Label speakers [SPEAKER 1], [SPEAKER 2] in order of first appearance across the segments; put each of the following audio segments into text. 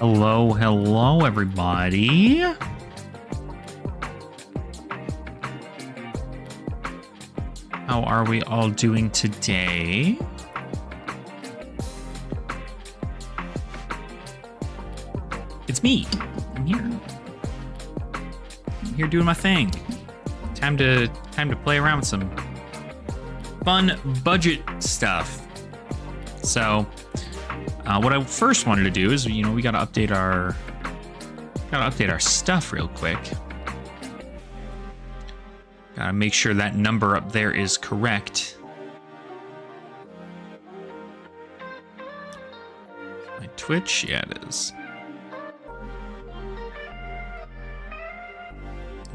[SPEAKER 1] Hello, everybody. How are we all doing today? It's me. I'm here. I'm here doing my thing. Time to play around with some fun budget stuff. So, what I first wanted to do is, we gotta update our stuff real quick. Gotta make sure that number up there is correct. My Twitch, yeah, it is.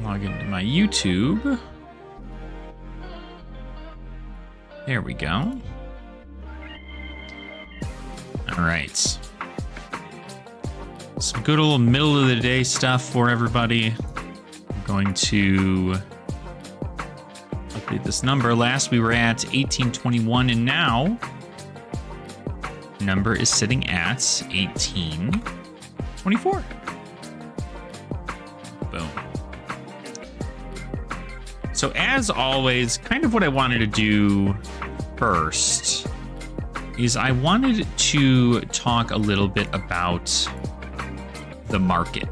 [SPEAKER 1] Log into my YouTube. There we go. All right. Some good old middle of the day stuff for everybody. I'm going to update this number. Last we were at 1821, and now number is sitting at 1824. Boom. So as always, kind of what I wanted to do first is I wanted to talk a little bit about the market.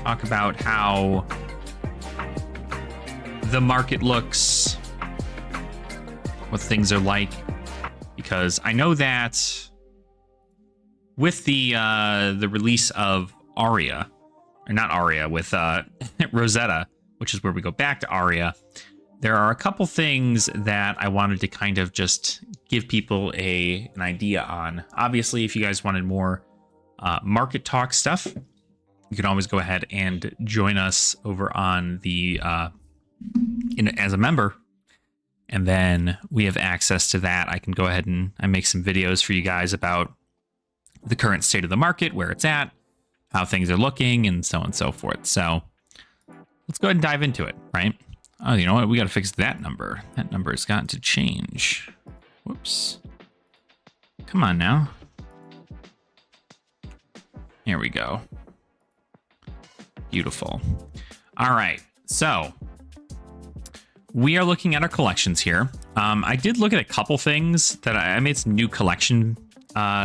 [SPEAKER 1] Talk about how the market looks, what things are like, because I know that with the release of Aria, or not Aria, with Rosetta, which is where we go back to Aria, there are a couple things that I wanted to kind of just give people an idea on. Obviously, if you guys wanted more market talk stuff, you can always go ahead and join us over on the as a member, and then we have access to that. I can go ahead and I make some videos for you guys about the current state of the market, where it's at, how things are looking, and so on and so forth. So let's go ahead and dive into it, right? Oh, you know what? We got to fix that number. That number has got to change. Whoops. Come on now. Here we go. Beautiful. All right. So we are looking at our collections here. I did look at a couple things that I made some new collection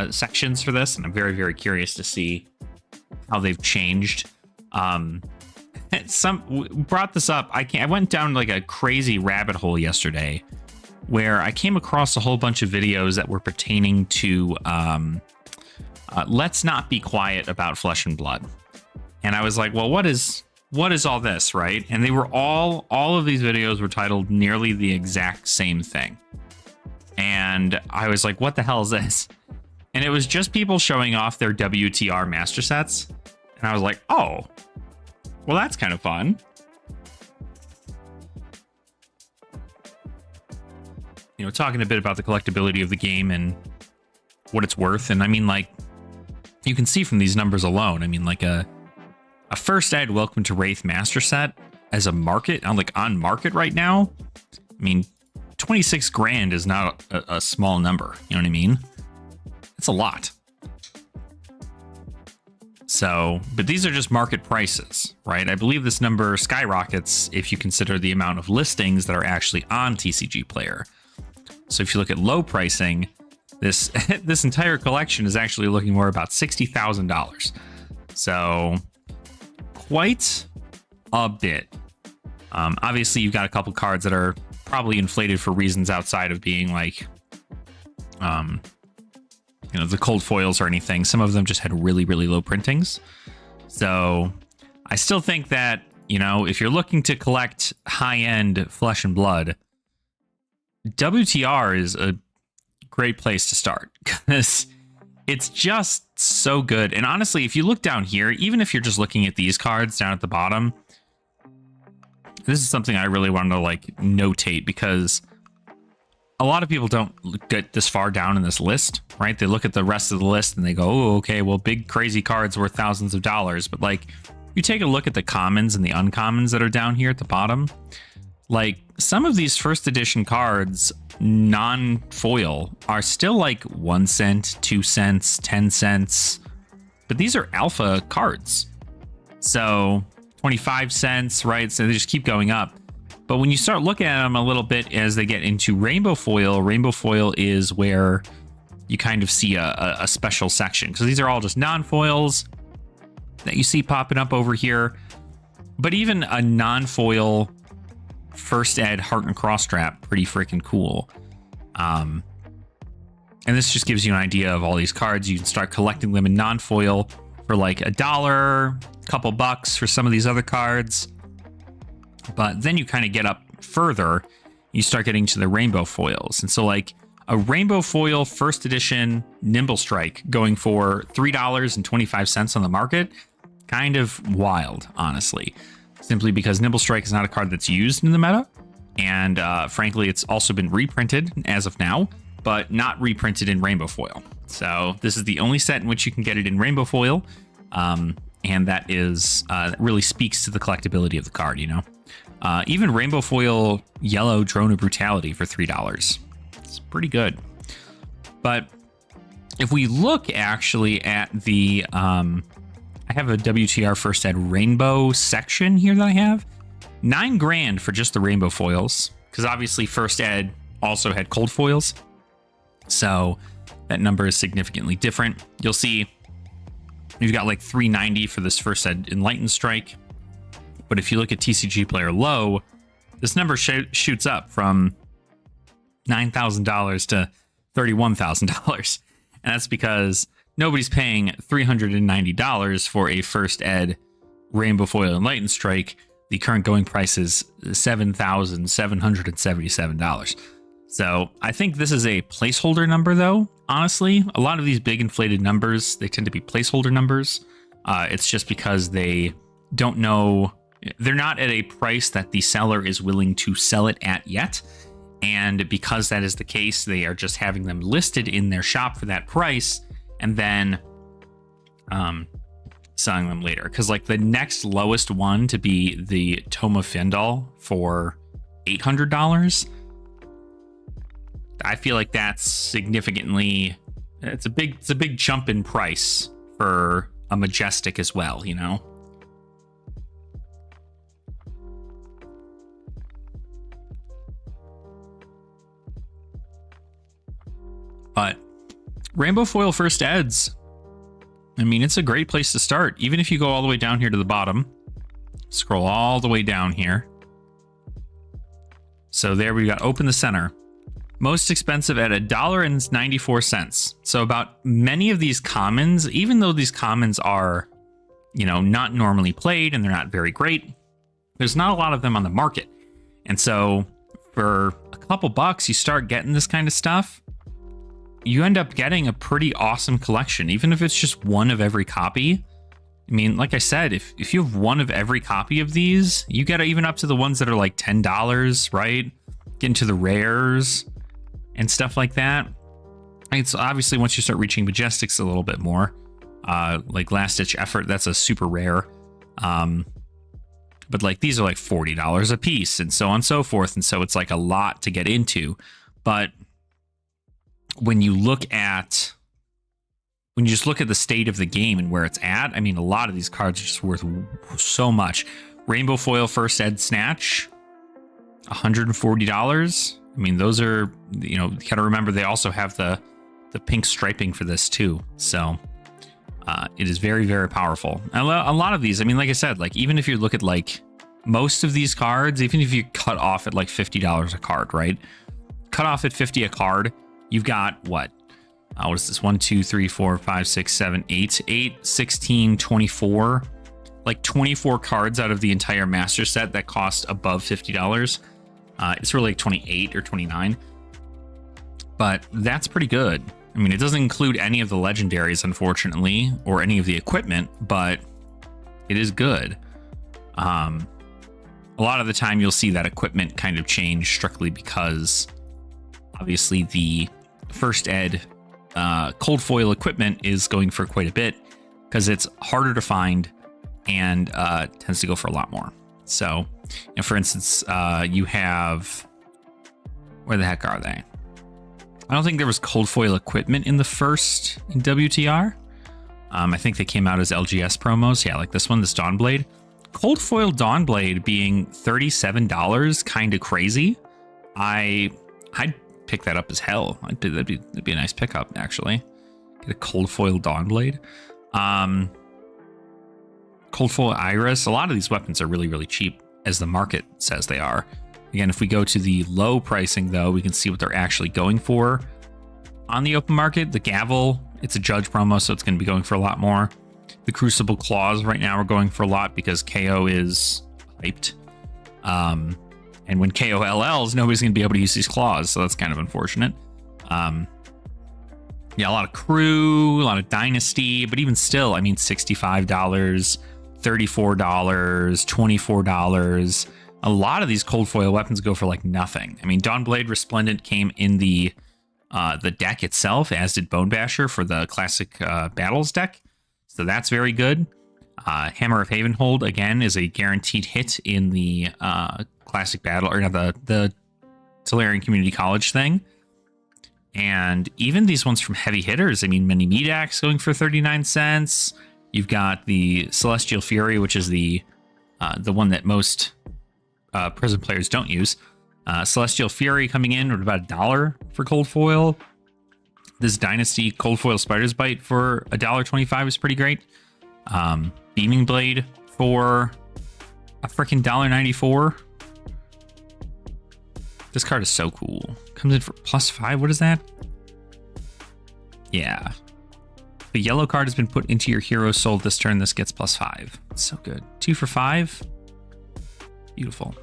[SPEAKER 1] sections for this, and I'm very, very curious to see how they've changed. Brought this up. I went down like a crazy rabbit hole yesterday where I came across a whole bunch of videos that were pertaining to let's not be quiet about Flesh and Blood. And I was like, well, what is all this, right? And they were all of these videos were titled nearly the exact same thing. And I was like, what the hell is this? And it was just people showing off their WTR master sets. And I was like, oh, well, that's kind of fun. Talking a bit about the collectability of the game and what it's worth. And I mean, like, you can see from these numbers alone, I mean, like a first ed Welcome to Wraith master set as a market, on market right now. I mean, 26 grand is not a small number. You know what I mean? It's a lot. So, but these are just market prices, right? I believe this number skyrockets if you consider the amount of listings that are actually on TCG Player. So if you look at low pricing, this entire collection is actually looking more about $60,000. So quite a bit. Obviously, you've got a couple cards that are probably inflated for reasons outside of being like, the cold foils or anything. Some of them just had really, really low printings. So I still think that, if you're looking to collect high-end Flesh and Blood, WTR is a great place to start because it's just so good. And honestly, if you look down here, even if you're just looking at these cards down at the bottom, this is something I really want to notate, because a lot of people don't get this far down in this list, right? They look at the rest of the list and they go, oh, okay, well, big crazy cards worth thousands of dollars. But you take a look at the commons and the uncommons that are down here at the bottom, some of these first edition cards, non-foil, are still 1 cent, 2 cents, 10 cents, but these are alpha cards. So 25 cents, right? So they just keep going up. But when you start looking at them a little bit as they get into rainbow foil is where you kind of see a special section, because these are all just non-foils that you see popping up over here. But even a non-foil first ed Heart and Cross Strap, pretty freaking cool. And this just gives you an idea of all these cards. You can start collecting them in non-foil for like $1, a couple bucks for some of these other cards. But then you kind of get up further, you start getting to the rainbow foils. And so like a rainbow foil first edition Nimble Strike going for $3.25 on the market, kind of wild, honestly. Simply because Nimble Strike is not a card that's used in the meta. And frankly, it's also been reprinted as of now, but not reprinted in rainbow foil. So this is the only set in which you can get it in rainbow foil. And that is that really speaks to the collectability of the card, you know. Even rainbow foil yellow Drone of Brutality for $3. It's pretty good. But if we look actually at the, I have a WTR first ed rainbow section here that I have. $9 grand for just the rainbow foils, because obviously first ed also had cold foils. So that number is significantly different. You'll see you've got like $390 for this first ed Enlightened Strike. But if you look at TCG Player Low, this number shoots up from $9,000 to $31,000. And that's because nobody's paying $390 for a first ed Rainbow Foil Enlightened Strike. The current going price is $7,777. So I think this is a placeholder number, though. Honestly, a lot of these big inflated numbers, they tend to be placeholder numbers. It's just because they don't know. They're not at a price that the seller is willing to sell it at yet. And because that is the case, they are just having them listed in their shop for that price and then selling them later. Because like the next lowest one to be the Toma Fendal for $800. I feel like that's significantly, it's a big jump in price for a Majestic as well, you know? But Rainbow Foil First Eds, I mean, it's a great place to start. Even if you go all the way down here to the bottom, scroll all the way down here. So there we got Open the Center. Most expensive at $1.94. So about many of these commons, even though these commons are, you know, not normally played and they're not very great, there's not a lot of them on the market. And so for a couple bucks, you start getting this kind of stuff. You end up getting a pretty awesome collection, even if it's just one of every copy. I mean, like I said, if you have one of every copy of these, you get even up to the ones that are like $10, right? Get into the rares and stuff like that. It's obviously once you start reaching Majestics a little bit more, like Last Ditch Effort, that's a super rare. But like these are like $40 a piece and so on and so forth. And so it's like a lot to get into. But when you just look at the state of the game and where it's at, I mean, a lot of these cards are just worth so much. Rainbow Foil First Ed Snatch, $140. I mean, those are, you know, you gotta remember they also have the pink striping for this too. So it is very, very powerful. And a lot of these, I mean, like I said, like even if you look at like most of these cards, even if you cut off at like $50 a card, right? Cut off at 50 a card, you've got what is this? 1, 2, 3, 4, 5, 6, 7, 8, 16, 24, like 24 cards out of the entire master set that cost above $50. It's really like 28 or 29, but that's pretty good. I mean, it doesn't include any of the legendaries, unfortunately, or any of the equipment, but it is good. A lot of the time you'll see that equipment kind of change strictly because obviously the first ed cold foil equipment is going for quite a bit because it's harder to find and tends to go for a lot more. So, you know, for instance, you have, where the heck are they? I don't think there was cold foil equipment in the first WTR. I think they came out as LGS promos. Yeah, like this one, this Dawnblade. Cold foil Dawnblade being $37, kind of crazy. I'd pick that up as hell. That'd be a nice pickup, actually. Get a cold foil Dawnblade. Cold foil Iris. A lot of these weapons are really, really cheap, as the market says they are. Again, if we go to the low pricing, though, we can see what they're actually going for. On the open market, the Gavel, it's a Judge promo, so it's going to be going for a lot more. The Crucible Claws right now are going for a lot because KO is hyped. And when KO LLs, nobody's going to be able to use these claws, so that's kind of unfortunate. Yeah, a lot of Crew, a lot of Dynasty, but even still, I mean, $65, $34, $24. A lot of these cold foil weapons go for like nothing. I mean, Dawnblade Resplendent came in the deck itself, as did Bone Basher for the classic battles deck. So that's very good. Hammer of Havenhold, again, is a guaranteed hit in the classic battle, or the Solarian Community College thing. And even these ones from heavy hitters, I mean, Mini Medax going for 39 cents. You've got the Celestial Fury, which is the one that most Prism players don't use. Celestial Fury coming in at about $1 for cold foil. This Dynasty cold foil Spider's Bite for $1.25 is pretty great. Beaming Blade for a freaking $1.94. This card is so cool. Comes in for +5. What is that? Yeah. The yellow card has been put into your hero's soul this turn. This gets +5. It's so good. 2 for 5. Beautiful.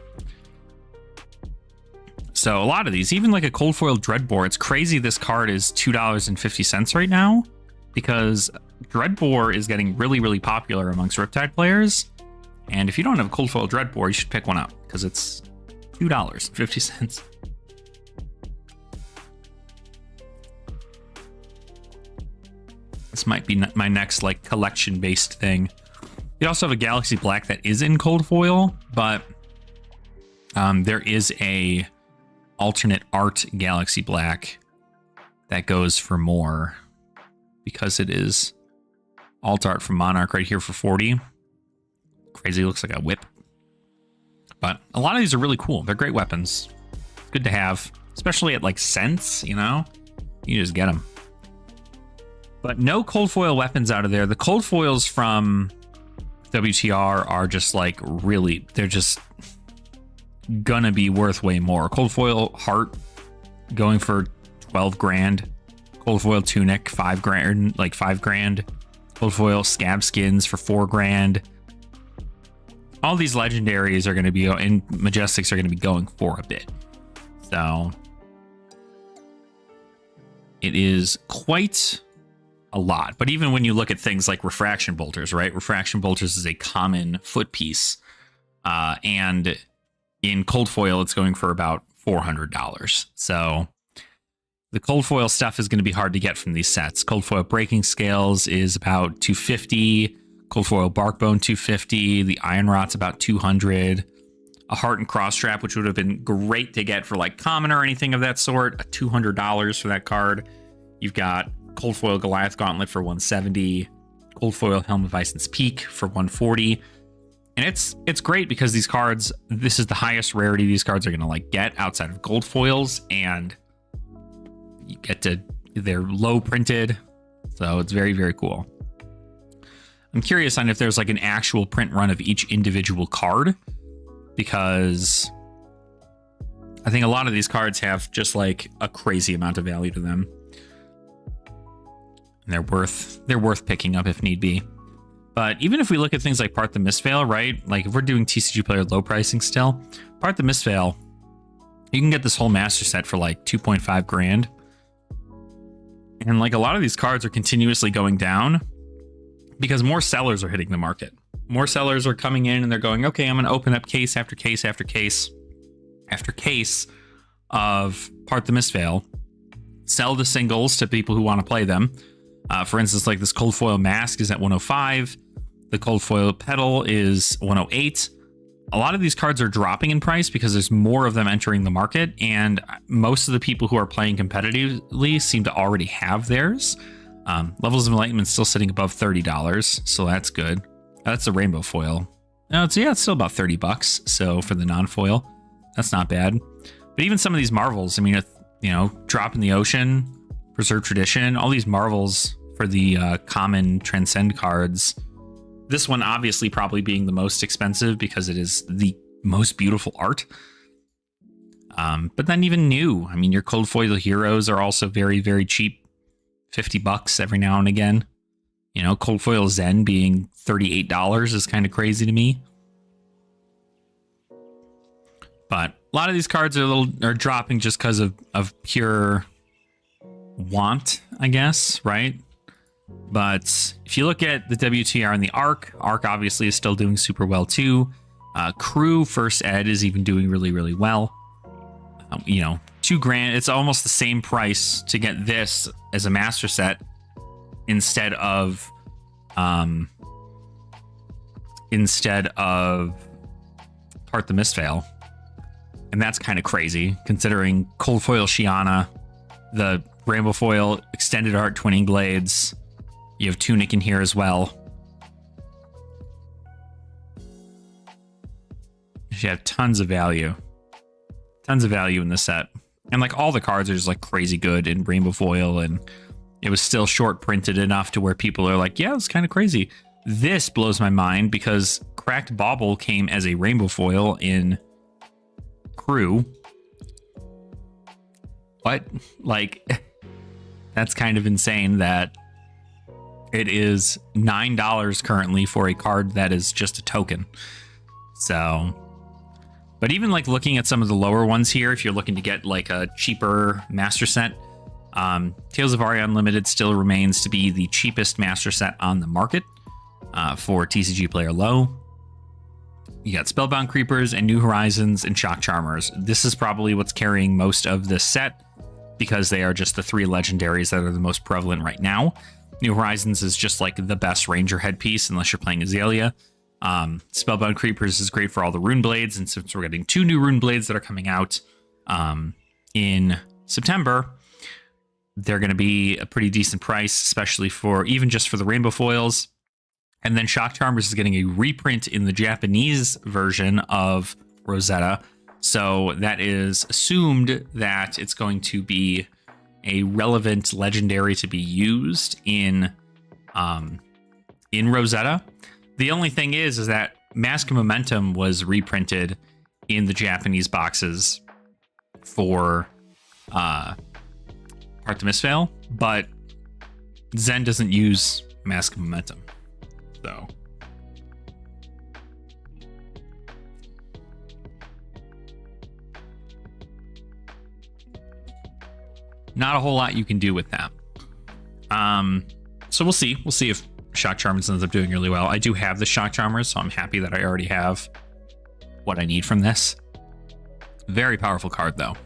[SPEAKER 1] So a lot of these, even like a cold foil Dreadbore, it's crazy this card is $2.50 right now, because Dreadbore is getting really, really popular amongst Riptide players. And if you don't have a cold foil Dreadbore, you should pick one up, because it's $2.50. This might be my next like collection-based thing. You also have a Galaxy Black that is in cold foil, but there is a alternate art Galaxy Black that goes for more, because it is alt art from Monarch right here for 40. Crazy, looks like a whip. But a lot of these are really cool. They're great weapons. Good to have, especially at like cents, you know? You just get them. But no cold foil weapons out of there. The cold foils from WTR are just like really, they're just gonna be worth way more. Cold foil Heart going for 12 grand. Cold foil Tunic 5 grand, like 5 grand. Cold foil Scab Skins for 4 grand. All these legendaries are going to be, and Majestics are going to be going for a bit. So it is quite a lot. But even when you look at things like Refraction Bolters, right? Refraction Bolters is a common foot piece. And in cold foil, it's going for about $400. So the cold foil stuff is going to be hard to get from these sets. Cold foil Breaking Scales is about $250. Cold foil Barkbone $250. The Iron Rot's about $200. A Heart and Cross Strap, which would have been great to get for like common or anything of that sort, $200 for that card. You've got cold foil Goliath Gauntlet for $170. Cold foil Helm of Ison's Peak for $140. And it's great because these cards, this is the highest rarity these cards are going to like get outside of gold foils, and you get to, they're low printed, so it's very, very cool. I'm curious on if there's like an actual print run of each individual card, because I think a lot of these cards have just like a crazy amount of value to them, and they're worth picking up if need be. But even if we look at things like Part the Mistveil, right? Like if we're doing TCG player low pricing still, Part the Mistveil, you can get this whole master set for like 2.5 grand. And like a lot of these cards are continuously going down because more sellers are hitting the market. More sellers are coming in and they're going, okay, I'm going to open up case after case after case after case of Part the Mistveil, sell the singles to people who want to play them. For instance, like this cold foil Mask is at 105. The cold foil Petal is 108. A lot of these cards are dropping in price because there's more of them entering the market, and most of the people who are playing competitively seem to already have theirs. Levels of Enlightenment still sitting above $30, so that's good. That's a rainbow foil. No, it's still about $30. So for the non-foil, that's not bad. But even some of these marvels, I mean, Drop in the Ocean, Preserve Tradition, all these marvels for the common Transcend cards. This one obviously probably being the most expensive because it is the most beautiful art. But then even new, I mean, your cold foil heroes are also very, very cheap. $50 every now and again. Cold foil Zen being $38 is kind of crazy to me. But a lot of these cards are dropping just because of pure want, I guess, right? But if you look at the WTR and the Arc obviously is still doing super well too. Crew First Ed is even doing really, really well. $2,000. It's almost the same price to get this as a master set instead of Part the Mistveil. And that's kind of crazy considering cold foil Shiana, the rainbow foil extended art Twinning Blades. You have Tunic in here as well. You have tons of value. Tons of value in this set. And like all the cards are just like crazy good in rainbow foil, and it was still short printed enough to where people are like, yeah, it's kind of crazy. This blows my mind because Cracked Bauble came as a rainbow foil in Crew. What? Like, that's kind of insane that it is $9 currently for a card that is just a token. So, but even like looking at some of the lower ones here, if you're looking to get like a cheaper master set, Tales of Aria Unlimited still remains to be the cheapest master set on the market for TCG Player Low. You got Spellbound Creepers and New Horizons and Shock Charmers. This is probably what's carrying most of this set because they are just the 3 legendaries that are the most prevalent right now. New Horizons is just like the best Ranger headpiece unless you're playing Azalea. Spellbound Creepers is great for all the Rune Blades, and since we're getting 2 new Rune Blades that are coming out in September, they're going to be a pretty decent price, especially for even just for the rainbow foils. And then Shock Charmers is getting a reprint in the Japanese version of Rosetta, so that is assumed that it's going to be a relevant legendary to be used in Rosetta. The only thing is that Mask of Momentum was reprinted in the Japanese boxes for Part the Mistveil, but Zen doesn't use Mask of Momentum. So not a whole lot you can do with that. So we'll see. We'll see if Shock Charmers ends up doing really well. I do have the Shock Charmers, so I'm happy that I already have what I need from this. Very powerful card, though.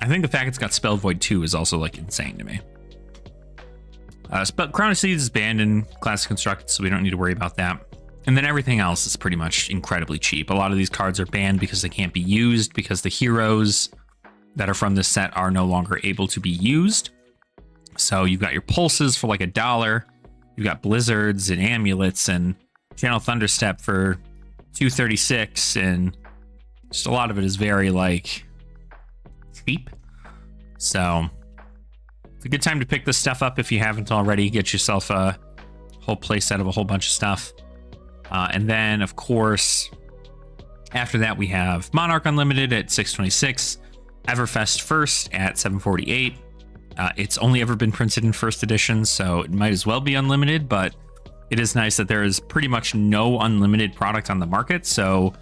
[SPEAKER 1] I think the fact it's got Spell Void 2 is also like insane to me. Crown of Seeds is banned in Classic Constructed, so we don't need to worry about that. And then everything else is pretty much incredibly cheap. A lot of these cards are banned because they can't be used, because the heroes that are from this set are no longer able to be used. So you've got your Pulses for like $1. You've got Blizzards and Amulets and Channel Thunderstep for $2.36, and just a lot of it is very like cheap. So it's a good time to pick this stuff up if you haven't already. Get yourself a whole playset of a whole bunch of stuff. And then, of course, after that, we have Monarch Unlimited at $6.26, Everfest First at $7.48. It's only ever been printed in first edition, so it might as well be unlimited, but it is nice that there is pretty much no unlimited product on the market, so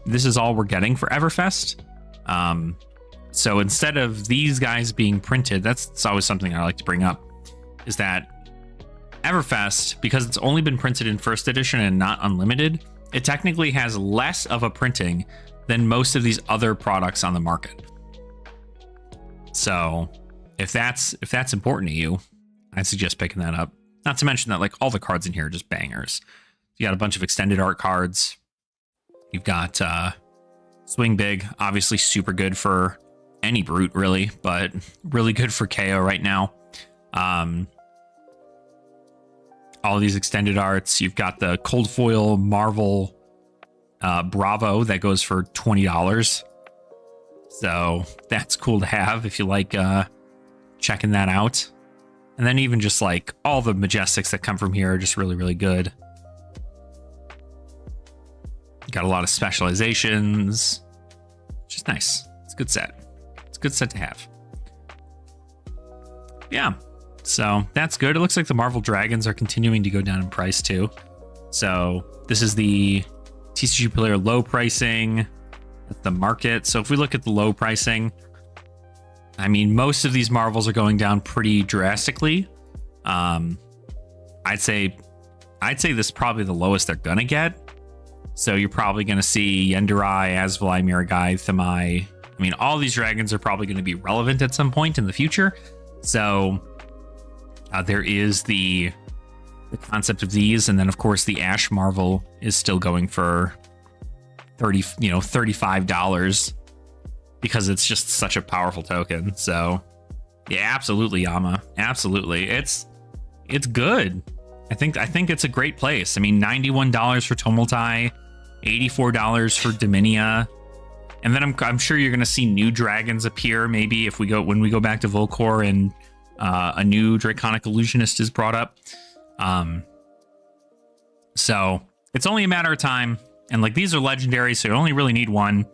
[SPEAKER 1] this is all we're getting for Everfest. So instead of these guys being printed, that's always something I like to bring up, is that Everfest, because it's only been printed in first edition and not unlimited, it technically has less of a printing than most of these other products on the market. So if that's important to you, I suggest picking that up. Not to mention that like all the cards in here are just bangers. You got a bunch of extended art cards. You've got Swing Big, obviously super good for any brute really, but really good for KO right now. All these extended arts. You've got the cold foil Marvel Bravo that goes for $20. So that's cool to have if you like checking that out. And then even just like all the Majestics that come from here are just really, really good. Got a lot of specializations. Just nice. It's a good set. It's a good set to have. Yeah. So that's good. It looks like the Marvel Dragons are continuing to go down in price too. So this is the TCG player low pricing at the market. So if we look at the low pricing, I mean, most of these Marvels are going down pretty drastically. I'd say this is probably the lowest they're gonna get. So you're probably gonna see Yendurai, Asvali, Miragai, Thamai. I mean, all these dragons are probably going to be relevant at some point in the future. So there is the concept of these, and then of course the Ash Marvel is still going for $35 because it's just such a powerful token. So yeah, absolutely, Yama, absolutely, it's good. I think it's a great place. I mean, $91 for Tomultai, $84 for Dominia, and then I'm sure you're going to see new dragons appear. Maybe when we go back to Volcor and a new Draconic Illusionist is brought up. So it's only a matter of time. And like, these are legendary, so you only really need one.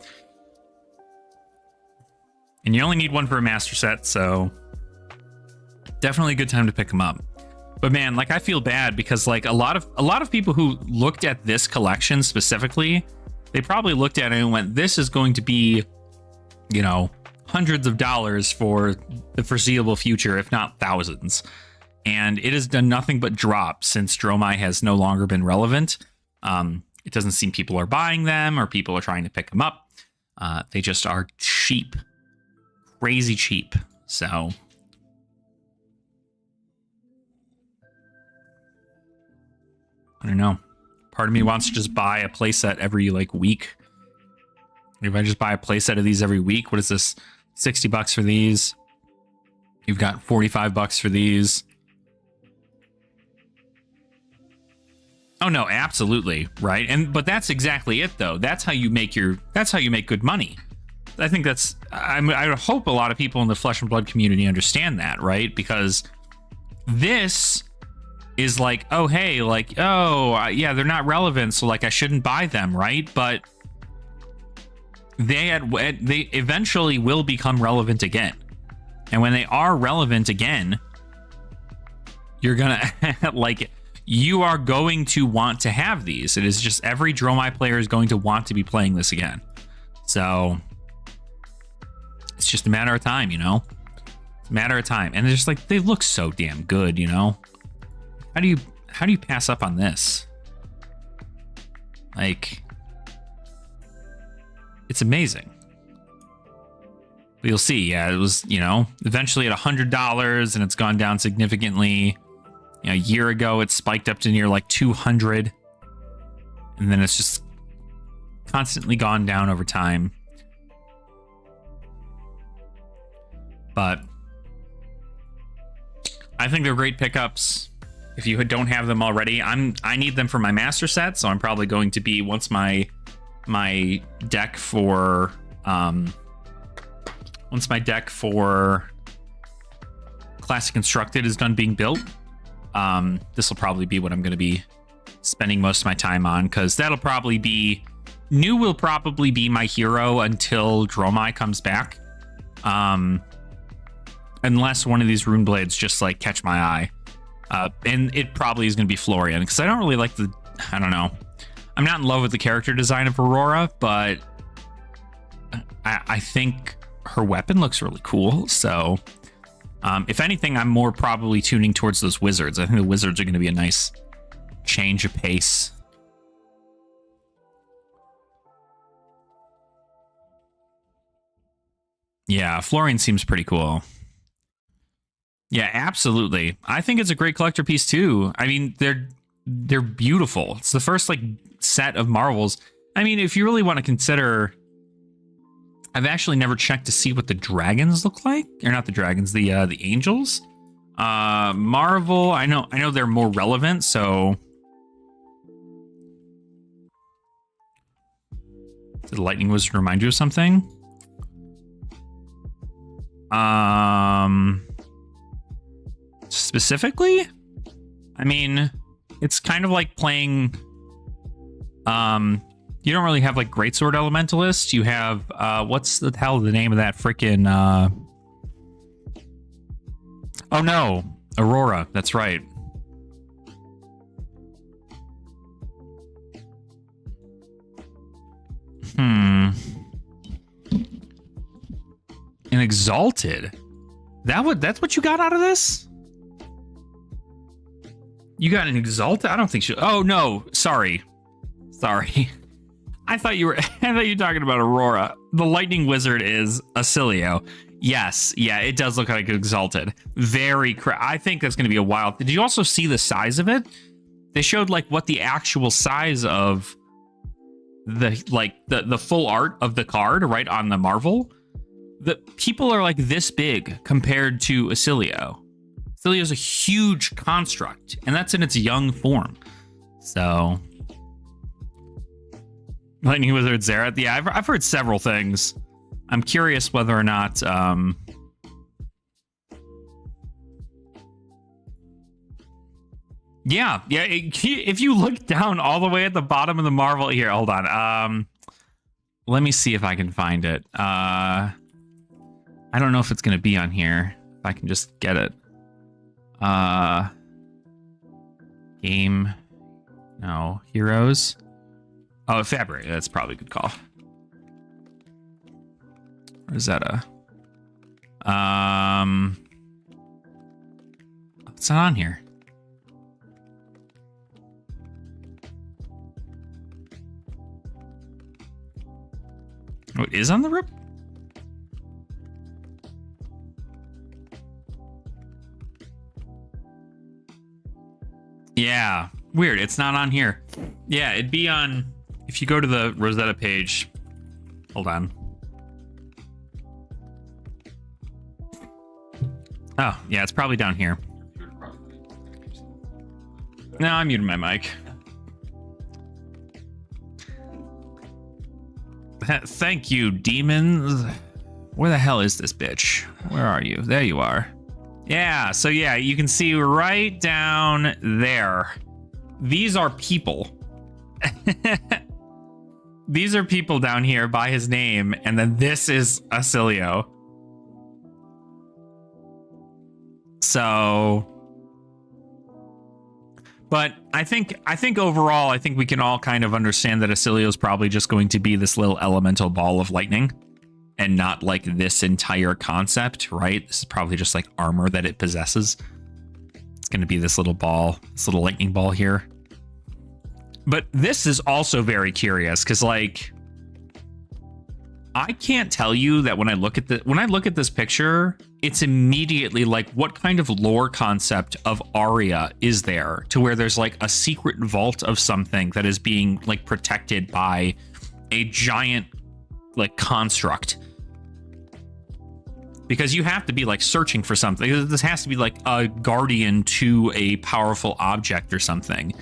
[SPEAKER 1] And you only need one for a master set, so definitely a good time to pick them up. But man, like, I feel bad because like a lot of people who looked at this collection specifically, they probably looked at it and went, this is going to be, you know, hundreds of dollars for the foreseeable future, if not thousands. And it has done nothing but drop since Dromai has no longer been relevant. It doesn't seem people are buying them or people are trying to pick them up. They just are cheap, crazy cheap. So I don't know. Part of me wants to just buy a playset every like week. If I just buy a playset of these every week, what is this? $60 for these. You've got $45 for these. Oh no, absolutely, right? But that's exactly it though. That's how you make good money. I think I hope a lot of people in the Flesh and Blood community understand that, right? Because this is like, oh hey, like, oh yeah, they're not relevant, so like I shouldn't buy them, right? But they eventually will become relevant again. And when they are relevant again, you're gonna like, you are going to want to have these. It is just every Dromai player is going to want to be playing this again. So it's just a matter of time, you know? It's a matter of time. And they're just like, they look so damn good, you know? How do you pass up on this? Like, it's amazing. But you'll see, yeah, it was, you know, eventually at $100 and it's gone down significantly. You know, a year ago, it spiked up to near like 200. And then it's just constantly gone down over time. But I think they're great pickups. If you don't have them already, I need them for my master set, so I'm probably going to be, once my deck for Classic Constructed is done being built, this will probably be what I'm going to be spending most of my time on, because that'll probably be, New will probably be my hero until Dromai comes back, unless one of these Rune Blades just like catch my eye. And it probably is going to be Florian, because I don't really like I don't know. I'm not in love with the character design of Aurora, but I think her weapon looks really cool. So if anything, I'm more probably tuning towards those wizards. I think the wizards are going to be a nice change of pace. Yeah, Florian seems pretty cool. Yeah, absolutely. I think it's a great collector piece too. I mean, they're beautiful. It's the first like set of Marvels. I mean, if you really want to consider, I've actually never checked to see what the dragons look like. Or not the dragons, the angels. Marvel, I know they're more relevant, so did the Lightning Wizard remind you of something? Specifically? I mean, it's kind of like playing you don't really have like Greatsword Elementalist. You have what's the hell the name of that freaking oh no, Aurora, that's right. An Exalted. That's what you got out of this? You got an Exalted? I don't think so. Oh no, sorry. I thought you were talking about Aurora. The Lightning Wizard is Acilio. Yes, yeah, it does look like Exalted. I think that's going to be a wild. Did you also see the size of it? They showed like what the actual size of the full art of the card right on the Marvel. The people are like this big compared to Acilio. Acilio is a huge construct, and that's in its young form. So, Lightning Wizard Zerath. Yeah, I've heard several things. I'm curious whether or not yeah, if you look down all the way at the bottom of the Marvel here, hold on. Let me see if I can find it. I don't know if it's going to be on here. If I can just get it. Game. No, Heroes. Oh, Fabric. That's probably a good call. Rosetta. It's not on here. Oh, it is on the rip? Yeah, weird. It's not on here. Yeah, it'd be on... If you go to the Rosetta page... Hold on. Oh, yeah, it's probably down here. No, I'm muting my mic. Thank you, demons. Where the hell is this bitch? Where are you? There you are. Yeah, so yeah, you can see right down there. These are people. These are people down here by his name, and then this is Acilio. So, but I think overall, I think we can all kind of understand that Acilio is probably just going to be this little elemental ball of lightning and not like this entire concept, right? This is probably just like armor that it possesses. It's going to be this little ball, this little lightning ball here. But this is also very curious because like, I can't tell you that when I look at this picture, it's immediately like, what kind of lore concept of Aria is there to where there's like a secret vault of something that is being like protected by a giant like construct? Because you have to be like searching for something. This has to be like a guardian to a powerful object or something,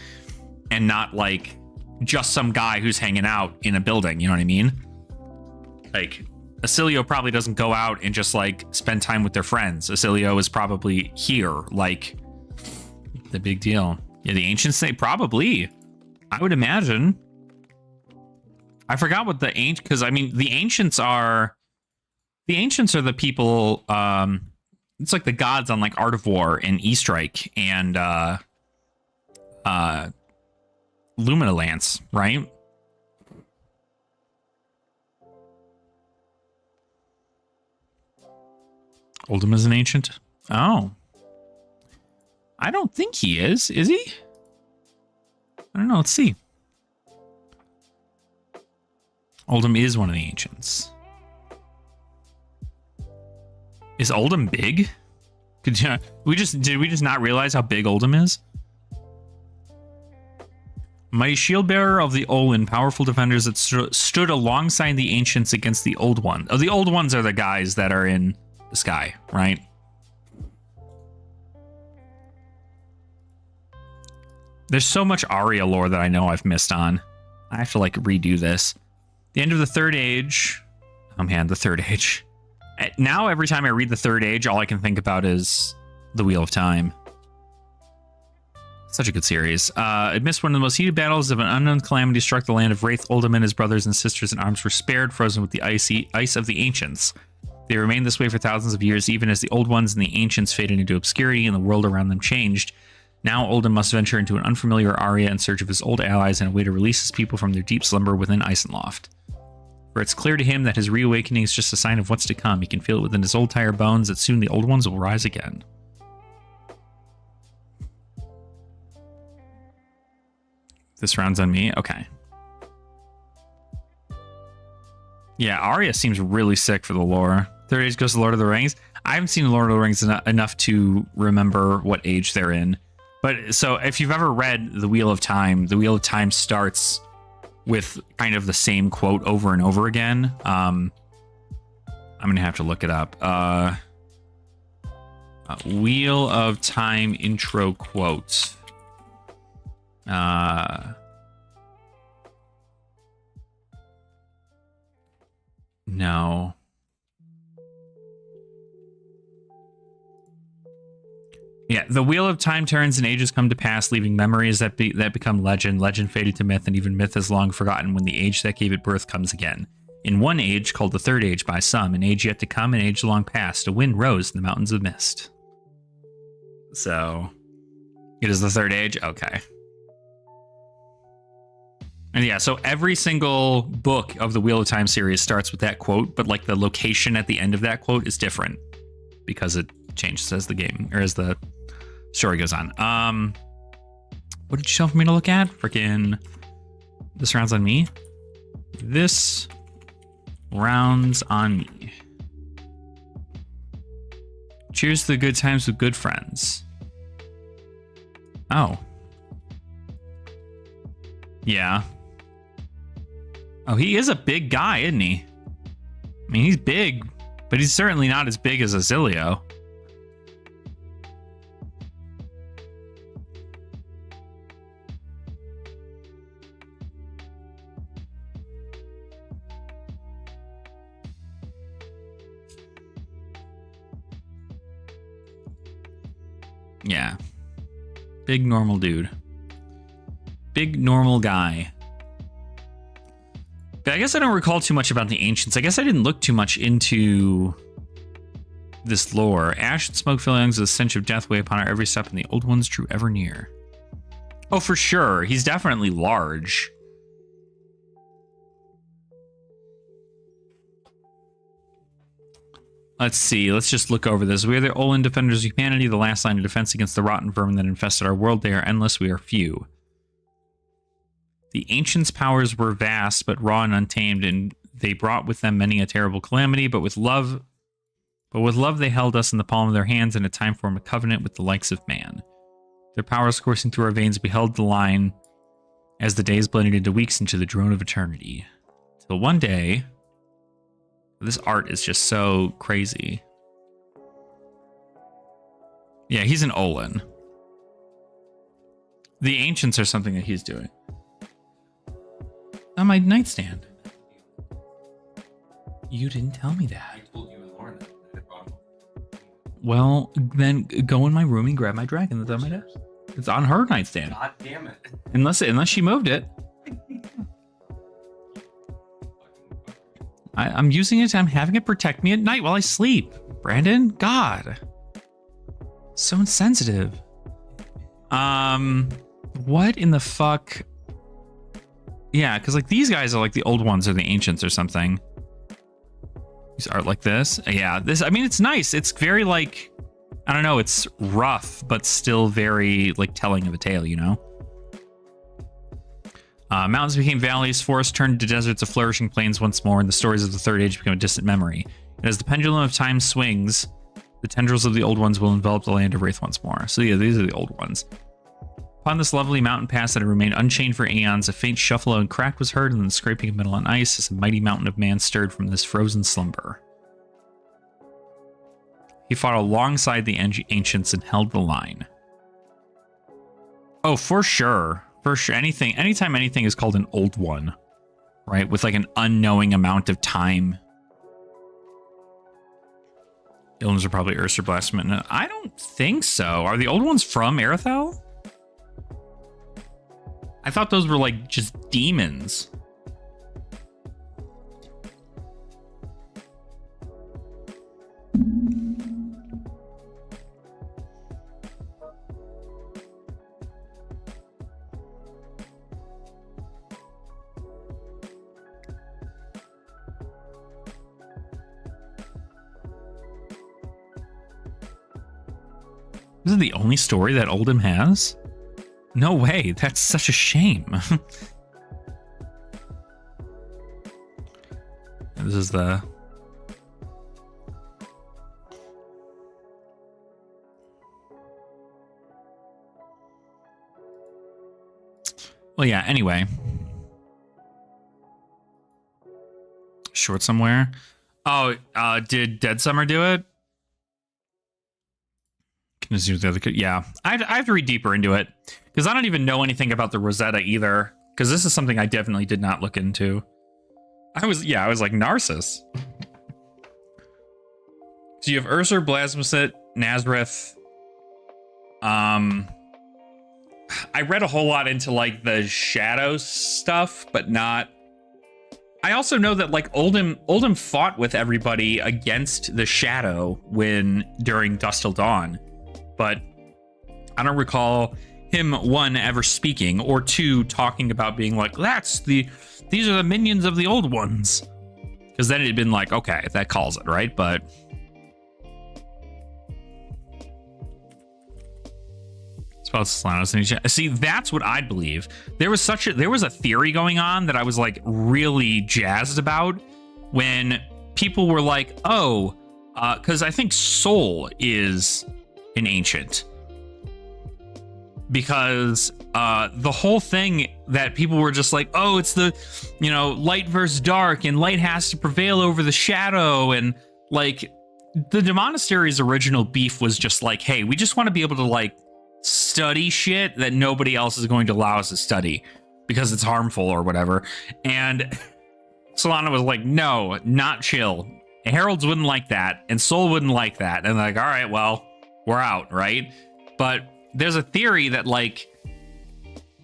[SPEAKER 1] and not like just some guy who's hanging out in a building. You know what I mean? Like, Acilio probably doesn't go out and just like spend time with their friends. Acilio is probably here, like the big deal. Yeah, the ancients say probably. I would imagine. I forgot what the ancient, because I mean the ancients are the people. It's like the gods on like Art of War and E-Strike and Lumina Lance, right? Oldhim is an ancient? Oh. I don't think he is he? I don't know, let's see. Oldhim is one of the ancients. Is Oldhim big? Did we just not realize how big Oldhim is? Mighty shield bearer of the Olin, powerful defenders that stood alongside the ancients against the old one. Oh, the old ones are the guys that are in the sky, right? There's so much Arya lore that I know I've missed on. I have to like redo this. The end of the Third Age. Oh man, the Third Age. Now every time I read the Third Age, all I can think about is the Wheel of Time. Such a good series. Amidst one of the most heated battles of an unknown calamity struck the land of Wraith, Oldham and his brothers and sisters in arms were spared, frozen with the ice of the ancients. They remained this way for thousands of years, even as the old ones and the ancients faded into obscurity and the world around them changed. Now Oldham must venture into an unfamiliar Arya in search of his old allies and a way to release his people from their deep slumber within Isenloft. For it's clear to him that his reawakening is just a sign of what's to come. He can feel it within his old tired bones that soon the old ones will rise again. This round's on me? Okay. Yeah, Arya seems really sick for the lore. Third Age goes to Lord of the Rings. I haven't seen Lord of the Rings enough to remember what age they're in. But so if you've ever read The Wheel of Time starts with kind of the same quote over and over again. I'm going to have to look it up. Wheel of Time intro quote. No. Yeah, the Wheel of Time turns and ages come to pass, leaving memories that become legend, legend faded to myth, and even myth is long forgotten when the age that gave it birth comes again. In one age, called the Third Age by some, an age yet to come, an age long past, a wind rose in the mountains of mist. So, it is the Third Age? Okay. And yeah, so every single book of the Wheel of Time series starts with that quote, but like the location at the end of that quote is different because it changes as the game or as the story goes on. What did you tell me to look at? Freaking this round's on me. This round's on me. Cheers to the good times with good friends. Oh. Yeah. Oh, he is a big guy, isn't he? I mean, he's big, but he's certainly not as big as Azilio. Yeah. Big normal dude. Big normal guy. But I guess I don't recall too much about the ancients. I guess I didn't look too much into this lore. Ash and smoke fill lungs, the stench of death weigh upon our every step, and the old ones drew ever near. Oh, for sure. He's definitely large. Let's see. Let's just look over this. We are the Olin defenders of humanity, the last line of defense against the rotten vermin that infested our world. They are endless. We are few. The ancients' powers were vast, but raw and untamed, and they brought with them many a terrible calamity. But with love they held us in the palm of their hands, and a time formed a covenant with the likes of man. Their powers coursing through our veins, we held the line as the days blended into weeks into the drone of eternity. Till one day, this art is just so crazy. Yeah, he's an Olin. The ancients are something that he's doing. On my nightstand. You didn't tell me that. I told you and Lauren that. Well, then go in my room and grab my dragon that's on my desk. It's on her nightstand. God damn it. Unless she moved it. I'm using it. I'm having it protect me at night while I sleep. Brandon, God. So insensitive. What in the fuck? Yeah, because like these guys are like the old ones or the ancients or something. These art like this. Yeah, this, I mean, it's nice. It's very like, I don't know, it's rough, but still very like telling of a tale, you know? Mountains became valleys, forests turned into deserts of flourishing plains once more, and the stories of the Third Age become a distant memory. And as the pendulum of time swings, the tendrils of the old ones will envelop the land of Wraith once more. So yeah, these are the old ones. Upon this lovely mountain pass that had remained unchained for aeons, a faint shuffle and crack was heard, and then the scraping of metal and ice as a mighty mountain of man stirred from this frozen slumber. He fought alongside the ancients and held the line. Oh, for sure. For sure. Anytime anything is called an old one, right? With like an unknowing amount of time. The old ones are probably Ursa Blastman. I don't think so. Are the old ones from Aerithel? I thought those were like just demons. This is the only story that Oldhim has? No way, that's such a shame. This is the... Well, yeah, anyway. Short somewhere. Oh, did Dead Summer do it? Yeah, I have to read deeper into it because I don't even know anything about the Rosetta either. Because this is something I definitely did not look into. I was like Narcissus. So you have Ursa, Blasmuset, Nazareth. I read a whole lot into like the shadow stuff, but not. I also know that like Oldhim fought with everybody against the shadow during Dusk Till Dawn. But I don't recall him, one, ever speaking, or two, talking about being like, these are the minions of the old ones. Because then it'd been like, okay, that calls it, right? But it's about Solana's. See, that's what I'd believe. There was a theory going on that I was like really jazzed about when people were like, oh, because I think Sol is an ancient, because the whole thing that people were just like, oh, it's the, light versus dark, and light has to prevail over the shadow, and like the Demonastery's original beef was just like, hey, we just want to be able to like study shit that nobody else is going to allow us to study because it's harmful or whatever. And Solana was like, no, not chill. Heralds wouldn't like that, and Sol wouldn't like that. And like, all right, well, we're out, right? But there's a theory that like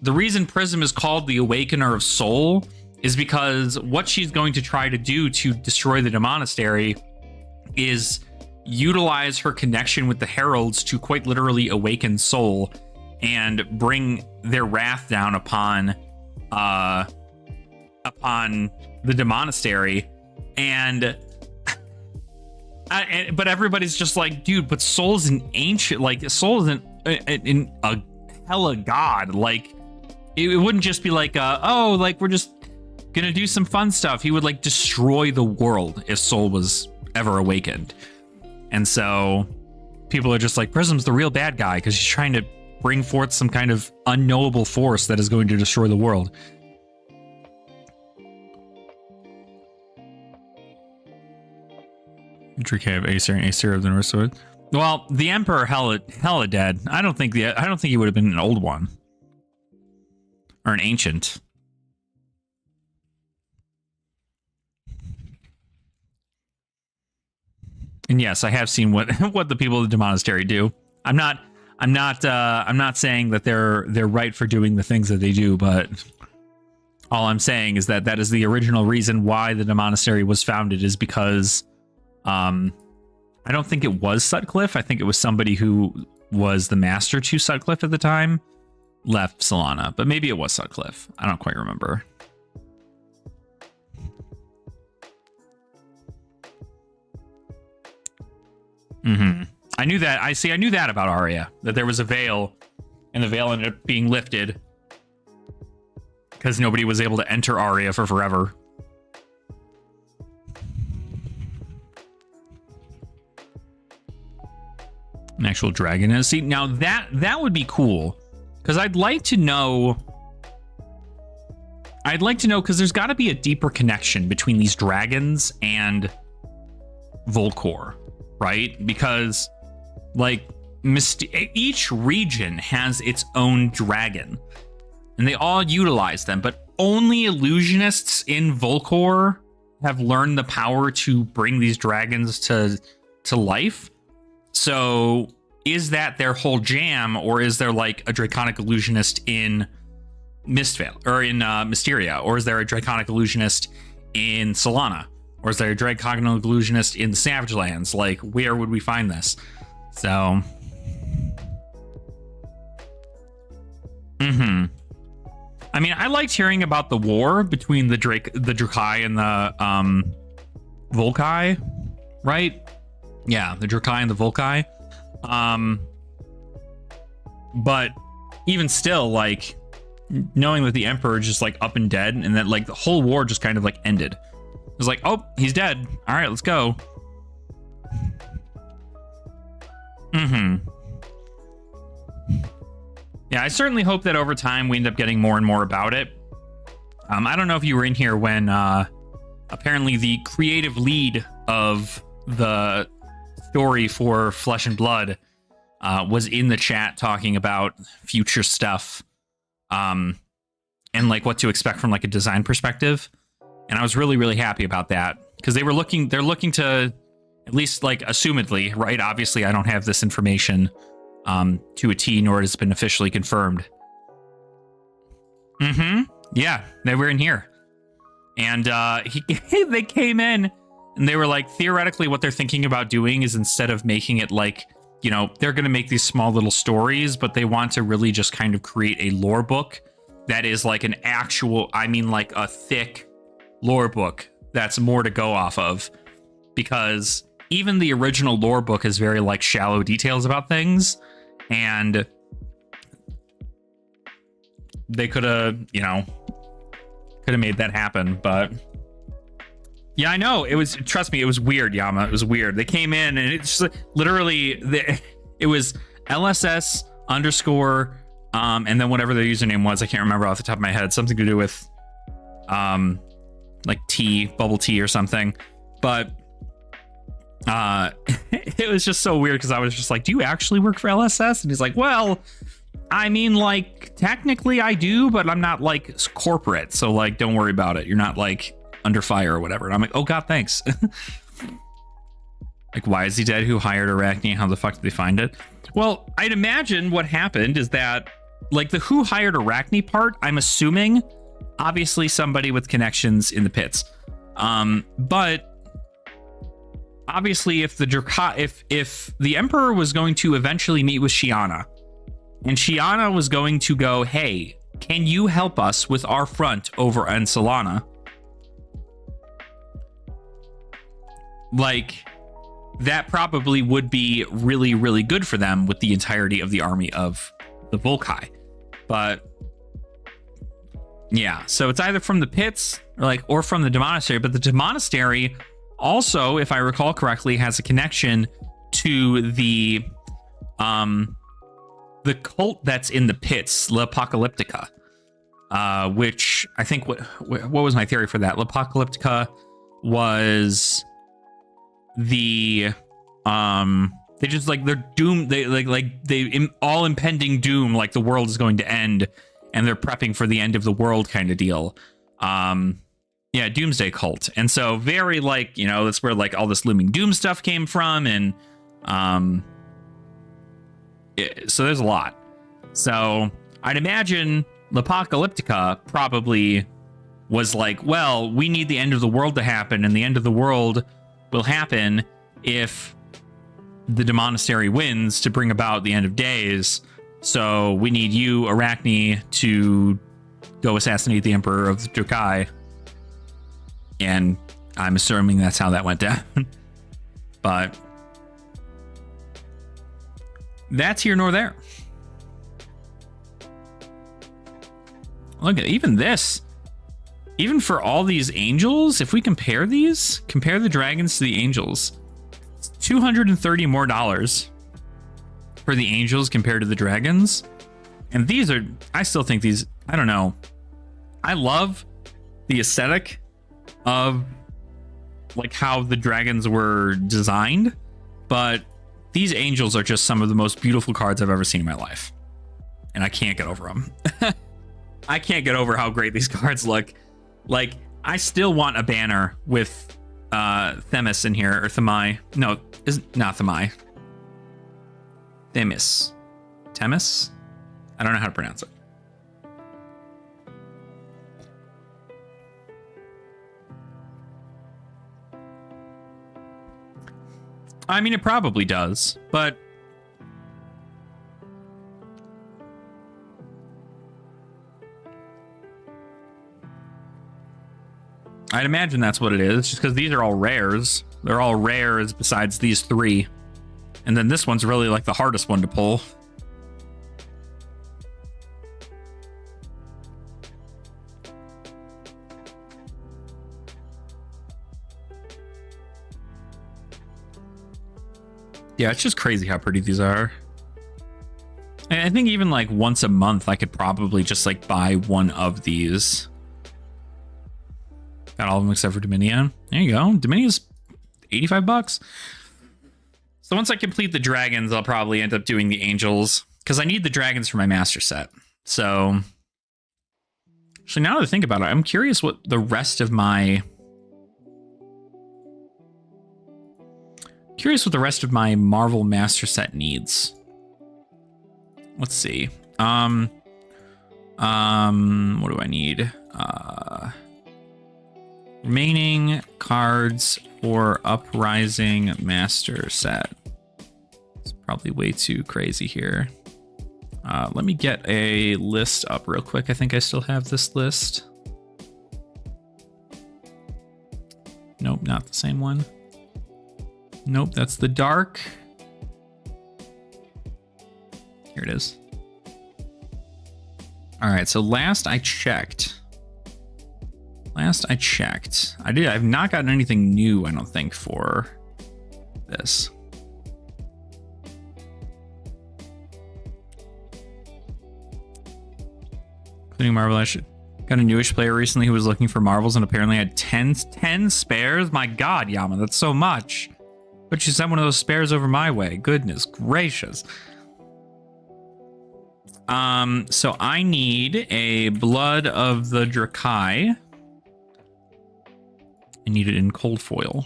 [SPEAKER 1] the reason Prism is called the Awakener of Sol is because what she's going to try to do to destroy the Demonastery is utilize her connection with the Heralds to quite literally awaken Sol and bring their wrath down upon the Demonastery. But everybody's just like, dude, but Sol's an ancient, like Sol is a hella god. Like it wouldn't just be like, oh, like we're just gonna do some fun stuff. He would like destroy the world if Sol was ever awakened. And so people are just like, Prism's the real bad guy because he's trying to bring forth some kind of unknowable force that is going to destroy the world. Intricate of Acer and Acer of the North Sword. Well, the Emperor hella dead. I don't think he would have been an old one. Or an ancient. And yes, I have seen what the people of the Demonastery do. I'm not saying that they're right for doing the things that they do, but all I'm saying is that is the original reason why the Demonastery was founded, is because I don't think it was Sutcliffe. I think it was somebody who was the master to Sutcliffe at the time left Solana, but maybe it was Sutcliffe. I don't quite remember. I knew that. I knew that about Arya, that there was a veil and the veil ended up being lifted because nobody was able to enter Arya for forever. An actual dragon is. See, now that would be cool, because I'd like to know because there's got to be a deeper connection between these dragons and Volcor, right? Because like each region has its own dragon, and they all utilize them, but only illusionists in Volcor have learned the power to bring these dragons to life. So is that their whole jam, or is there like a draconic illusionist in Mistvale or in Mysteria, or is there a draconic illusionist in Solana, or is there a draconic illusionist in the Savage Lands? Like, where would we find this? So I mean, I liked hearing about the war between the Drakai and the Volkai, right? Yeah, the Drakai and the Volkai. But even still, like, knowing that the Emperor is just like up and dead, and that like the whole war just kind of like ended. It was like, oh, he's dead. All right, let's go. Yeah, I certainly hope that over time we end up getting more and more about it. I don't know if you were in here when apparently the creative lead of the story for Flesh and Blood was in the chat talking about future stuff and like what to expect from like a design perspective. And I was really, really happy about that, because they're looking to, at least like assumedly, right? Obviously, I don't have this information to a T, nor has it been officially confirmed. Yeah, they were in here. And they came in and they were like, theoretically, what they're thinking about doing is, instead of making it like, you know, they're going to make these small little stories, but they want to really just kind of create a lore book that is like an actual, I mean, like a thick lore book that's more to go off of. Because even the original lore book is very like shallow details about things, and they could have, you know, made that happen. But yeah, I know it was, trust me, it was weird, Yama. It was weird. They came in and it's just literally it was LSS underscore and then whatever their username was, I can't remember off the top of my head, something to do with like tea, bubble tea or something. But it was just so weird, because I was just like, do you actually work for LSS? And he's like, well, I mean, like, technically I do, but I'm not like corporate, so like, don't worry about it. You're not like under fire or whatever. And I'm like, oh god, thanks. Like, why is he dead? Who hired Arachne? How the fuck did they find it? Well, I'd imagine what happened is that, like, the who hired Arachne part, I'm assuming obviously somebody with connections in the pits. But obviously, if the Emperor was going to eventually meet with Shiana, and Shiana was going to go, hey, can you help us with our front over on Solana? Like, that probably would be really, really good for them with the entirety of the army of the Volkai. But yeah, so it's either from the pits or from the Demonastery, but the Demonastery also, if I recall correctly, has a connection to the cult that's in the pits, L'Apocalyptica, which I think what was my theory for that? L'Apocalyptica was the they just like they're doomed, they all impending doom, like the world is going to end and they're prepping for the end of the world kind of deal. Yeah, doomsday cult. And so very like, you know, that's where like all this looming doom stuff came from. And so there's a lot. So I'd imagine L'Apocalyptica probably was like, well, we need the end of the world to happen, and the end of the world will happen if the Demonastery wins to bring about the end of days. So we need you, Arachne, to go assassinate the Emperor of the Drakai. And I'm assuming that's how that went down. But that's here nor there. Look at even this. Even for all these angels, if we compare the dragons to the angels, it's $230 more for the angels compared to the dragons. And these are, I still think these, I don't know. I love the aesthetic of like how the dragons were designed, but These angels are just some of the most beautiful cards I've ever seen in my life. And I can't get over them. I can't get over how great these cards look. Like, I still want a banner with Themis in here, or Themai. No, it's not Themai. Themis. Themis? I don't know how to pronounce it. I mean, it probably does, but I'd imagine that's what it is, just because these are all rares. They're all rares besides these three. And then this one's really like the hardest one to pull. Yeah, it's just crazy how pretty these are. And I think even like once a month, I could probably just like buy one of these. Got all of them except for Dominion. There you go. Dominion's $85. So once I complete the dragons, I'll probably end up doing the angels because I need the dragons for my master set. So actually, now that I think about it, I'm curious what the rest of my Marvel master set needs. Let's see. What do I need? Remaining cards for Uprising master set. It's probably way too crazy here. Let me get a list up real quick. I think I still have this list. Nope, not the same one. Nope, that's the dark. Here it is. All right, so last I checked, I've not gotten anything new, I don't think, for this. Including Marvel, I should. Got a newish player recently who was looking for marbles and apparently had 10 spares. My God, Yama, that's so much. But you sent one of those spares over my way. Goodness gracious. So I need a Blood of the Drakai. I need it in cold foil.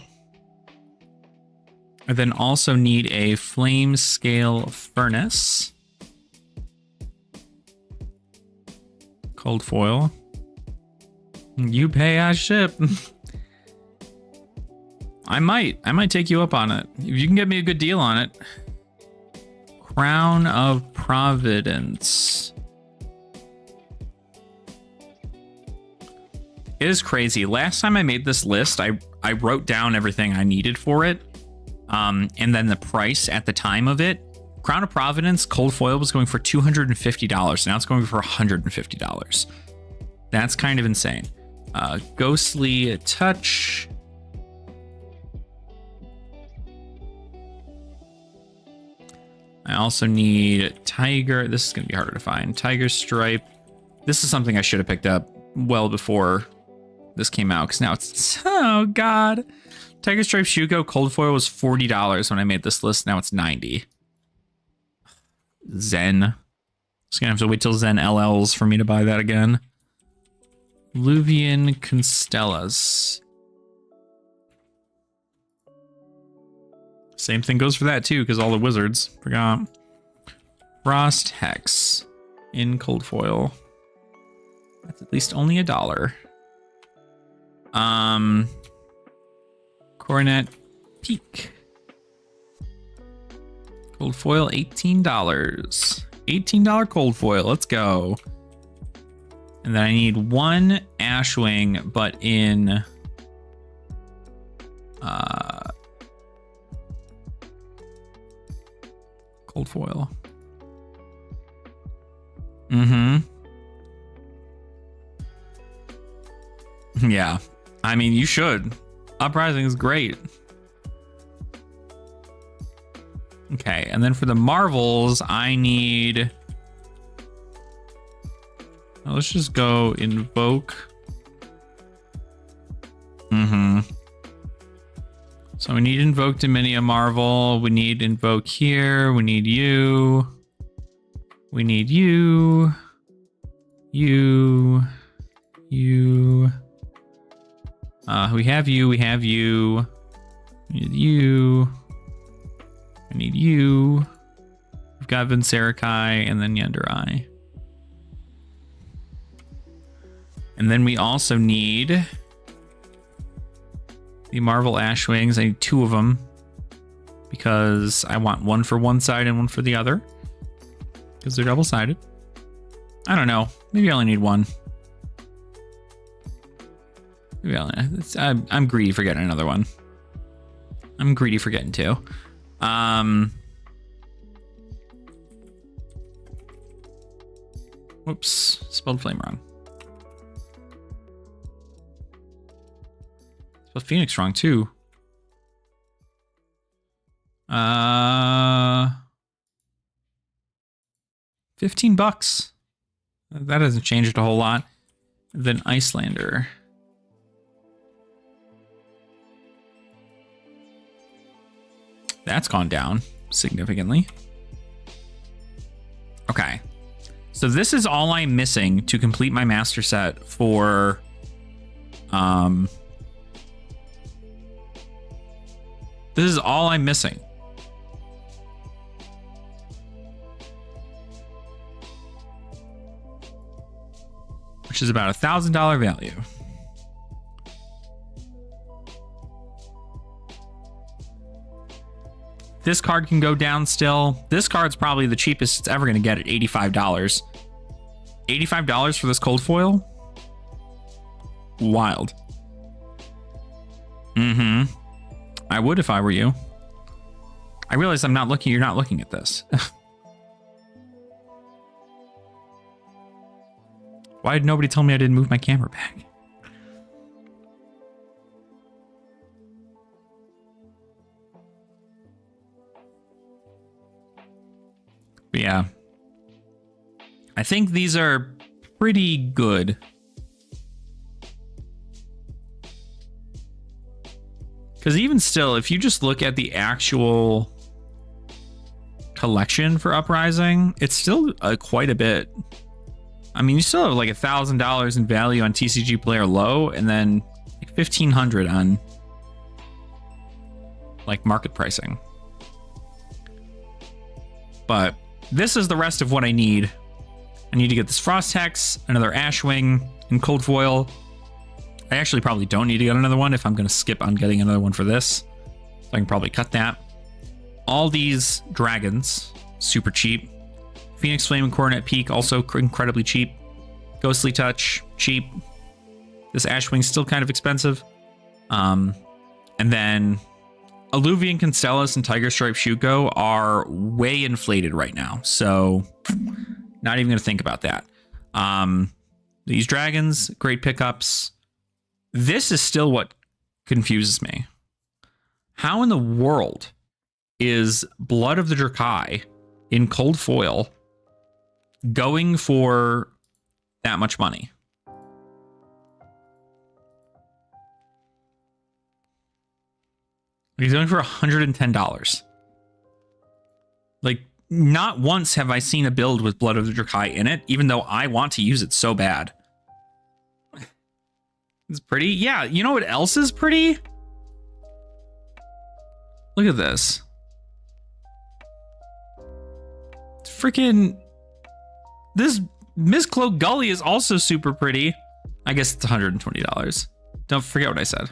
[SPEAKER 1] I then also need a Flame Scale Furnace. Cold foil. You pay, I ship. I might take you up on it. If you can get me a good deal on it. Crown of Providence. It is crazy. Last time I made this list, I wrote down everything I needed for it. And then the price at the time of it. Crown of Providence cold foil was going for $250. Now it's going for $150. That's kind of insane. Ghostly Touch. I also need Tiger. This is going to be harder to find. Tiger Stripe. This is something I should have picked up well before this came out, because now it's, oh God. Tiger Stripe Shuko cold foil was $40 when I made this list. Now it's $90. Zen. Just gonna have to wait till Zen LLs for me to buy that again. Luvian Constellas. Same thing goes for that too, because all the wizards. Forgot. Frost Hex in cold foil. That's at least only $1. Coronet Peak. Cold foil, $18. $18 cold foil. Let's go. And then I need one Ashwing, but in cold foil. Yeah. I mean, you should. Uprising is great. Okay, and then for the Marvels, I need... Well, let's just go Invoke. So So we need Invoke Dominia Marvel. We need Invoke here. We need you. We need you. You. You. We have you. We have you. We need you. I need you. We've got Vincerakai and then Yendurai. And then we also need the Marvel Ashwings. I need 2 of them because I want one for one side and one for the other because they're double-sided. I don't know. Maybe I only need one. Maybe I'm greedy for getting another one. I'm greedy for getting 2. Whoops, spelled flame wrong. Spelled Phoenix wrong too. $15. That doesn't change it a whole lot. Then Icelander. That's gone down significantly. Okay. So this is all I'm missing to complete my master set for this is all I'm missing. Which is about $1,000 value. This card can go down still. This card's probably the cheapest it's ever going to get at $85. $85 for this cold foil? Wild. Mm-hmm. I would if I were you. I realize I'm not looking. You're not looking at this. Why did nobody tell me I didn't move my camera back? But yeah. I think these are pretty good. Because even still, if you just look at the actual collection for Uprising, it's still quite a bit. I mean, you still have like $1,000 in value on TCG Player Low, and then like $1,500 on like market pricing. But this is the rest of what I need. I need to get this Frost Hex, another Ashwing, and Cold Foil. I actually probably don't need to get another one if I'm going to skip on getting another one for this. So I can probably cut that. All these dragons, super cheap. Phoenix Flame and Coronet Peak, also incredibly cheap. Ghostly Touch, cheap. This Ashwing's still kind of expensive. And then Alluvian Constellus and Tiger Stripe Shuko are way inflated right now. So not even going to think about that. These dragons, great pickups. This is still what confuses me. How in the world is Blood of the Drakai in cold foil going for that much money? He's going for $110. Like, not once have I seen a build with Blood of the Drakai in it, even though I want to use it so bad. It's pretty. Yeah, you know what else is pretty? Look at this. It's freaking... This Mistcloak Gully is also super pretty. I guess it's $120. Don't forget what I said.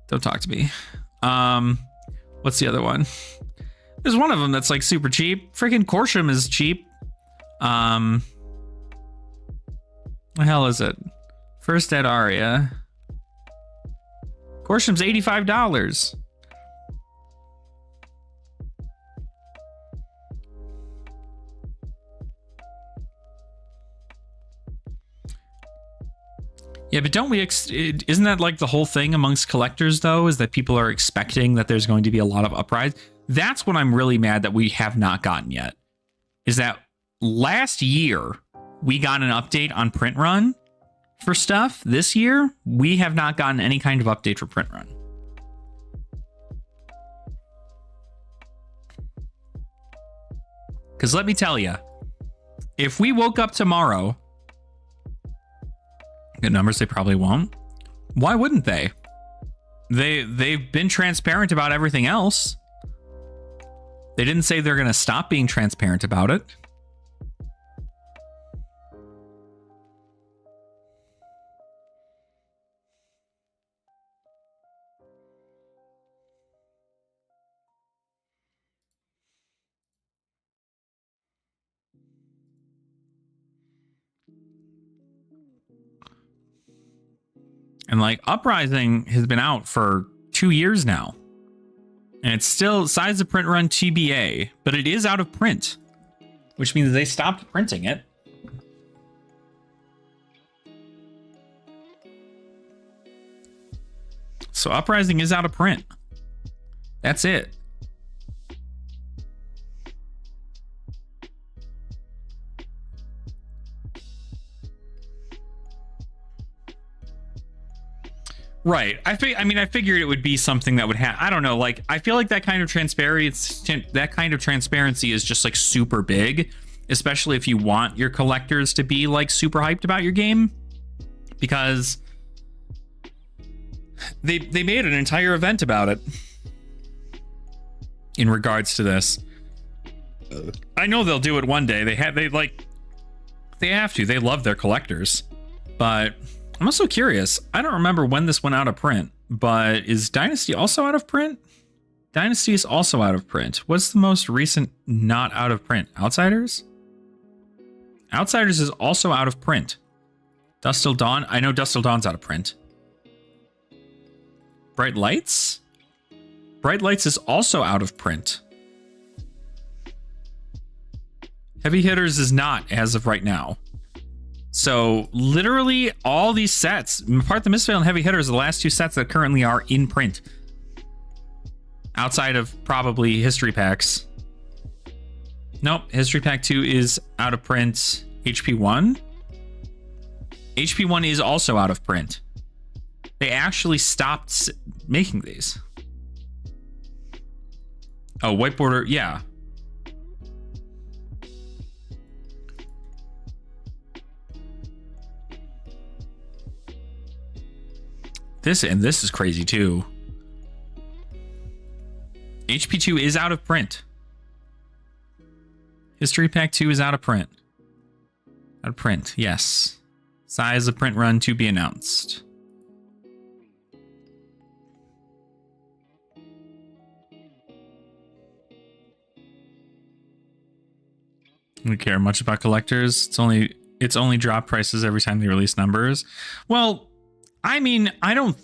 [SPEAKER 1] Don't talk to me. What's the other one? There's one of them that's like super cheap. Freaking Corsham is cheap. What the hell is it? First Ed Aria. Corsham's $85. Yeah, but don't we... Isn't that like the whole thing amongst collectors, though? Is that people are expecting that there's going to be a lot of uprise? That's what I'm really mad that we have not gotten yet. Is that last year, we got an update on Print Run for stuff. This year, we have not gotten any kind of update for Print Run. Because let me tell you, if we woke up tomorrow, good numbers, they probably won't. Why wouldn't they? They've been transparent about everything else. They didn't say they're going to stop being transparent about it. And like Uprising has been out for 2 years now. And it's still size of print run TBA, but it is out of print, which means they stopped printing it. So Uprising is out of print. That's it. Right. I figured it would be something that would have. I don't know. Like, I feel like that kind of transparency is just like super big, especially if you want your collectors to be like super hyped about your game, because they made an entire event about it in regards to this. I know they'll do it one day. They have to. They love their collectors, but I'm also curious. I don't remember when this went out of print, but is Dynasty also out of print? Dynasty is also out of print. What's the most recent not out of print? Outsiders? Outsiders is also out of print. Dust Till Dawn? I know Dust Till Dawn's out of print. Bright Lights? Bright Lights is also out of print. Heavy Hitters is not as of right now. So literally all these sets, Part the Misfile and Heavy Hitters, are the last 2 sets that currently are in print. Outside of probably History Packs. Nope, History Pack 2 is out of print. HP1? HP1 is also out of print. They actually stopped making these. Oh, White Border, yeah. This is crazy too. HP2 is out of print. History Pack 2 is out of print. Out of print, yes. Size of print run to be announced. I don't care much about collectors. It's only drop prices every time they release numbers. Well, I mean, I don't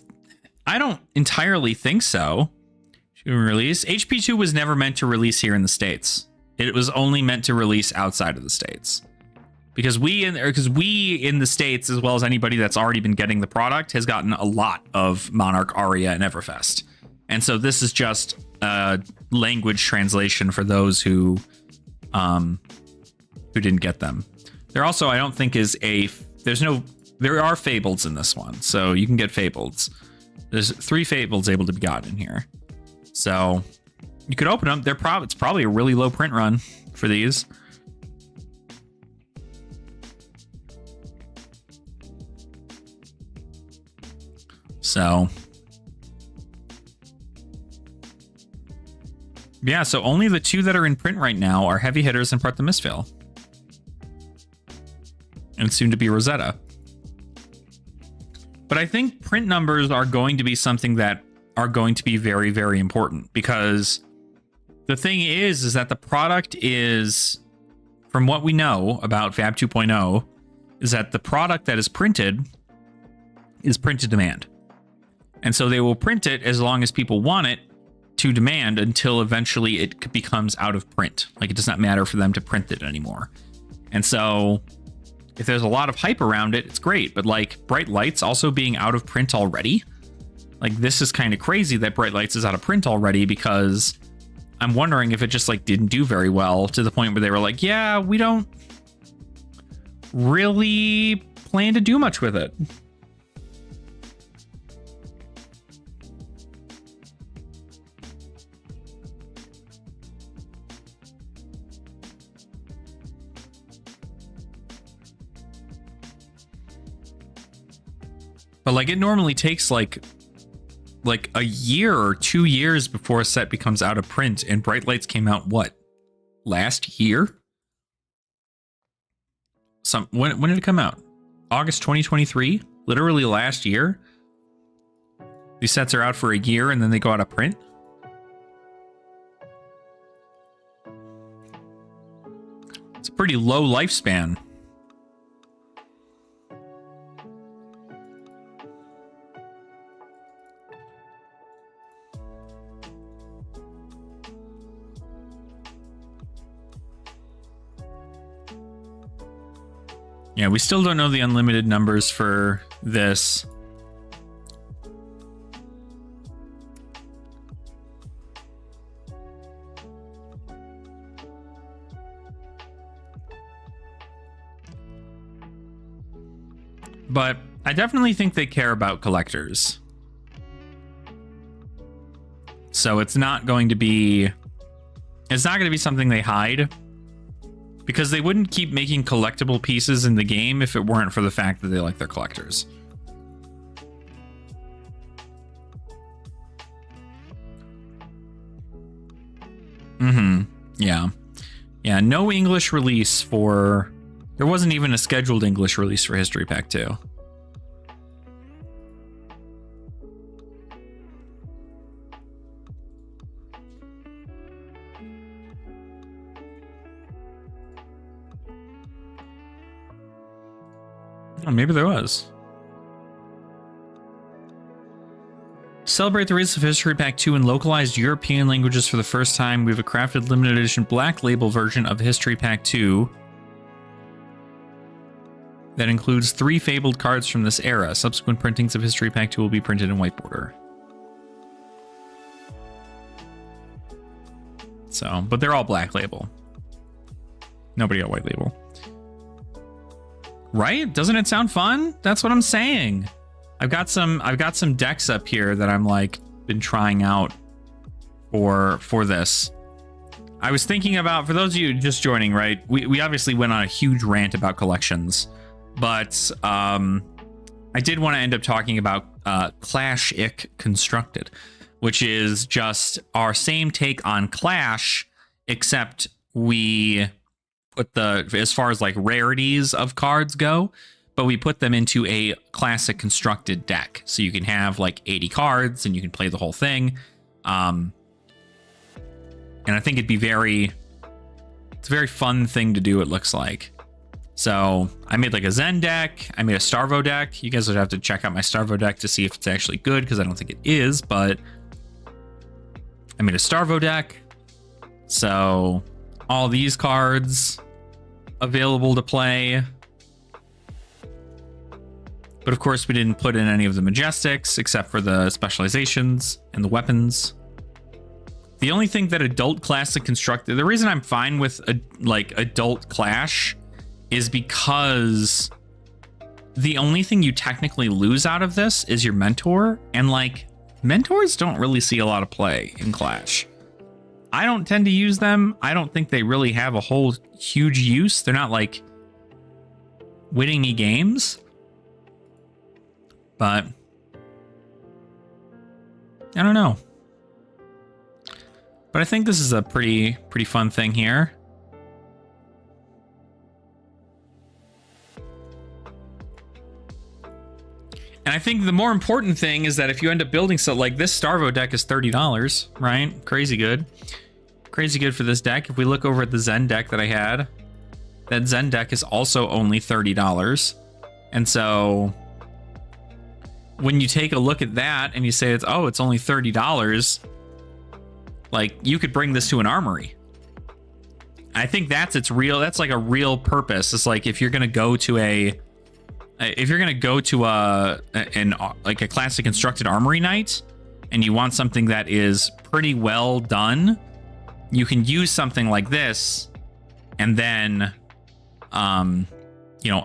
[SPEAKER 1] entirely think so. Release HP2 was never meant to release here in the States. It was only meant to release outside of the States. Because we in the States, as well as anybody that's already been getting the product, has gotten a lot of Monarch, Aria, and Everfest. And so this is just a language translation for those who didn't get them. There also, I don't think there are Fableds in this one, so you can get Fableds. There's 3 Fableds able to be gotten in here. So you could open them. It's probably a really low print run for these. So yeah, so only the 2 that are in print right now are Heavy Hitters and Part the Misfile. And soon to be Rosetta. But I think print numbers are going to be something that are going to be very, very important, because the thing is that the product is, from what we know about Fab 2.0, is that the product that is printed demand. And so they will print it as long as people want it to demand, until eventually it becomes out of print. Like, it does not matter for them to print it anymore. And so if there's a lot of hype around it, it's great. But like Bright Lights also being out of print already, like, this is kind of crazy that Bright Lights is out of print already, because I'm wondering if it just like didn't do very well to the point where they were like, yeah, we don't really plan to do much with it. But like it normally takes like a year or 2 years before a set becomes out of print, and Bright Lights came out what? Last year? When did it come out? August 2023? Literally last year? These sets are out for a year and then they go out of print? It's a pretty low lifespan. Yeah, we still don't know the unlimited numbers for this. But I definitely think they care about collectors. So it's not going to be something they hide. Because they wouldn't keep making collectible pieces in the game if it weren't for the fact that they like their collectors. Yeah. Yeah, no English release for... There wasn't even a scheduled English release for History Pack 2. Oh, maybe there was. Celebrate the release of History Pack 2 in localized European languages for the first time. We have a crafted limited edition black label version of History Pack 2 that includes 3 fabled cards from this era. Subsequent printings of History Pack 2 will be printed in white border. So, but they're all black label. Nobody got white label. Right? Doesn't it sound fun? That's what I'm saying. I've got some decks up here that I'm like been trying out for this. I was thinking about, for those of you just joining, right? We obviously went on a huge rant about collections, but I did want to end up talking about Clash-ic Constructed, which is just our same take on Clash, except we put as far as like rarities of cards go, but we put them into a classic constructed deck. So you can have like 80 cards and you can play the whole thing. And I think it's a very fun thing to do, it looks like. So I made like a Zen deck. I made a Starvo deck. You guys would have to check out my Starvo deck to see if it's actually good, because I don't think it is, but I made a Starvo deck. So all these cards available to play. But of course we didn't put in any of the Majestics except for the specializations and the weapons. The only thing that adult classic constructed, the reason I'm fine with like adult Clash is because the only thing you technically lose out of this is your mentor, and like mentors don't really see a lot of play in Clash. I don't tend to use them. I don't think they really have a whole huge use. They're not like winning me games. But I don't know. But I think this is a pretty fun thing here. And I think the more important thing is that if you end up building so like this Starvo deck is $30, right? Crazy good. Crazy good for this deck. If we look over at the Zen deck that I had, that Zen deck is also only $30. And so when you take a look at that and you say it's only $30, like you could bring this to an armory. I think that's like a real purpose. It's like if you're gonna go to a classic constructed armory night and you want something that is pretty well done, you can use something like this and then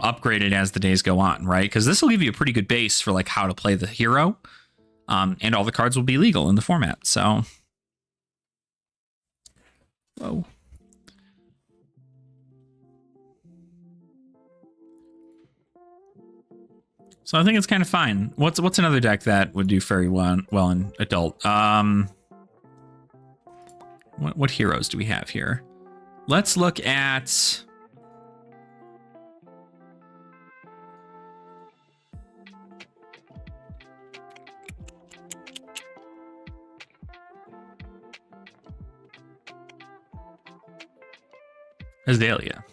[SPEAKER 1] upgrade it as the days go on, right? Because this will give you a pretty good base for like how to play the hero, and all the cards will be legal in the format. So whoa. So I think it's kind of fine. What's another deck that would do very well in adult? What heroes do we have here? Let's look at Azalea.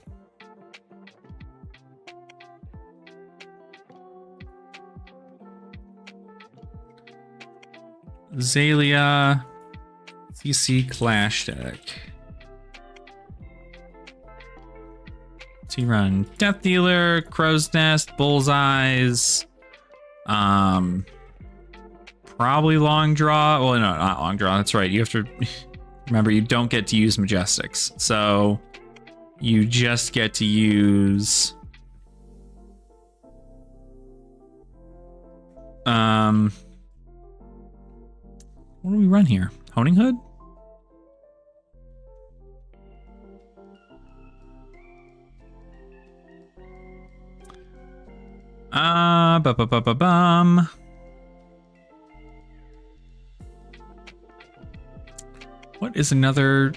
[SPEAKER 1] Azalea CC Clash deck. So you run Death Dealer, Crow's Nest, Bullseyes, probably Long Draw. Well, no, not Long Draw. That's right. You have to remember you don't get to use Majestics, so you just get to use what do we run here? Honing Hood? Bum. What is another?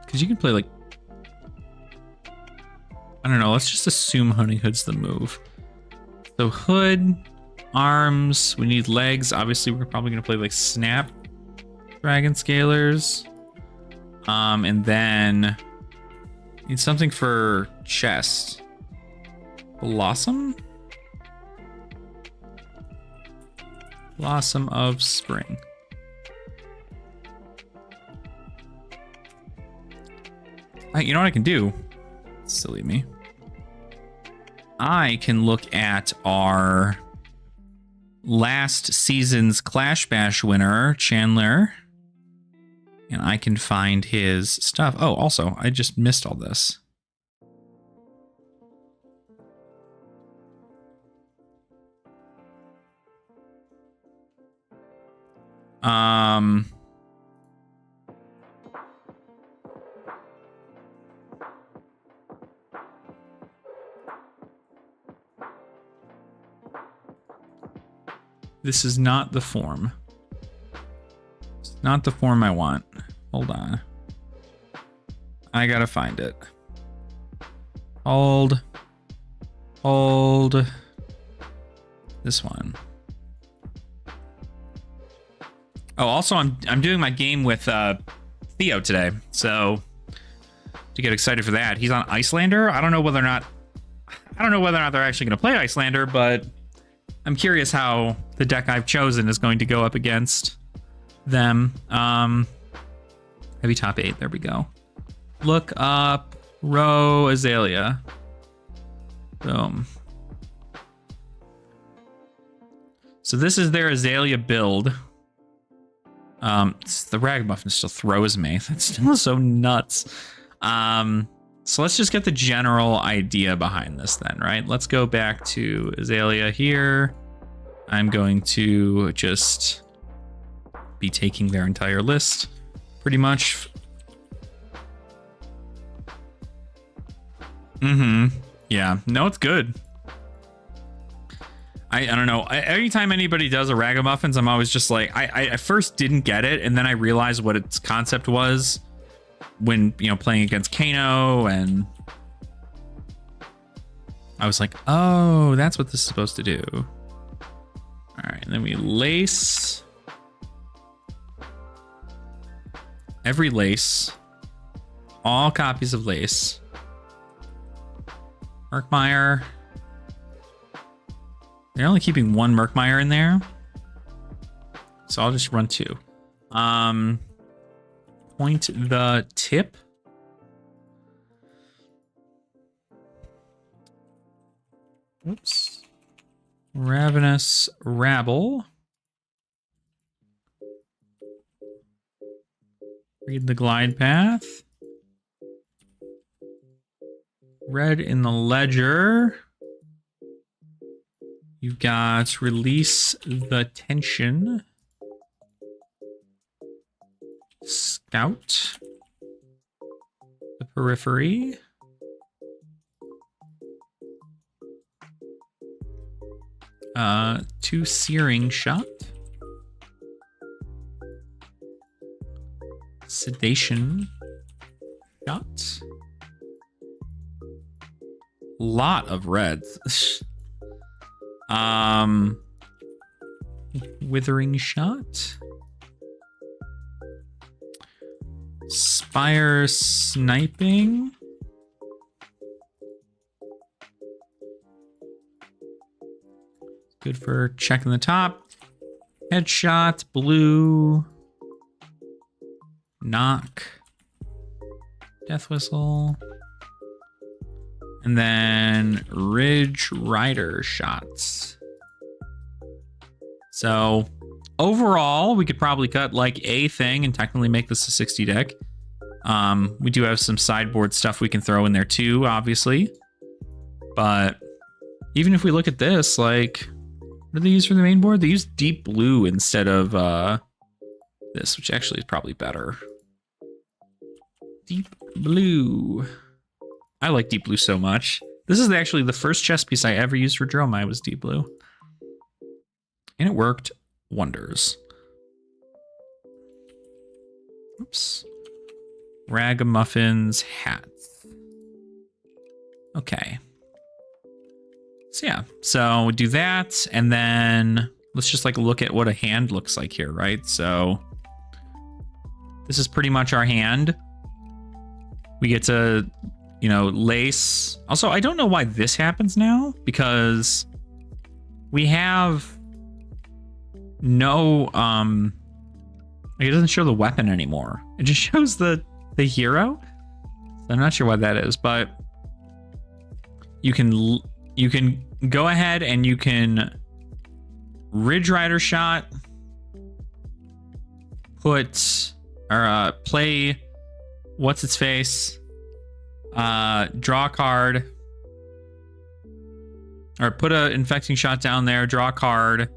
[SPEAKER 1] Because you can play like, I don't know. Let's just assume Honing Hood's the move. So Hood, arms. We need legs. Obviously, we're probably gonna play like Snap, Dragon Scalers, and then need something for chest. Blossom of Spring. You know what I can do? Silly me. I can look at our last season's Clash Bash winner, Chandler, and I can find his stuff. Oh, also, I just missed all this. This is not the form. It's not the form I want. Hold on. I gotta find it. Hold. This one. Oh, also I'm doing my game with Theo today, so to get excited for that. He's on Icelander. I don't know whether or not they're actually going to play Icelander, but I'm curious how the deck I've chosen is going to go up against them. Heavy top 8. There we go. Look up Row Azalea. Boom. So this is their Azalea build. The Ragamuffin still throws me. That's still so nuts. So let's just get the general idea behind this then, right? Let's go back to Azalea here. I'm going to just be taking their entire list, pretty much. Yeah, no, it's good. I don't know. Every time anybody does a Ragamuffins, I'm always just like, I at first didn't get it, and then I realized what its concept was when, you know, playing against Kano, and I was like, oh, that's what this is supposed to do. All right, and then we lace. Every lace. All copies of lace. Murkmire. They're only keeping one Murkmire in there, so I'll just run 2. Point the tip. Oops. Ravenous Rabble. Read the glide path. Red in the ledger. You've got Release the Tension. Scout. The Periphery. 2 Searing Shot. Sedation Shot. Lot of reds. Withering Shot. Spire Sniping. Good for checking the top. Headshot, blue. Knock. Death Whistle. And then Ridge Rider shots. So overall, we could probably cut like a thing and technically make this a 60 deck. We do have some sideboard stuff we can throw in there too, obviously. But even if we look at this, like, what do they use for the main board? They use deep blue instead of this, which actually is probably better. Deep blue. I like deep blue so much. This is actually the first chess piece I ever used for Dromai was deep blue. And it worked wonders. Oops. Ragamuffins hats. Okay. So yeah, so we do that, and then let's just like look at what a hand looks like here, right? So this is pretty much our hand. We get to, you know, lace. Also, I don't know why this happens now, because we have no, like it doesn't show the weapon anymore. It just shows the hero. I'm not sure why that is, but you can go ahead and you can Ridge Rider shot, put or play what's its face, draw a card, or put a infecting shot down there, draw a card,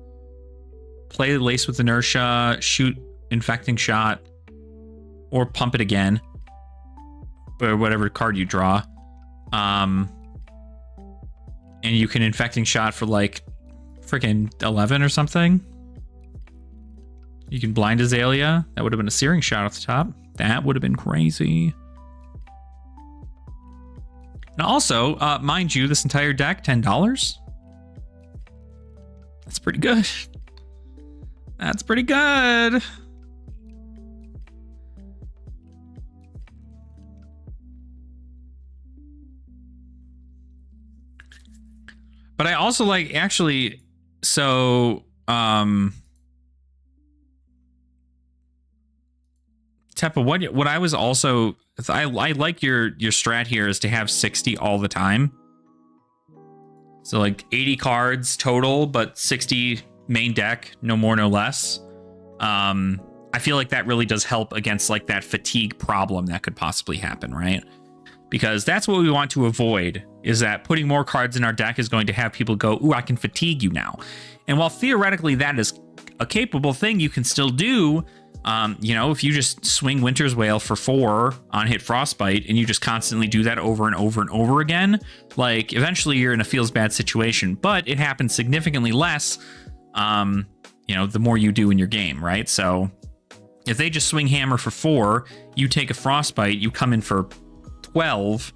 [SPEAKER 1] play lace with inertia, shoot infecting shot, or pump it again, or whatever card you draw. And you can infecting shot for like freaking 11 or something. You can blind Azalea. That would have been a searing shot off the top. That would have been crazy. And also, mind you, this entire deck, $10. That's pretty good. That's pretty good. But I also like actually, so Teppa, what I was also, I like your strat here is to have 60 all the time. So like 80 cards total, but 60 main deck, no more, no less. I feel like that really does help against like that fatigue problem that could possibly happen, right? Because that's what we want to avoid, is that putting more cards in our deck is going to have people go, ooh, I can fatigue you now. And while theoretically that is a capable thing you can still do, you know, if you just swing Winter's Wail for 4 on hit Frostbite and you just constantly do that over and over and over again, like eventually you're in a feels bad situation, but it happens significantly less, you know, the more you do in your game, right? So if they just swing Hammer for 4, you take a Frostbite, you come in for 12,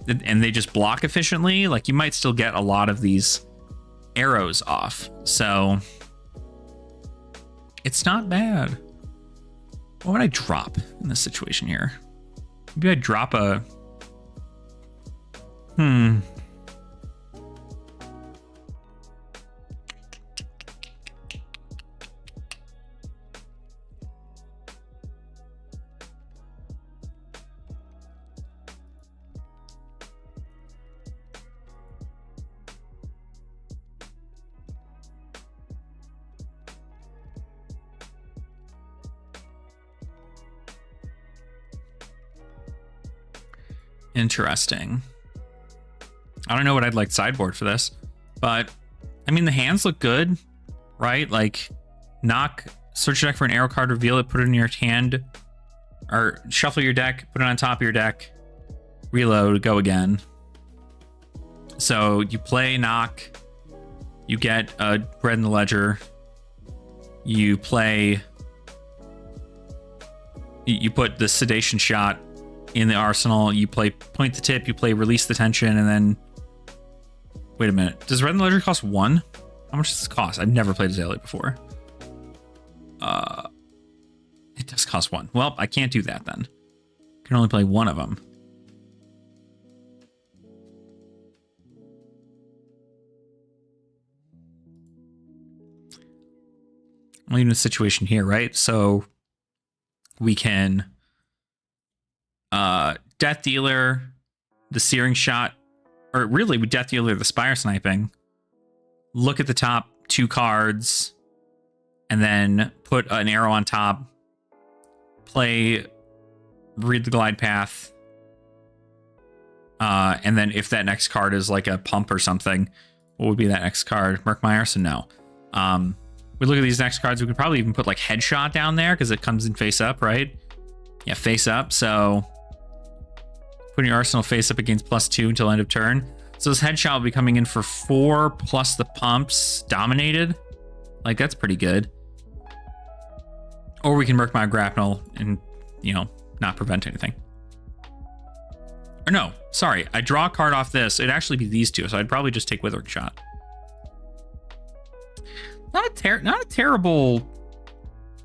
[SPEAKER 1] and they just block efficiently, like you might still get a lot of these arrows off. So it's not bad. What would I drop in this situation here? Maybe I'd drop a... Interesting. I don't know what I'd like sideboard for this, but I mean, the hands look good, right? Like knock, search your deck for an arrow card, reveal it, put it in your hand, or shuffle your deck, put it on top of your deck, reload, go again. So you play knock, You get a red in the ledger. You play. You put the sedation shot in the arsenal. You play point the tip. You play release the tension, and then. Wait a minute. Does red in the ledger cost 1? How much does this cost? I've never played Azalea before. It does cost 1. Well, I can't do that then. I can only play one of them. I'm leaving a situation here, right? So we can Death Dealer, the Searing Shot, or really with Death Dealer, the Spire Sniping, look at the top 2 cards, and then put an arrow on top, play Read the Glide Path, and then if that next card is like a pump or something, what would be that next card? Murkmire? So no. We look at these next cards, we could probably even put like Headshot down there because it comes in face up, right? Yeah, face up. So putting your arsenal face up against +2 until end of turn. So this Headshot will be coming in for 4 plus the pumps dominated. Like, that's pretty good. Or we can Murkmire Grapnel and, you know, not prevent anything. Or no, sorry, I draw a card off this. It'd actually be these 2, so I'd probably just take Withering Shot. Not a terrible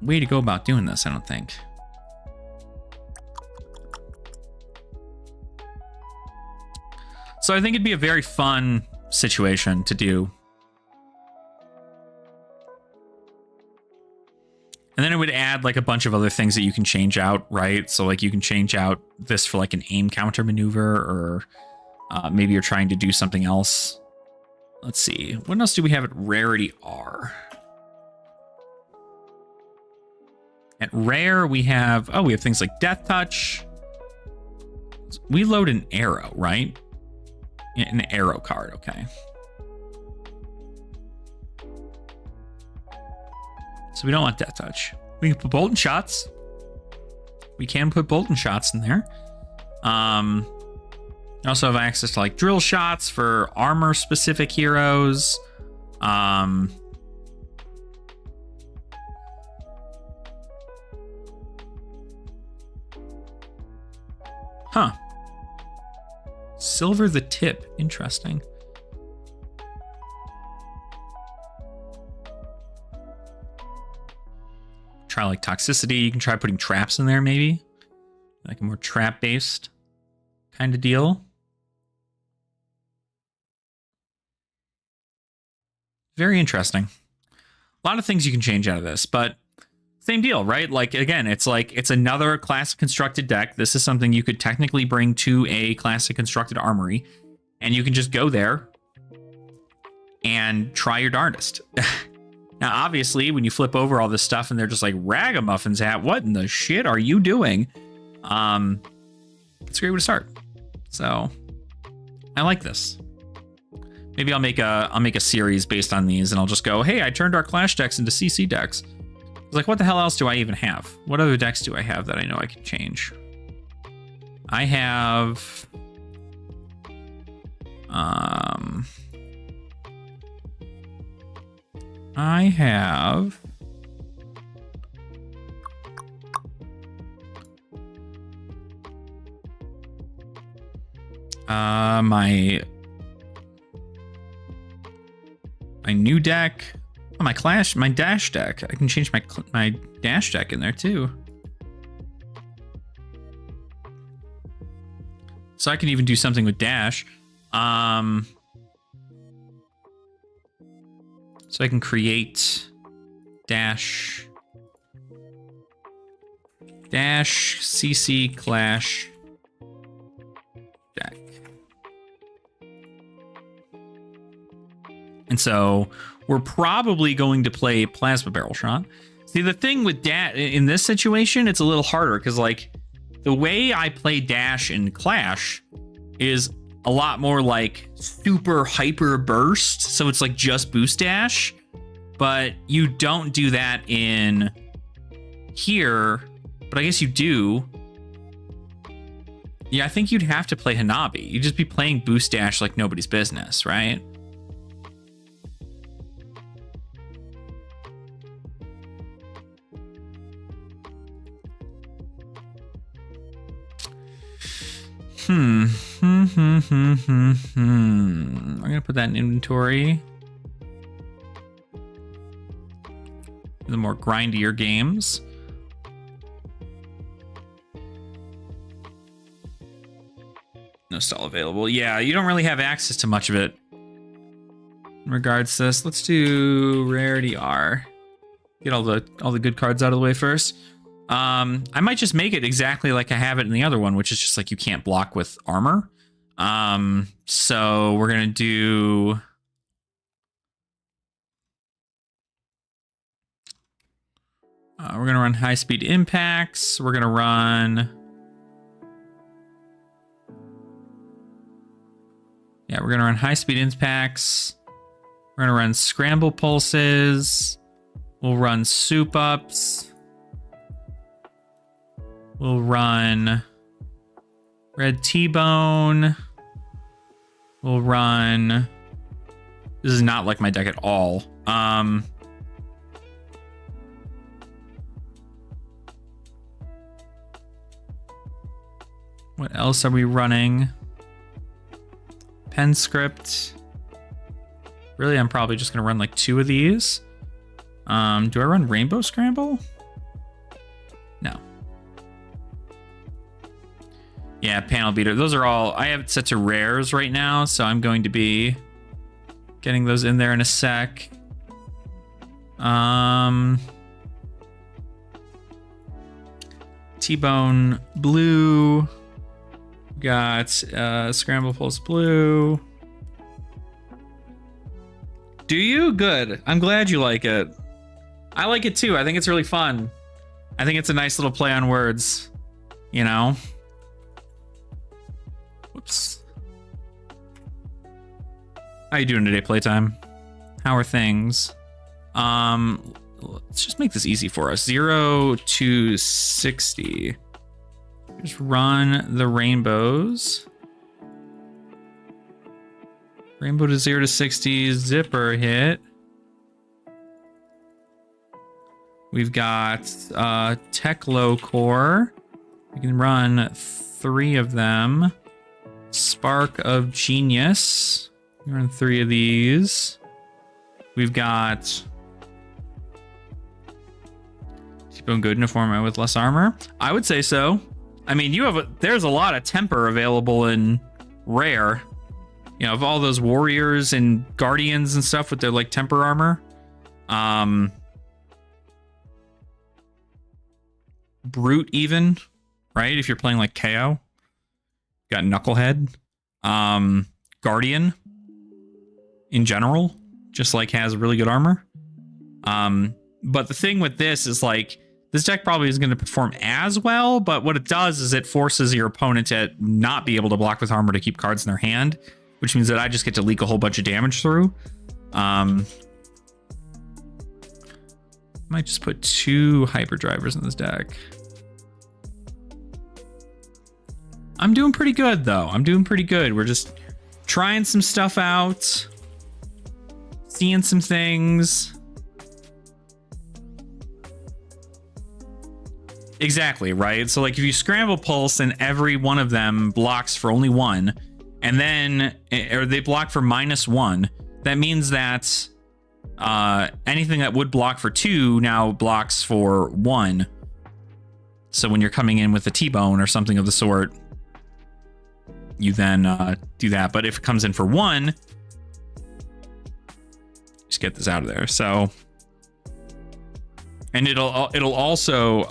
[SPEAKER 1] way to go about doing this, I don't think. So I think it'd be a very fun situation to do. And then it would add like a bunch of other things that you can change out, right? So like you can change out this for like an aim counter maneuver, or maybe you're trying to do something else. Let's see. What else do we have at Rarity R? At Rare, we have things like Death Touch. We load an arrow, right? An arrow card, okay. So we don't want Death Touch. We can put Bolton Shots. We can put Bolton Shots in there. We also have access to like Drill Shots for armor specific heroes. Huh. Silver the Tip. Interesting. Try like Toxicity. You can try putting traps in there maybe. Like a more trap-based kind of deal. Very interesting. A lot of things you can change out of this, but same deal, right? Like, again, it's like, it's another classic constructed deck. This is something you could technically bring to a classic constructed armory, and you can just go there and try your darndest. Now, obviously, when you flip over all this stuff and they're just like, Ragamuffins hat, what in the shit are you doing? It's a great way to start. So I like this. Maybe I'll make a series based on these, and I'll just go, hey, I turned our Clash decks into CC decks. It's like, what the hell else do I even have? What other decks do I have that I know I can change? I have my new deck. Oh, my Dash deck. I can change my Dash deck in there too. So I can even do something with Dash. So I can create Dash CC Clash deck. And so we're probably going to play Plasma Barrel Shot. See, the thing with Dash in this situation, it's a little harder because, like, the way I play Dash in Clash is a lot more like super hyper burst. So it's like just boost dash, but you don't do that in here. But I guess you do. Yeah, I think you'd have to play Hanabi. You'd just be playing boost dash like nobody's business, right? I'm gonna put that in inventory. The more grindier games. No stall available. Yeah, you don't really have access to much of it. In regards to this, let's do rarity R. Get all the good cards out of the way first. I might just make it exactly like I have it in the other one, which is just like you can't block with armor. So we're gonna do. We're gonna run high speed impacts. We're gonna run. Yeah, we're gonna run high speed impacts. We're gonna run scramble pulses. We'll run soup ups. We'll run red T-bone. We'll run. This is not like my deck at all. What else are we running? Pen script. Really, I'm probably just gonna run like 2 of these. Do I run Rainbow Scramble? No. Yeah, Panel Beater. Those are all, I have it set to rares right now, so I'm going to be getting those in there in a sec. T-Bone Blue. Got Scramble Pulse Blue. Do you? Good. I'm glad you like it. I like it too. I think it's really fun. I think it's a nice little play on words. You know? Whoops. How you doing today, playtime? How are things? Let's just make this easy for us. 0 to 60. Just run the rainbows. Rainbow to 0 to 60, zipper hit. We've got Teklo Core. We can run 3 of them. Spark of Genius. We run 3 of these. We've got T-Bone Good Uniform with less armor. I would say so. I mean, there's a lot of temper available in rare. You know, of all those warriors and guardians and stuff with their like temper armor. Brute even, right? If you're playing like KO. Got Knucklehead. Guardian in general just like has really good armor. But the thing with this is like this deck probably isn't going to perform as well, but what it does is it forces your opponent to not be able to block with armor to keep cards in their hand, which means that I just get to leak a whole bunch of damage through. Might just put 2 hyperdrivers in this deck. I'm doing pretty good though. I'm doing pretty good. We're just trying some stuff out, seeing some things. Exactly, right? So like if you scramble pulse and every one of them blocks for only 1, and then, or they block for -1, that means that anything that would block for 2 now blocks for 1. So when you're coming in with a T-bone or something of the sort, you then do that. But if it comes in for 1, just get this out of there. So, and it'll also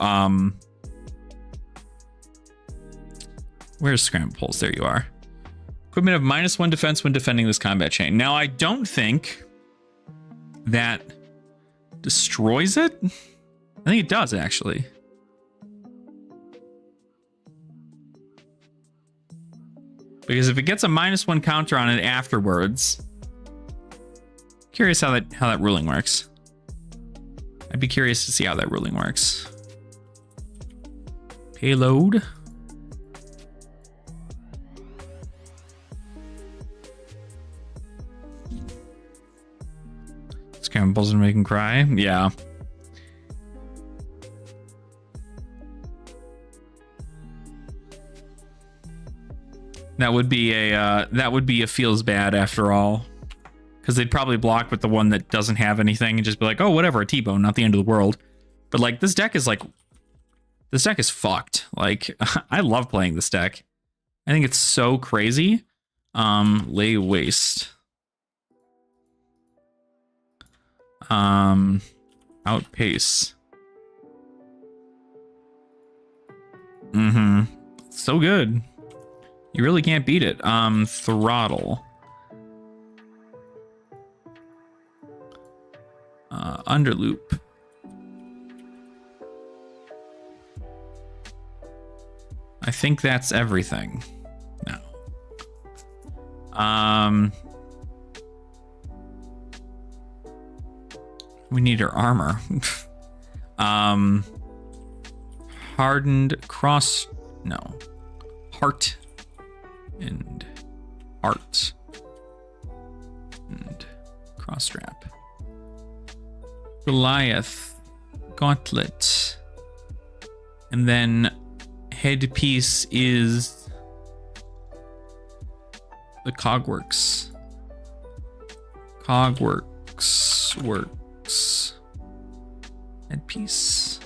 [SPEAKER 1] where's Scramble Pulse? There you are. Equipment of -1 defense when defending this combat chain. Now, I don't think that destroys it. I think it does, actually. Because if it gets a -1 counter on it afterwards, curious how that ruling works. I'd be curious to see how that ruling works. Payload. Scrambles and make him cry. Yeah. That would be a feels bad after all. Because they'd probably block with the one that doesn't have anything and just be like, oh, whatever, a T-bone, not the end of the world. But like this deck is fucked. Like I love playing this deck. I think it's so crazy. Lay waste. Outpace. So good. You really can't beat it. Throttle. Underloop. I think that's everything. No. We need her armor. Hardened cross. No. Heart. And art. And cross strap. Goliath. Gauntlet. And then headpiece is the Cogworks. Cogworks works. Headpiece.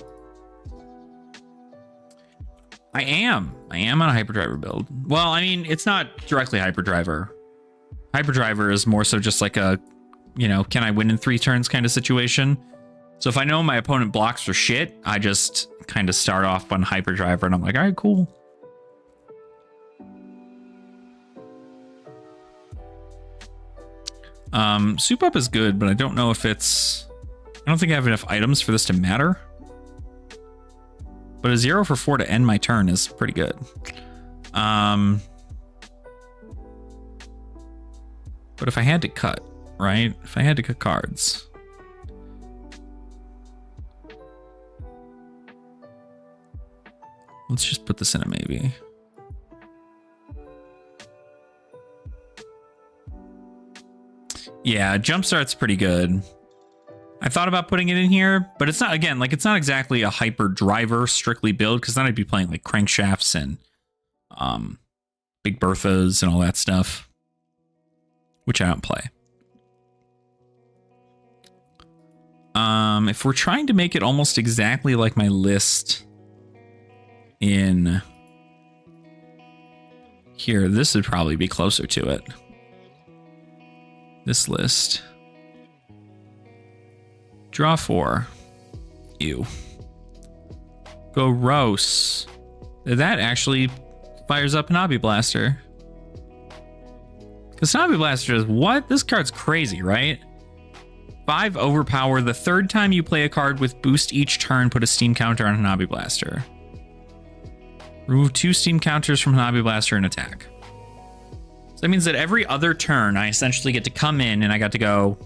[SPEAKER 1] I am on a hyperdriver build. Well, I mean, it's not directly hyperdriver. Hyperdriver is more so just like a, you know, can I win in 3 turns kind of situation. So if I know my opponent blocks for shit, I just kind of start off on hyperdriver and I'm like, all right, cool. Soup up is good, but I don't know if it's, I don't think I have enough items for this to matter. But a 0 for 4 to end my turn is pretty good. But if I had to cut, right? If I had to cut cards. Let's just put this in a maybe. Yeah, Jumpstart's pretty good. I thought about putting it in here, but it's not, again, like it's not exactly a hyper driver strictly build, because then I'd be playing like crankshafts and Big Berthas and all that stuff, which I don't play. If we're trying to make it almost exactly like my list in here, this would probably be closer to it. This list. Draw 4. Ew. Go Rose. That actually fires up Hanabi Blaster. Because Hanabi Blaster is what? This card's crazy, right? 5 overpower. The 3rd time you play a card with boost each turn, put a steam counter on Hanabi Blaster. Remove 2 steam counters from Hanabi Blaster and attack. So that means that every other turn, I essentially get to come in and I got to go.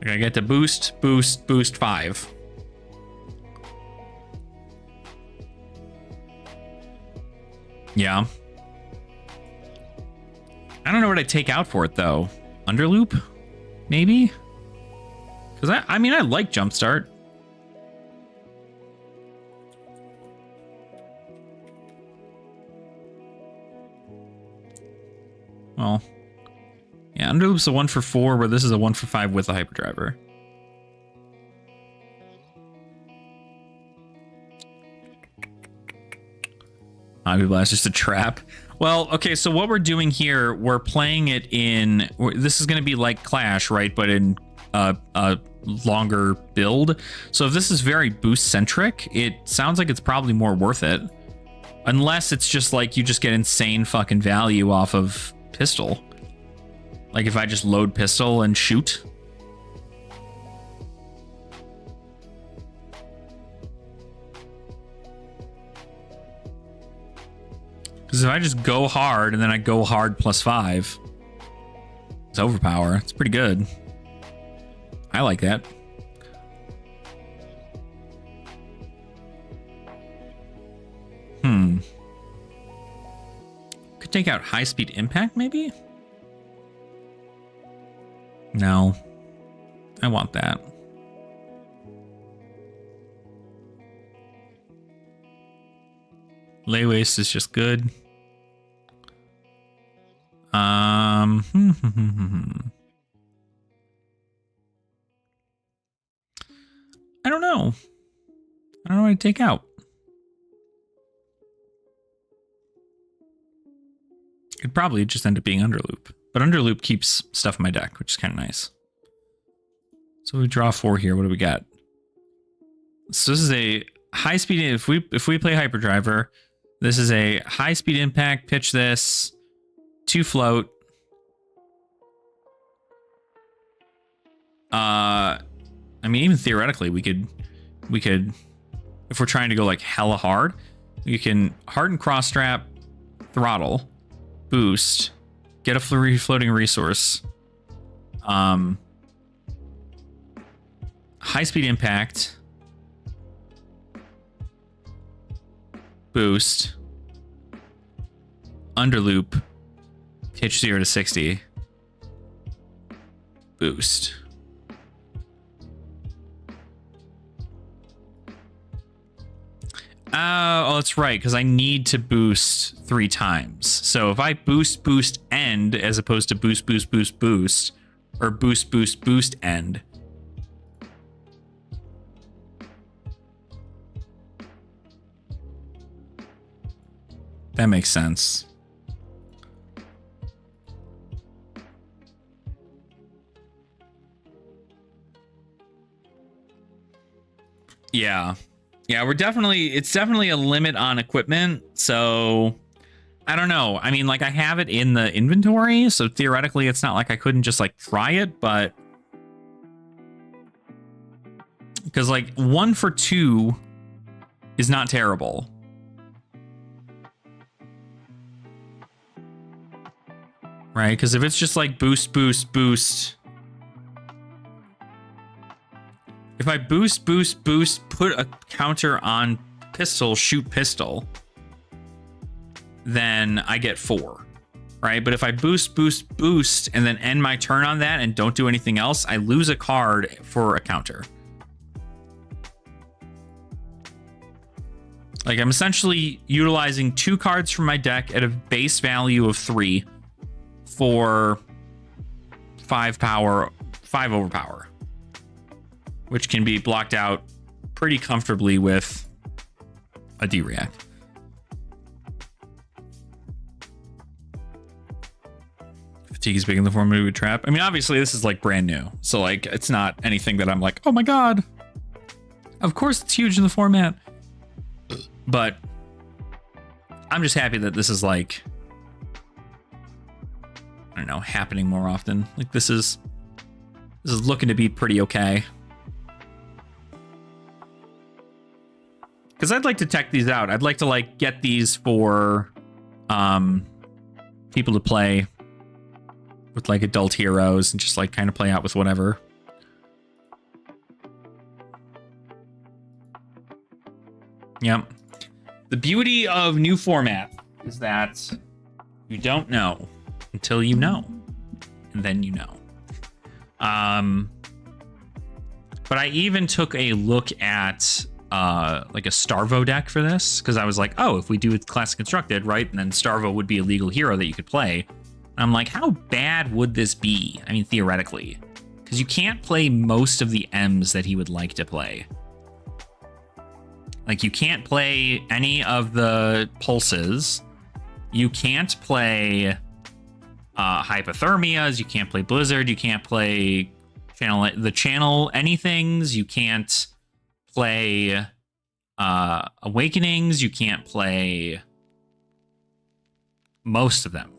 [SPEAKER 1] I get to boost 5. Yeah. I don't know what I take out for it though. Underloop? Maybe? Because I mean, I like Jumpstart. Well, yeah, Underloop's a 1 for 4, where this is a 1 for 5 with a hyperdriver. Hobby Blast just a trap. Well, okay, so what we're doing here, we're playing it in. This is going to be like Clash, right? But in a longer build. So if this is very boost centric, it sounds like it's probably more worth it. Unless it's just like you just get insane fucking value off of pistol. Like if I just load pistol and shoot. Because if I just go hard and then I go hard +5, it's overpower. It's pretty good. I like that. Could take out high speed impact maybe? No. I want that. Lay waste is just good. I don't know. I don't know what to take out. Could probably just end up being Underloop. But Underloop keeps stuff in my deck, which is kind of nice. So we draw 4 here. What do we got? So this is a high speed. If we play Hyperdriver, this is a high speed impact. Pitch this 2 float. I mean, even theoretically, we could, if we're trying to go like hella hard, we can harden cross strap, throttle, boost, get a free floating resource, high speed impact, boost, underloop, pitch 0 to 60, boost. Oh, that's right, because I need to boost 3 times. So if I boost, end, as opposed to boost, or boost, end. That makes sense. Yeah. Yeah, it's definitely a limit on equipment, so I don't know. I mean, like, I have it in the inventory, so theoretically it's not like I couldn't just like try it, but because like 1 for 2 is not terrible. Right? Because if it's just like boost, if I boost, put a counter on pistol, shoot pistol, then I get 4, right? But if I boost, and then end my turn on that and don't do anything else, I lose a card for a counter. Like, I'm essentially utilizing 2 cards from my deck at a base value of 3 for 5 overpower. Which can be blocked out pretty comfortably with a D-React. Fatigue is big in the form of a trap. I mean, obviously, this is like brand new. So, like, it's not anything that I'm like, oh my god. Of course, it's huge in the format. But I'm just happy that this is like, I don't know, happening more often. Like, this is looking to be pretty okay. Because I'd like to tech these out. I'd like to like get these for people to play with like adult heroes and just like kind of play out with whatever. Yep. The beauty of new format is that you don't know until you know, and then you know. But I even took a look at like a Starvo deck for this, because I was like, oh, if we do it classic constructed, right, and then Starvo would be a legal hero that you could play. And I'm like, how bad would this be? I mean, theoretically, because you can't play most of the M's that he would like to play. Like, you can't play any of the pulses. You can't play hypothermias. You can't play blizzard. You can't play channel anythings. You can't play awakenings. You can't play most of them.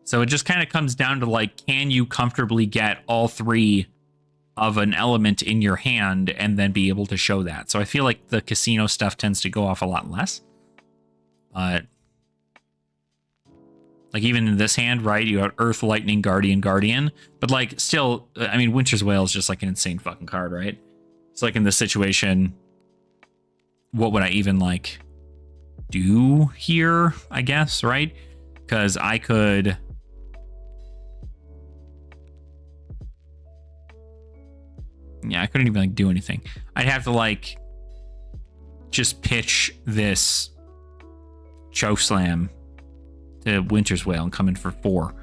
[SPEAKER 1] So it just kind of comes down to like, can you comfortably get all 3 of an element in your hand and then be able to show that? So I feel like the casino stuff tends to go off a lot less. But like, even in this hand, right, you got Earth, Lightning, Guardian. But like, still, I mean, Winter's Wail is just like an insane fucking card, right? It's like, in this situation, what would I even like do here, I guess, right? Because I could, yeah, I couldn't even like do anything. I'd have to like just pitch this choke slam to Winter's Whale and come in for 4.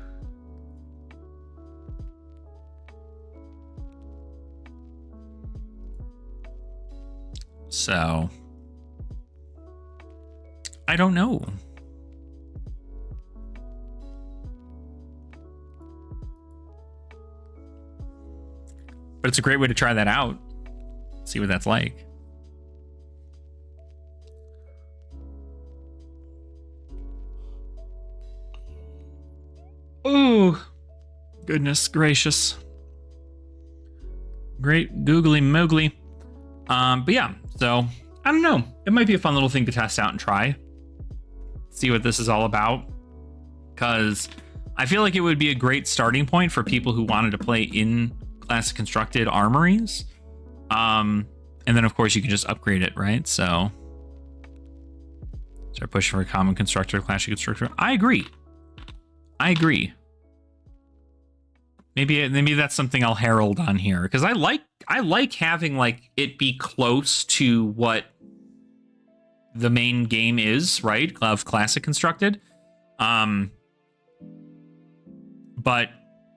[SPEAKER 1] So I don't know. But it's a great way to try that out. See what that's like. Oh, goodness gracious. Great googly moogly. But yeah, so I don't know. It might be a fun little thing to test out and try. See what this is all about. Because I feel like it would be a great starting point for people who wanted to play in classic constructed armories. And then of course you can just upgrade it, right? So start pushing for a common constructor, classic constructor. I agree. Maybe that's something I'll herald on here, because I like having like it be close to what the main game is, right? Of classic constructed. But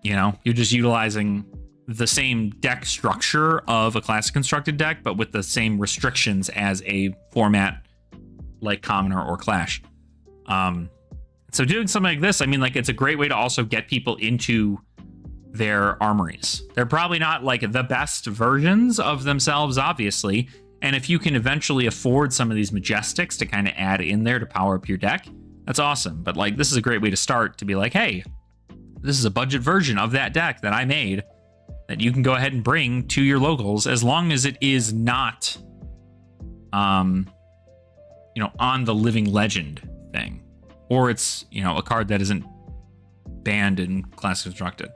[SPEAKER 1] you know, you're just utilizing the same deck structure of a classic constructed deck, but with the same restrictions as a format like Commoner or Clash. So doing something like this, I mean, like, it's a great way to also get people into their armories. They're probably not like the best versions of themselves, obviously. And if you can eventually afford some of these Majestics to kind of add in there to power up your deck, that's awesome. But like, this is a great way to start, to be like, hey, this is a budget version of that deck that I made that you can go ahead and bring to your locals, as long as it is not, you know, on the Living Legend thing, or it's, you know, a card that isn't banned in Classic Constructed.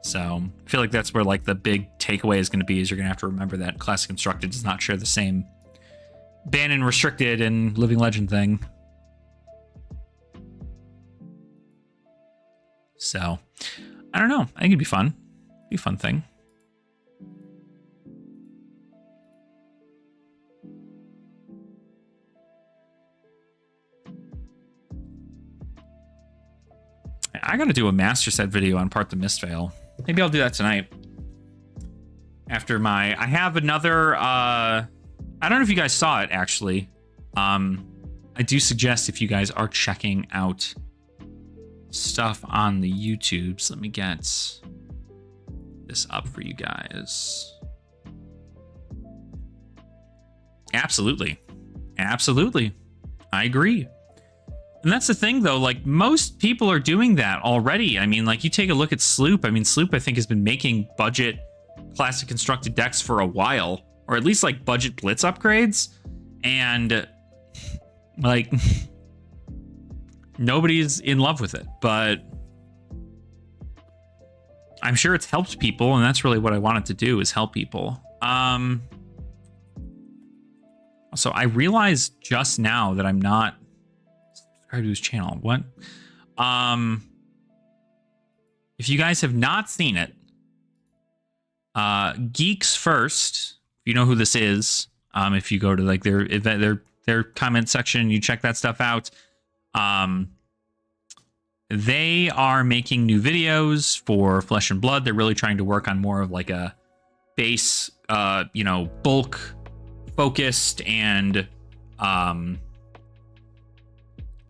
[SPEAKER 1] So I feel like that's where like the big takeaway is going to be, is you're going to have to remember that Classic Constructed does not share the same ban and restricted and Living Legend thing. So I don't know. I think it'd be fun. Be a fun thing. I gotta do a master set video on Part the Mistveil. Maybe I'll do that tonight. After my... I have another... I don't know if you guys saw it, actually. I do suggest, if you guys are checking out stuff on the YouTubes, let me get this up for you guys. Absolutely. Absolutely. I agree. And that's the thing, though, like, most people are doing that already. I mean, like, you take a look at Sloop. I mean, Sloop, I think, has been making budget classic constructed decks for a while, or at least, like, budget blitz upgrades. And, like, nobody's in love with it. But I'm sure it's helped people, and that's really what I wanted to do, is help people. So I realized just now that I'm not to his channel. What? If you guys have not seen it, Geeks First, you know who this is. If you go to like their event, their comment section, you check that stuff out. They are making new videos for Flesh and Blood. They're really trying to work on more of like a base, you know, bulk focused and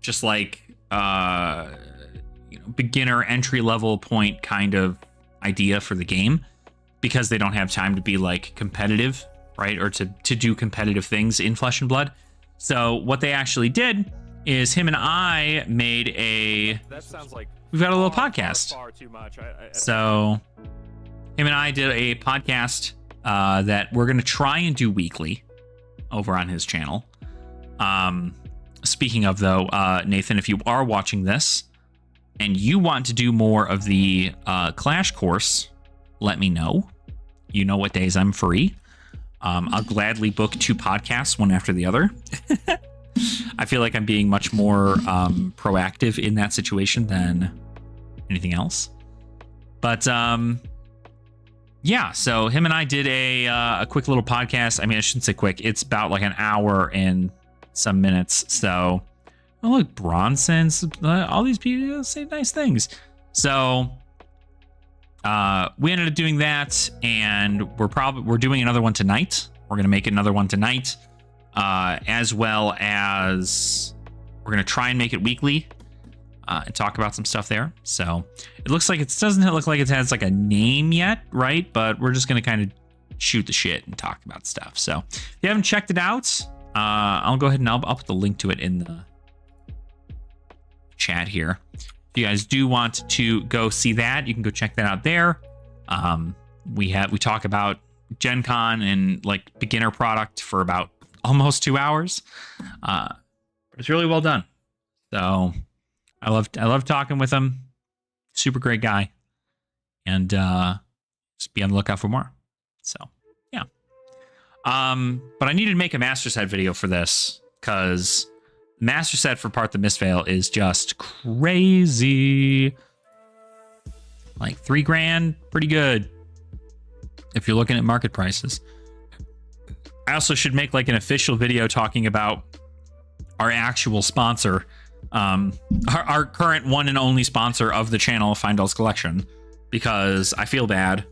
[SPEAKER 1] just like you know, beginner entry level point kind of idea for the game, because they don't have time to be like competitive, right? Or to do competitive things in Flesh and Blood. So what they actually did is him and I made a... That sounds like we've got a little podcast. Far too much. So him and I did a podcast that we're going to try and do weekly over on his channel. Speaking of, though, Nathan, if you are watching this and you want to do more of the Clash course, let me know. You know what days I'm free. I'll gladly book 2 podcasts, one after the other. I feel like I'm being much more proactive in that situation than anything else. But yeah, so him and I did a quick little podcast. I mean, I shouldn't say quick. It's about like an hour and some minutes. So Oh, look, Bronson, all these people say nice things. So we ended up doing that, and we're doing another one tonight. We're gonna make another one tonight, as well as we're gonna try and make it weekly and talk about some stuff there. So it looks like it doesn't look like it has like a name yet, right? But we're just gonna kind of shoot the shit and talk about stuff. So if you haven't checked it out, I'll go ahead and I'll put the link to it in the chat here. If you guys do want to go see that, you can go check that out there. We talk about Gen Con and like beginner product for about almost 2 hours. But it's really well done. So I love talking with him. Super great guy. And just be on the lookout for more. So yeah. But I needed to make a master set video for this because master set for Part the Mistveil is just crazy. Like $3,000, pretty good if you're looking at market prices. I also should make like an official video talking about our actual sponsor, our current one and only sponsor of the channel, Feindel's Collection, because I feel bad.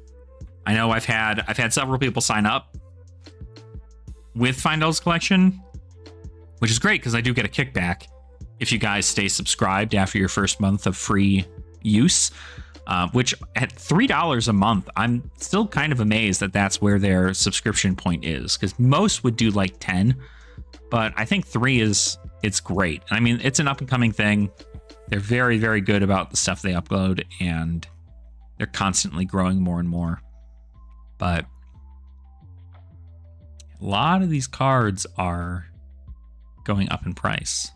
[SPEAKER 1] I know I've had several people sign up with Feindel's Collection, which is great because I do get a kickback if you guys stay subscribed after your first month of free use, which at $3 a month, I'm still kind of amazed that that's where their subscription point is, because most would do like 10, but I think 3 it's great. I mean, it's an up and coming thing. They're very, very good about the stuff they upload, and they're constantly growing more and more. But a lot of these cards are going up in price.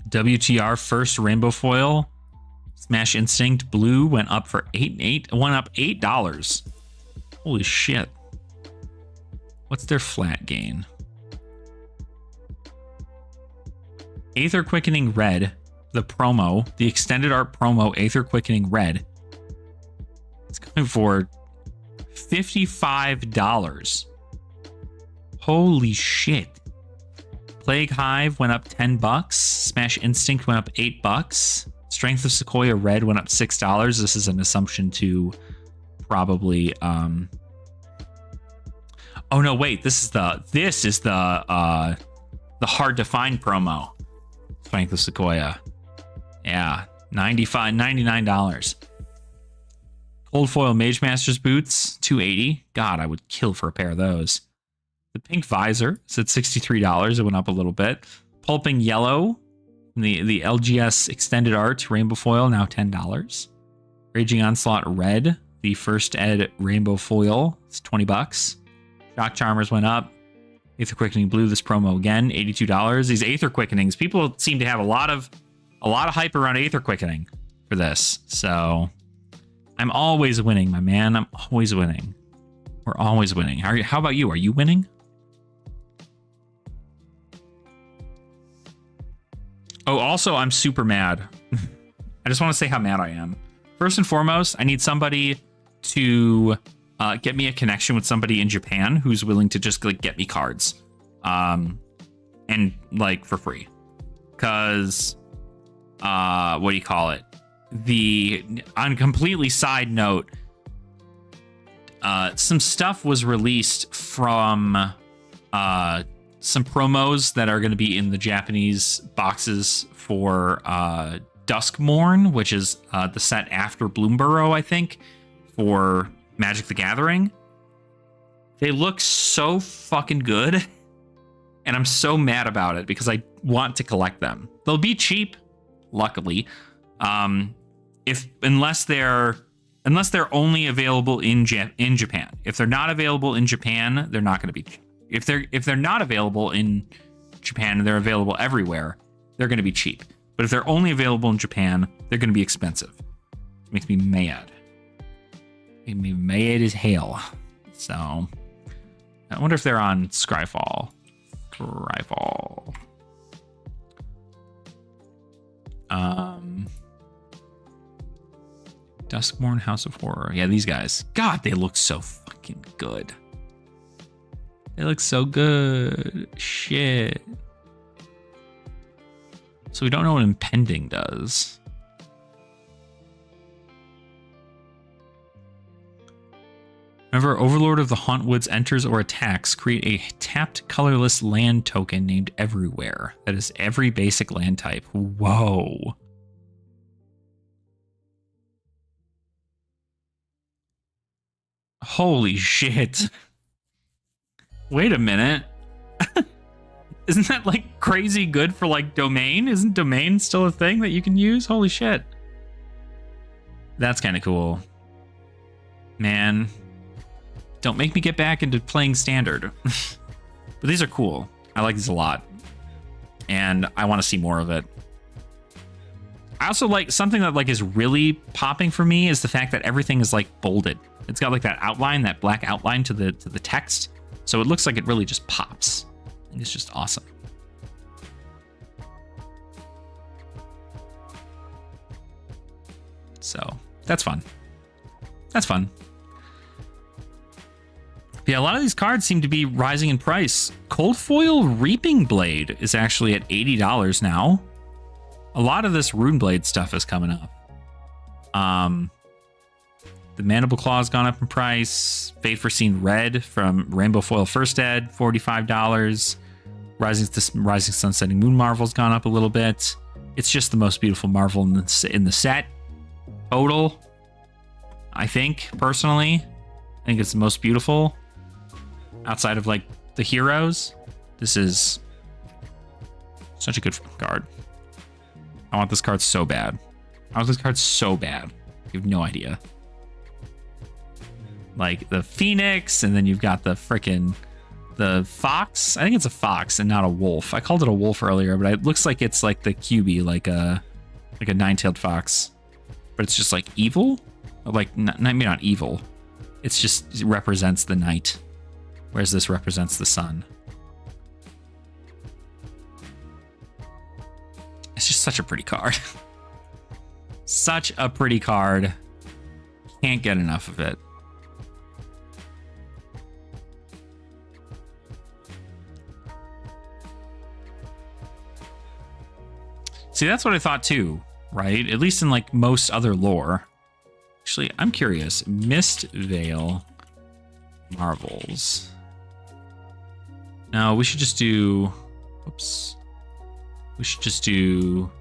[SPEAKER 1] WTR first rainbow foil, Smash Instinct Blue went up for $8. Holy shit. What's their flat gain? Aether Quickening Red, the promo, the extended art promo Aether Quickening Red. It's going for $55. Holy shit. Plague Hive went up $10. Smash Instinct went up $8. Strength of Sequoia Red went up $6. This is an assumption to probably oh no, wait, this is the hard to find promo. Strength of Sequoia. Yeah, $99. Cold Foil Mage Master's Boots, $280. God, I would kill for a pair of those. The Pink Visor is at $63. It went up a little bit. Pulping Yellow, the LGS Extended Art Rainbow Foil, now $10. Raging Onslaught Red, the first ed Rainbow Foil, it's $20. Shock Charmers went up. Aether Quickening Blue, this promo again, $82. These Aether Quickenings, people seem to have a lot of hype around Aether Quickening for this. So I'm always winning, my man. I'm always winning. We're always winning. How about you? Are you winning? Oh, also, I'm super mad. I just want to say how mad I am. First and foremost, I need somebody to get me a connection with somebody in Japan who's willing to just like get me cards, and like for free. Cause what do you call it? On a completely side note, some stuff was released from some promos that are going to be in the Japanese boxes for Duskmourn, which is the set after Bloomburrow, I think, for Magic the Gathering. They look so fucking good, and I'm so mad about it because I want to collect them. They'll be cheap, luckily, unless they're only available in Japan. If they're not available in Japan, they're not going to be cheap. If they're not available in Japan and they're available everywhere, they're going to be cheap. But if they're only available in Japan, they're going to be expensive. It makes me mad. Made me mad as hell. So I wonder if they're on Scryfall. Duskmourn, House of Horror. Yeah, these guys. God, they look so fucking good. They look so good. Shit. So we don't know what impending does. Whenever Overlord of the Hauntwoods enters or attacks, create a tapped colorless land token named Everywhere. That is every basic land type. Whoa. Holy shit. Wait a minute. Isn't that like crazy good for like domain? Isn't domain still a thing that you can use? Holy shit. That's kind of cool. Man. Don't make me get back into playing standard. But these are cool. I like these a lot. And I want to see more of it. I also like something that like is really popping for me is the fact that everything is like bolded. It's got like that outline, that black outline to the text. So it looks like it really just pops. And it's just awesome. So that's fun. That's fun. Yeah, a lot of these cards seem to be rising in price. Cold Foil Reaping Blade is actually at $80 now. A lot of this Rune Blade stuff is coming up. The Mandible Claw has gone up in price. Fate Foreseen Red from Rainbow Foil First Ed, $45. Rising Sun Setting Moon Marvel's gone up a little bit. It's just the most beautiful Marvel in the set. Total, I think, personally. I think it's the most beautiful. Outside of like the heroes, this is such a good card. I want this card so bad. I want this card so bad. You have no idea. Like the Phoenix, and then you've got the fox. I think it's a fox and not a wolf. I called it a wolf earlier, but it looks like it's like the QB, like a nine-tailed fox. But it's just like evil, like maybe not evil. It's just it represents the night. Whereas this represents the sun. It's just such a pretty card. Such a pretty card. Can't get enough of it. See, that's what I thought too, right? At least in like most other lore. Actually, I'm curious. Mist Veil Marvels. No, we should just do... Oops. We should just do...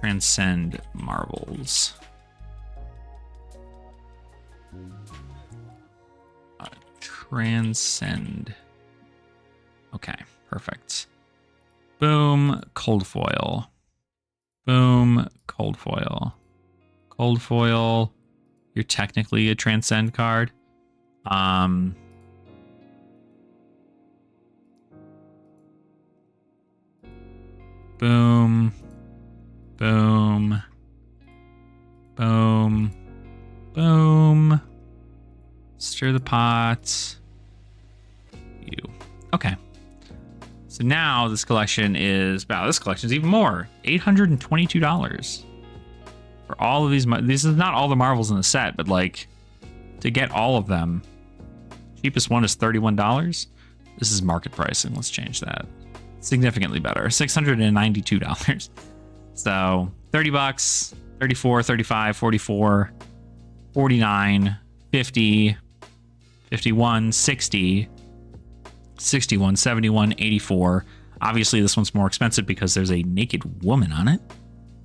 [SPEAKER 1] Transcend Marvels. Transcend. Okay, perfect. Boom, Cold Foil. Boom, Cold Foil. Cold Foil. You're technically a Transcend card. Boom. Boom. Boom. Boom. Stir the pot. You. Okay. So now this collection is... Wow, this collection is even more. $822. For all of these... This is not all the Marvels in the set, but like... To get all of them... Cheapest one is $31. This is market pricing. Let's change that. Significantly better. $692. So 30 bucks, 34, 35, 44, 49, 50, 51, 60, 61, 71, 84. Obviously, this one's more expensive because there's a naked woman on it.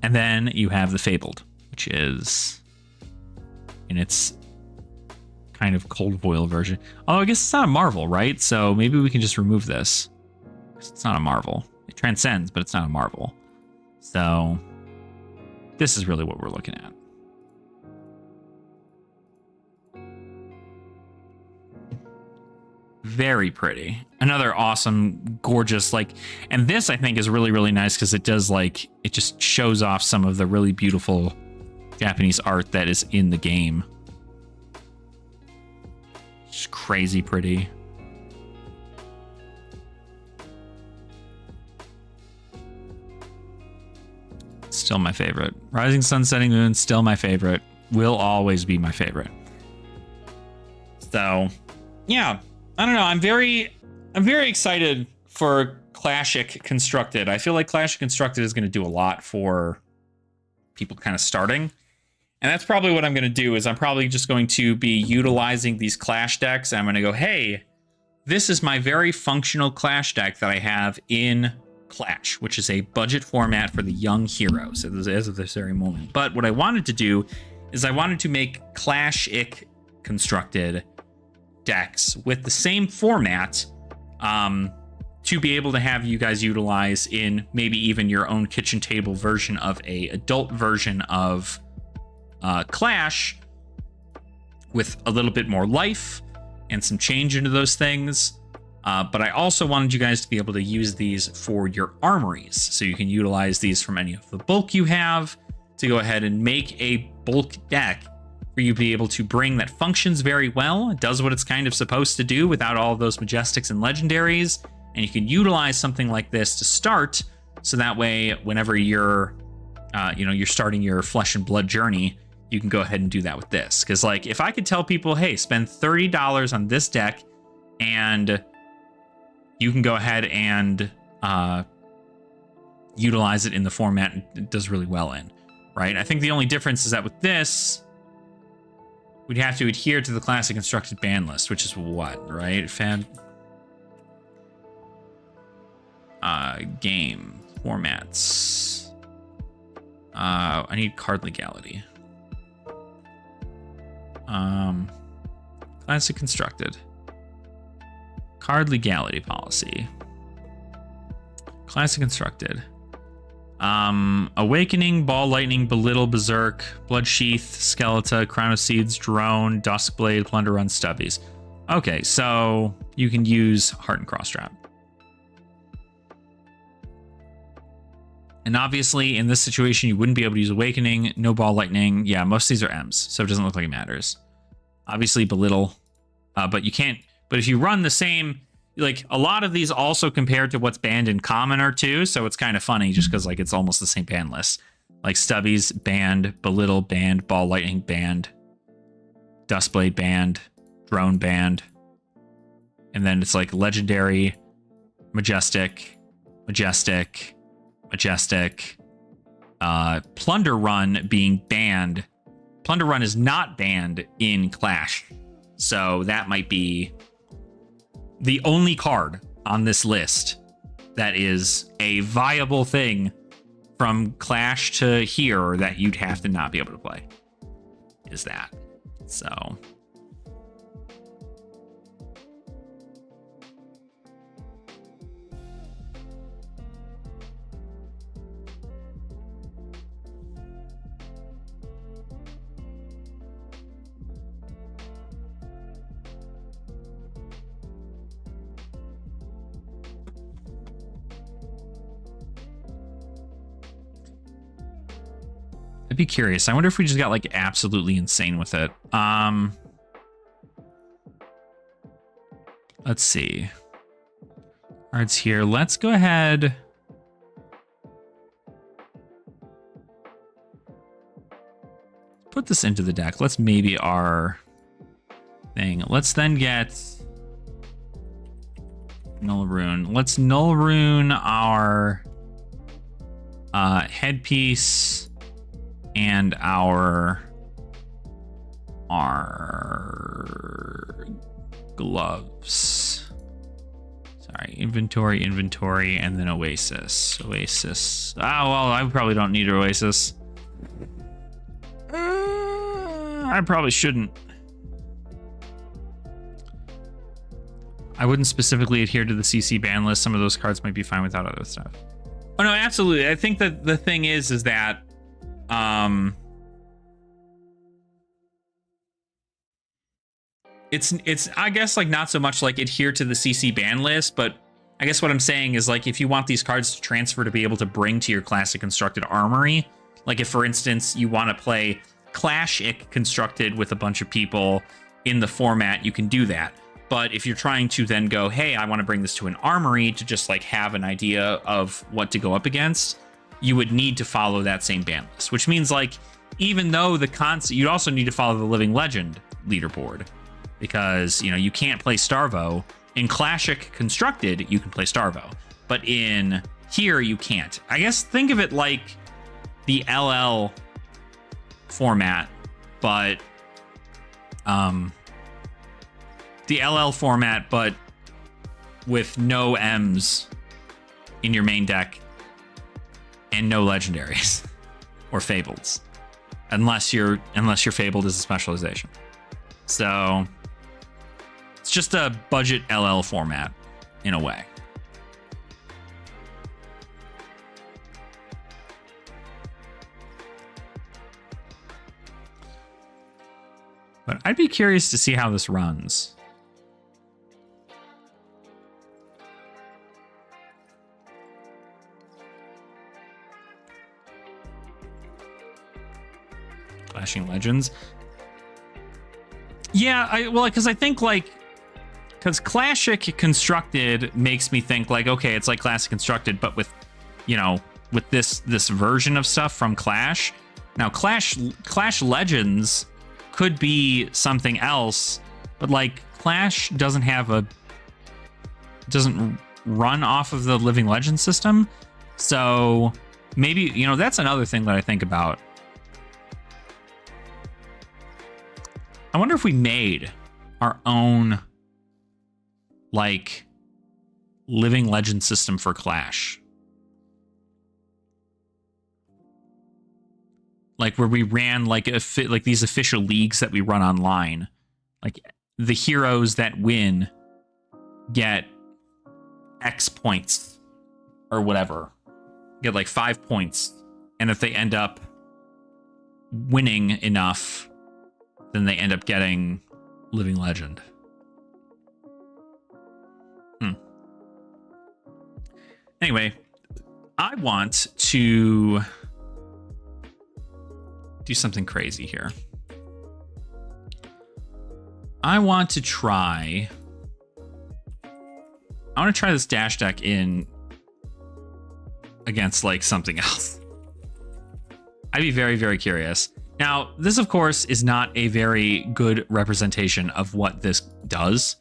[SPEAKER 1] And then you have the Fabled, which is in its kind of Cold Foil version. Although I guess it's not a Marvel, right? So maybe we can just remove this. It's not a Marvel. It transcends, but it's not a Marvel. So this is really what we're looking at. Very pretty. Another awesome, gorgeous, like, and this I think is really, really nice because it does like, it just shows off some of the really beautiful Japanese art that is in the game. Just crazy pretty. Still my favorite. Rising Sun, Setting Moon, still my favorite. Will always be my favorite. So, yeah. I don't know. I'm very excited for Classic Constructed. I feel like Classic Constructed is going to do a lot for people kind of starting. And that's probably what I'm going to do, is I'm probably just going to be utilizing these Clash decks. I'm going to go, hey, this is my very functional Clash deck that I have in Clash, which is a budget format for the young heroes as of this very moment. But what I wanted to do is I wanted to make Clash-ic constructed decks with the same format to be able to have you guys utilize in maybe even your own kitchen table version of a adult version of Clash with a little bit more life and some change into those things. But I also wanted you guys to be able to use these for your armories. So you can utilize these from any of the bulk you have to go ahead and make a bulk deck for you to be able to bring that functions very well. It does what it's kind of supposed to do without all of those Majestics and Legendaries. And you can utilize something like this to start. So that way, whenever you're, you're starting your Flesh and Blood journey, you can go ahead and do that with this. Because like, if I could tell people, hey, spend $30 on this deck and you can go ahead and utilize it in the format it does really well in, right? I think the only difference is that with this, we'd have to adhere to the Classic Constructed ban list, which is what, right? Game formats. I need card legality. Classic Constructed. Card legality policy. Classic Constructed. Awakening, Ball Lightning, Belittle, Berserk, Blood Sheath, Skeleta, Crown of Seeds, Drone, Duskblade, Plunder Run, Stubbies. Okay, so you can use Heart and Cross Trap. And obviously, in this situation, you wouldn't be able to use Awakening, no Ball Lightning. Yeah, most of these are M's, so it doesn't look like it matters. Obviously, Belittle, but you can't. But if you run the same, like a lot of these also compared to what's banned in common are too, so it's kind of funny just because like it's almost the same ban list. Like Stubbies banned, Belittle banned, Ball Lightning banned, Duskblade banned, Drone banned, and then it's like Legendary, Majestic, Plunder Run being banned. Plunder Run is not banned in Clash, so that might be the only card on this list that is a viable thing from Clash to here that you'd have to not be able to play. Is that so? I'd be curious. I wonder if we just got like absolutely insane with it. Let's see. Cards here. Let's go ahead. Put this into the deck. Let's maybe our thing. Let's then get Null Rune. Let's Null Rune our headpiece and our gloves. Sorry, inventory, and then Oasis. Oasis. Oh, well, I probably don't need Oasis. I probably shouldn't. I wouldn't specifically adhere to the CC ban list. Some of those cards might be fine without other stuff. Oh, no, absolutely. I think that the thing is that it's I guess like not so much like adhere to the CC ban list, but I guess what I'm saying is like if you want these cards to transfer to be able to bring to your Classic Constructed armory, like if for instance you want to play Clash-ic constructed with a bunch of people in the format, you can do that. But if you're trying to then go, hey, I want to bring this to an armory to just like have an idea of what to go up against, you would need to follow that same ban list, which means like even though the concept, you'd also need to follow the Living Legend leaderboard because, you know, you can't play Starvo. In Classic Constructed, you can play Starvo. but in here you can't. I guess think of it like the LL format, but with no M's in your main deck and no legendaries or fableds, unless your fabled is a specialization. So it's just a budget LL format in a way. But I'd be curious to see how this runs. Clashing Legends. Yeah, because I think like, because Classic Constructed makes me think like, okay, it's like Classic Constructed, but with, you know, with this version of stuff from Clash. Now, Clash Legends could be something else, but like Clash doesn't run off of the Living Legends system. So maybe, you know, that's another thing that I think about. I wonder if we made our own like Living Legend system for Clash. Like where we ran like like these official leagues that we run online. Like the heroes that win get X points or whatever. Get like 5 points. And if they end up winning enough, then they end up getting Living Legend. Anyway, I want to do something crazy here. I want to try this dash deck in against like something else. I'd be very, very curious. Now, this, of course, is not a very good representation of what this does,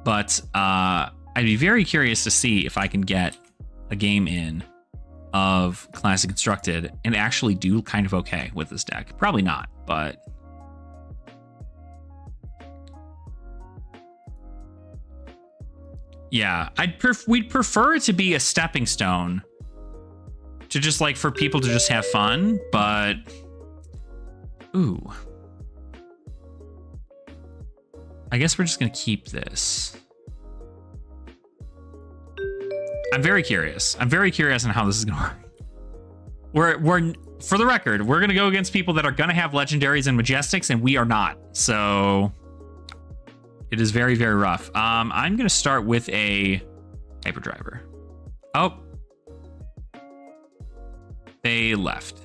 [SPEAKER 1] but I'd be very curious to see if I can get a game in of Classic Constructed and actually do kind of okay with this deck. Probably not, but... yeah, we'd prefer it to be a stepping stone to just like for people to just have fun, but... ooh. I guess we're just gonna keep this. I'm very curious. I'm very curious on how this is gonna work. We're for the record, we're gonna go against people that are gonna have legendaries and majestics, and we are not. So it is very, very rough. I'm gonna start with a hyperdriver. Oh. They left.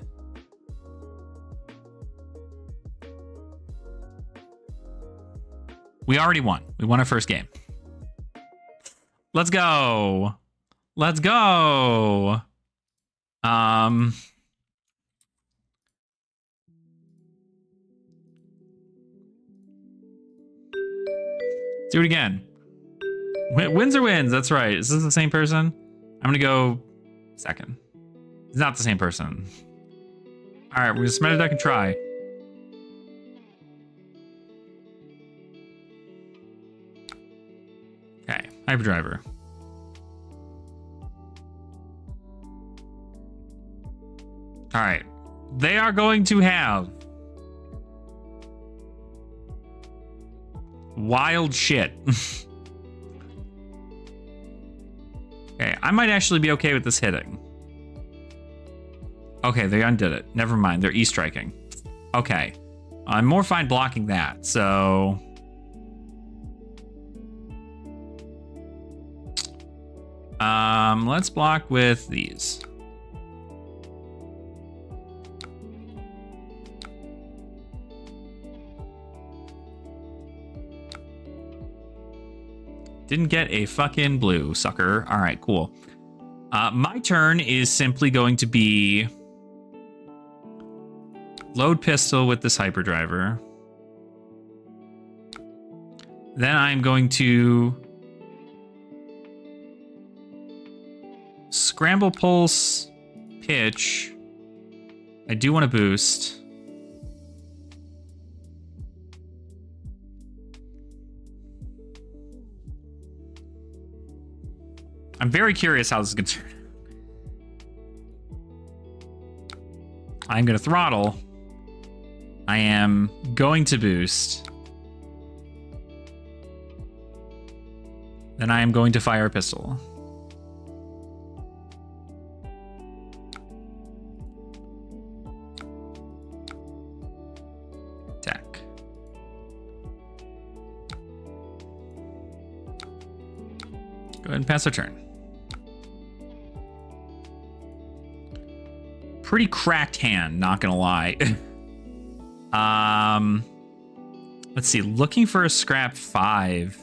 [SPEAKER 1] We already won. We won our first game. Let's go. Let's go. Do it again. Wins or wins. That's right. Is this the same person? I'm going to go second. It's not the same person. All right. We're going to submit a deck and try. Okay, hyperdriver. All right, they are going to have wild shit. Okay, I might actually be okay with this hitting. Okay, they undid it. Never mind, they're E-striking. Okay, I'm more fine blocking that, so... let's block with these. Didn't get a fucking blue, sucker. All right, cool. My turn is simply going to be load pistol with this hyperdriver. Then I'm going to Scramble, pulse, pitch. I do want to boost. I'm very curious how this is going to turn. I'm going to throttle. I am going to boost. Then I am going to fire a pistol. Attack. Go ahead and pass our turn. Pretty cracked hand, not gonna lie. Let's see, looking for a scrap 5.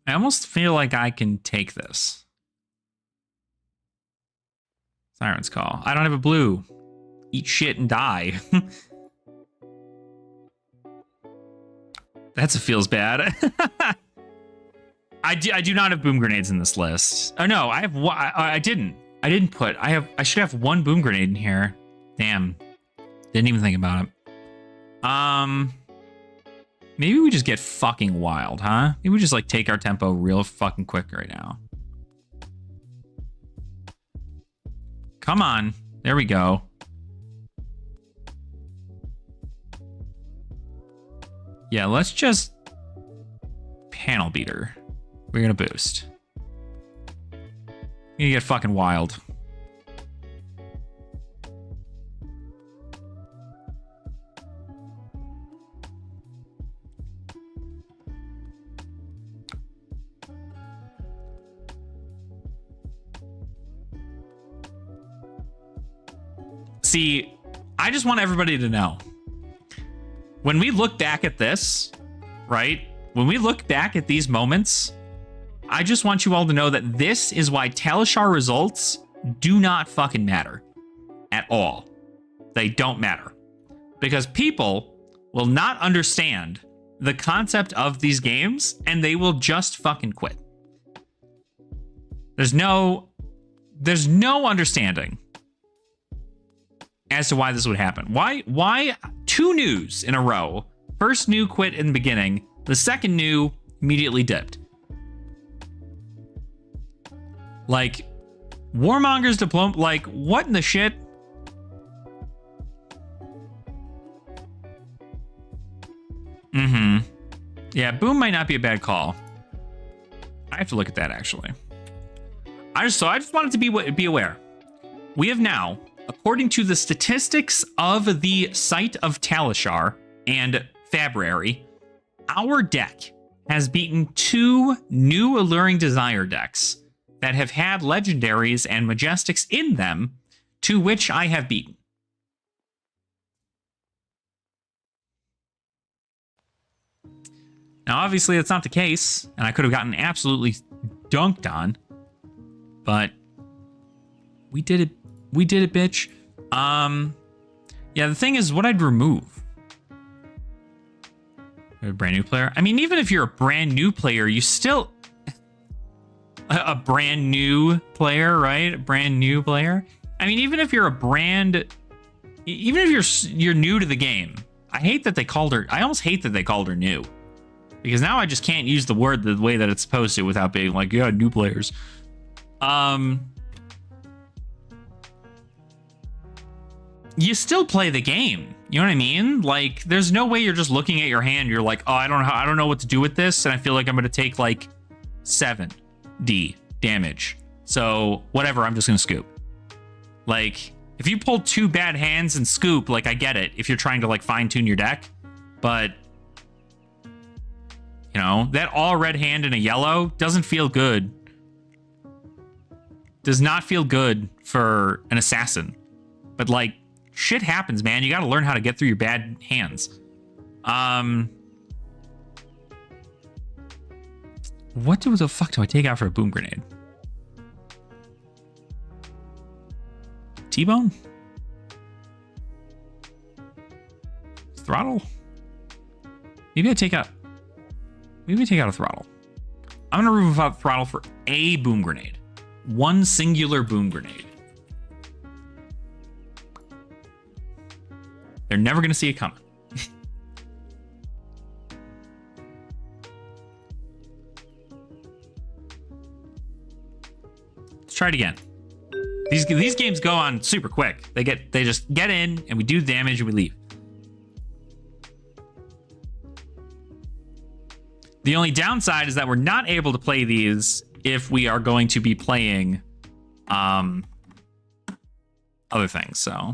[SPEAKER 1] I almost feel like I can take this. Siren's Call. I don't have a blue. Eat shit and die. That feels bad. I do not have boom grenades in this list. Oh no, I have one. I didn't put. I should have one boom grenade in here. Damn. Didn't even think about it. Maybe we just get fucking wild, huh? Maybe we just like take our tempo real fucking quick right now. Come on. There we go. Yeah, let's just panel beater. We're gonna boost. You get fucking wild. See, I just want everybody to know. When we look back at this, right? When we look back at these moments, I just want you all to know that this is why Talishar results do not fucking matter at all. They don't matter. Because people will not understand the concept of these games and they will just fucking quit. There's no understanding as to why this would happen. Why 2 news in a row? First new quit in the beginning. The second new immediately dipped. Like, Warmonger's diploma, like, what in the shit? Yeah, boom might not be a bad call. I have to look at that, actually. I just wanted to be aware. We have now, according to the statistics of the site of Talishar and Fabrary, our deck has beaten 2 new Alluring Desire decks that have had legendaries and majestics in them, to which I have beaten. Now, obviously, that's not the case, and I could have gotten absolutely dunked on, but we did it. We did it, bitch. Yeah, the thing is, what I'd remove. A brand new player. I mean, even if you're a brand new player, you still a brand new player, right? A brand new player. I mean, even if you're even if you're new to the game. I hate that they called her. I almost hate that they called her new, because now I just can't use the word the way that it's supposed to without being like, yeah, new players. You still play the game. You know what I mean? Like, there's no way you're just looking at your hand. You're like, oh, I don't know what to do with this, and I feel like I'm gonna take like 7D damage. So whatever, I'm just gonna scoop. Like, if you pull 2 bad hands and scoop, like, I get it if you're trying to like fine tune your deck, but you know, that all red hand and a yellow doesn't feel good. Does not feel good for an assassin. But like, shit happens, man. You got to learn how to get through your bad hands. What the fuck do I take out for a boom grenade? T-bone? Throttle? Maybe I take out a throttle. I'm gonna remove out throttle for a boom grenade. One singular boom grenade. They're never gonna see it coming. Let's try it again. These games go on super quick. They just get in and we do damage and we leave. The only downside is that we're not able to play these if we are going to be playing other things, so.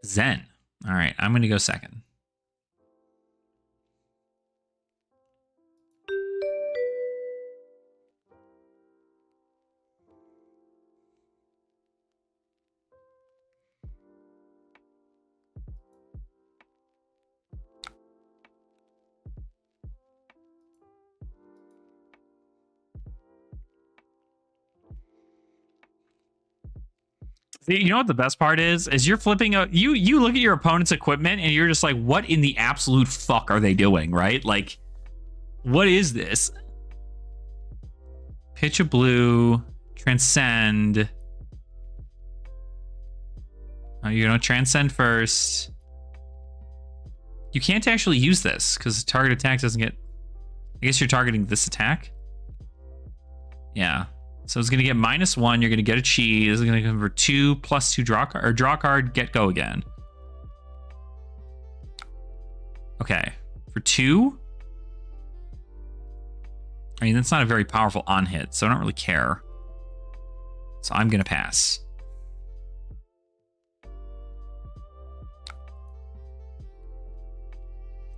[SPEAKER 1] Zen. All right, I'm going to go second. See, you know what the best part is you're flipping you look at your opponent's equipment and you're just like, what in the absolute fuck are they doing, right? Like, what is this? Pitch a blue, transcend. Oh, you're gonna transcend first. You can't actually use this because target attack doesn't get. I guess you're targeting this attack. Yeah. So it's gonna get -1. You're gonna get a chi. This is gonna come for 2 + 2 draw card, or draw card, get go again. Okay, for 2. I mean, that's not a very powerful on hit, so I don't really care. So I'm gonna pass.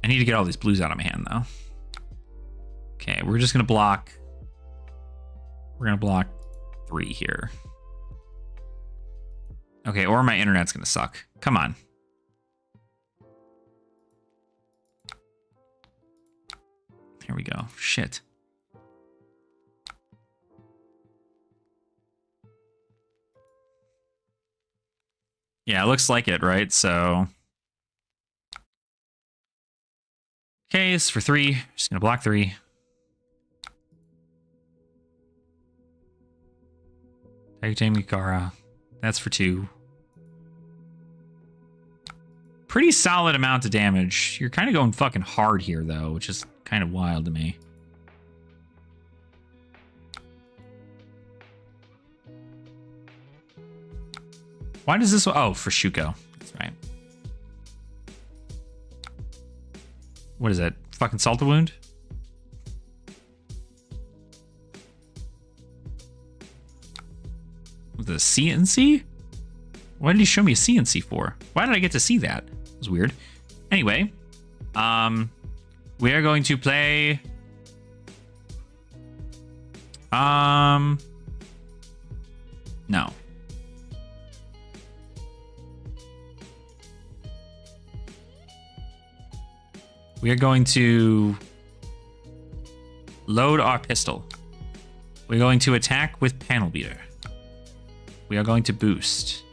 [SPEAKER 1] I need to get all these blues out of my hand though. Okay, we're just gonna block. We're gonna block 3 here. Okay, or my internet's gonna suck. Come on. Here we go. Shit. Yeah, it looks like it, right? So. Okay, it's for 3. Just gonna block 3. Mikara. That's for 2. Pretty solid amount of damage. You're kind of going fucking hard here, though, which is kind of wild to me. Why does this... Oh, for Shuko. That's right. What is that? Fucking Salt a Wound? The CNC? Why did he show me a CNC for? Why did I get to see that? It was weird. Anyway, we are going to play no. We are going to load our pistol. We're going to attack with panel beater. We are going to boost.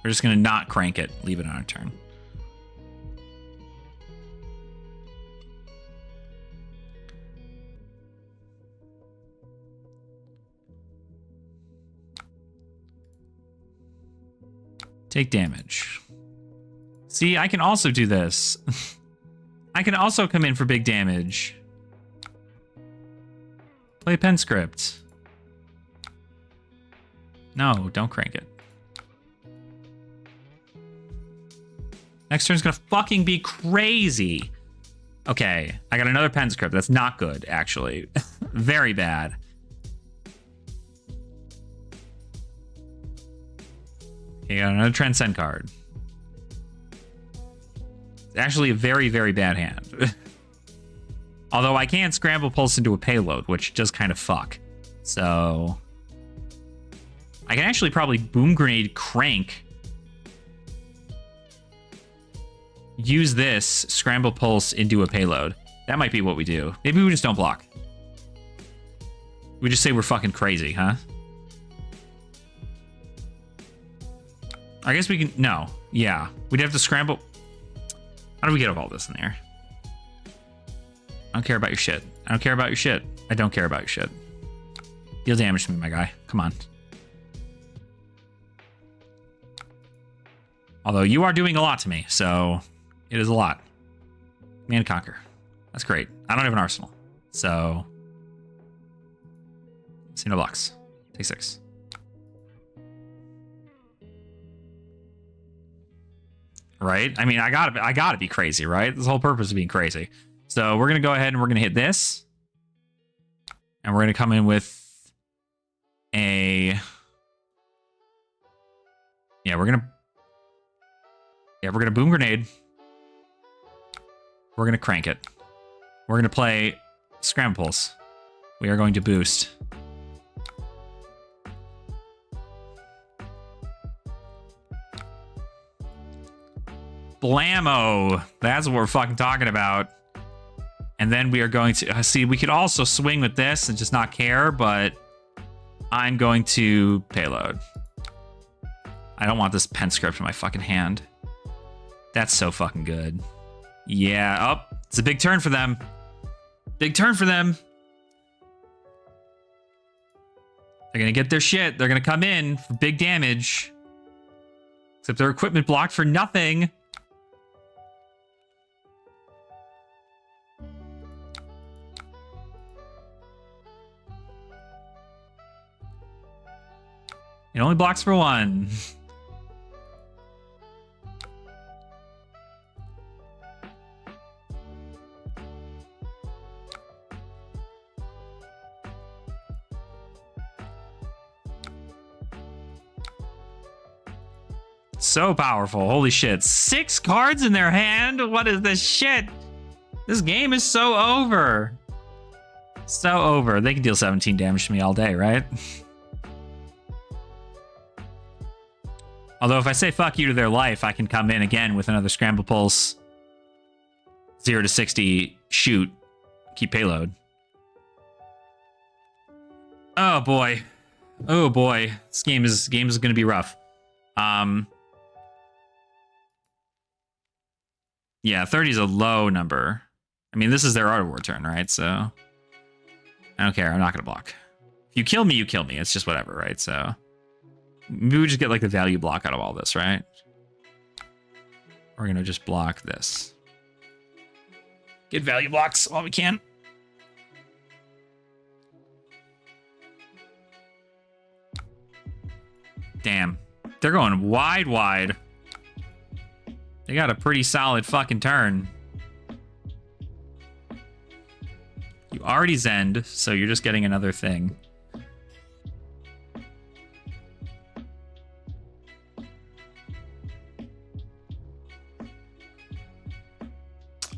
[SPEAKER 1] We're just going to not crank it. Leave it on our turn. Take damage. See, I can also do this. I can also come in for big damage. Play a pen script. No, don't crank it. Next turn's gonna fucking be crazy. Okay, I got another pen script. That's not good, actually. Very bad. Okay, got another transcend card. It's actually a very, very bad hand. Although I can scramble pulse into a payload, which does kind of fuck. So I can actually probably boom grenade crank. Use this scramble pulse into a payload. That might be what we do. Maybe we just don't block. We just say we're fucking crazy, huh? I guess we can... No. Yeah. We'd have to scramble... How do we get all this in there? I don't care about your shit. I don't care about your shit. I don't care about your shit. Deal damage to me, my guy. Come on. Although you are doing a lot to me, so it is a lot. Command and Conquer. That's great. I don't have an arsenal, so... See no blocks. Take 6. Right? I mean, I gotta be crazy, right? This whole purpose of being crazy. So we're gonna go ahead and we're gonna hit this. And we're gonna come in with a... Yeah, we're gonna boom grenade. We're gonna crank it. We're gonna play Scramble Pulse. We are going to boost. Blammo! That's what we're fucking talking about. And then we are going to... See, we could also swing with this and just not care, but I'm going to payload. I don't want this pen script in my fucking hand. That's so fucking good. Yeah, oh, it's a big turn for them. Big turn for them. They're gonna get their shit. They're gonna come in for big damage. Except their equipment blocked for nothing. It only blocks for 1. So powerful. Holy shit. 6 cards in their hand? What is this shit? This game is so over. So over. They can deal 17 damage to me all day, right? Although if I say fuck you to their life, I can come in again with another Scramble Pulse. 0 to 60, shoot, keep payload. Oh boy. Oh boy. This game is gonna be rough. Yeah, 30 is a low number. I mean, this is their Art of War turn, right? So I don't care. I'm not gonna block. If you kill me, you kill me. It's just whatever, right? So maybe we just get like the value block out of all this, right? We're gonna just block this. Get value blocks while we can. Damn. They're going wide. They got a pretty solid fucking turn. You already Zend, so you're just getting another thing.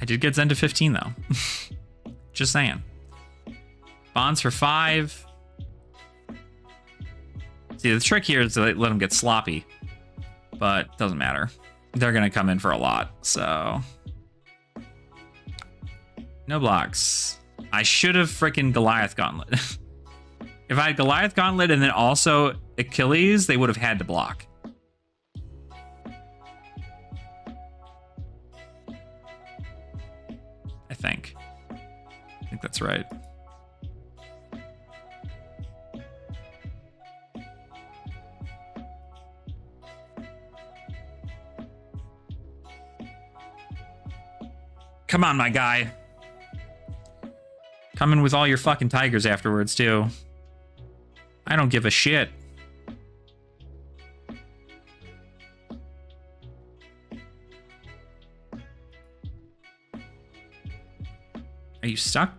[SPEAKER 1] I did get Zen to 15, though. Just saying. Bonds for 5. See, the trick here is to let them get sloppy. But it doesn't matter. They're going to come in for a lot, so... No blocks. I should have freaking Goliath Gauntlet. If I had Goliath Gauntlet and then also Achilles, they would have had to block. I think that's right. Come on, my guy. Come in with all your fucking tigers afterwards, too. I don't give a shit. Are you stuck?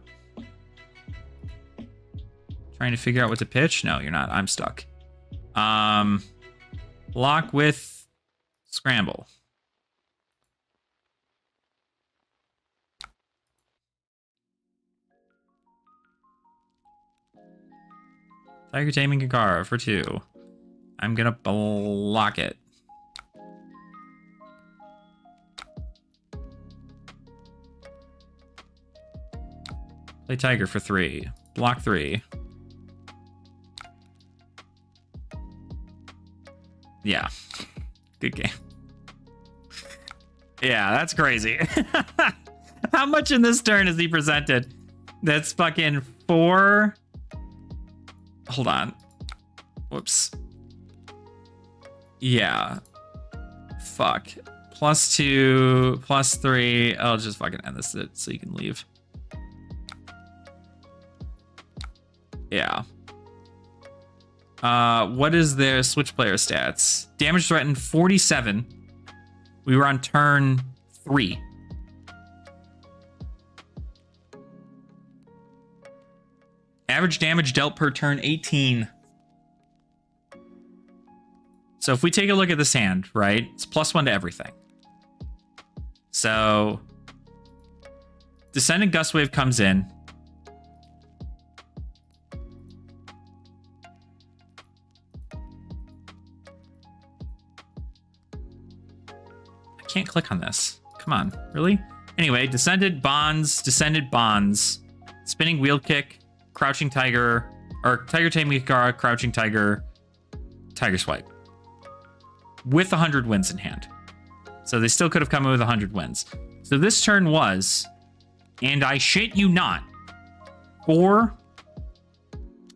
[SPEAKER 1] Trying to figure out what to pitch? No, you're not. I'm stuck. Block with Scramble. Tiger Taming Kagara for 2. I'm gonna block it. Play Tiger for 3. Block 3. Yeah. Good game. Yeah, that's crazy. How much in this turn is he presented? That's fucking 4. Hold on. Whoops. Yeah. Fuck. +2, +3. I'll just fucking end this so you can leave. Yeah. What is their switch player stats? Damage threatened 47. We were on turn 3. Average damage dealt per turn 18. So if we take a look at this hand, right? It's +1 to everything. So Descendant Gustwave comes in. I can't click on this. Come on, really? Anyway, Descendant Bonds, Spinning Wheel Kick, Crouching Tiger, or Tiger Taming Kikara, Crouching Tiger, Tiger Swipe. With 100 wins in hand. So they still could have come in with 100 wins. So this turn was, and I shit you not, 4,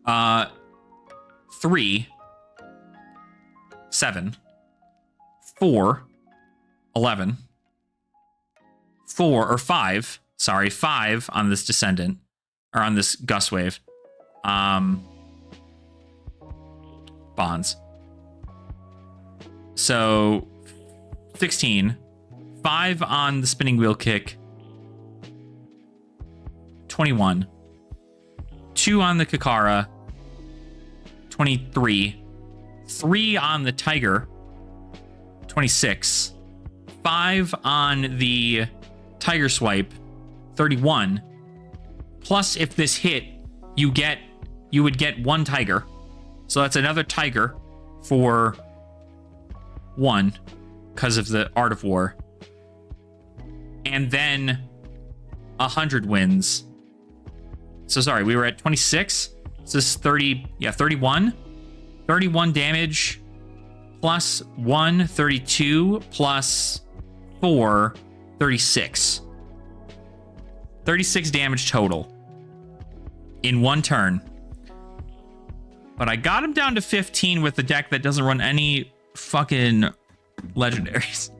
[SPEAKER 1] 3, 7, 4, 11, 4, or 5, sorry, 5 on this Descendant, or on this Gustwave. Bonds. So 16, 5 on the Spinning Wheel Kick, 21, 2 on the Kikara, 23, 3 on the Tiger, 26, 5 on the Tiger Swipe, 31, plus if this hit, you would get 1 Tiger. So that's another Tiger for 1 because of the Art of War. And then 100 wins. So sorry, we were at 26. So this is 30, yeah, 31. 31 damage plus 1, 32 plus 4, 36. 36 damage total in 1 turn. But I got him down to 15 with the deck that doesn't run any fucking legendaries.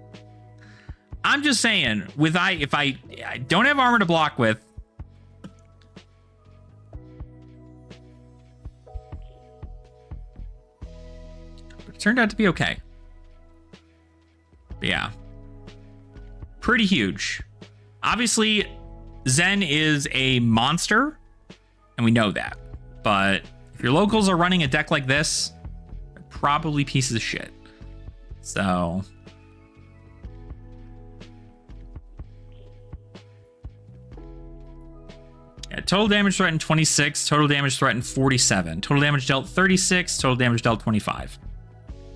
[SPEAKER 1] I'm just saying, if I don't have armor to block with, but it turned out to be okay. But yeah, pretty huge. Obviously, Zen is a monster, and we know that. But if your locals are running a deck like this, they're probably pieces of shit. So yeah, total damage threatened 26, total damage threatened 47, total damage dealt 36, total damage dealt 25.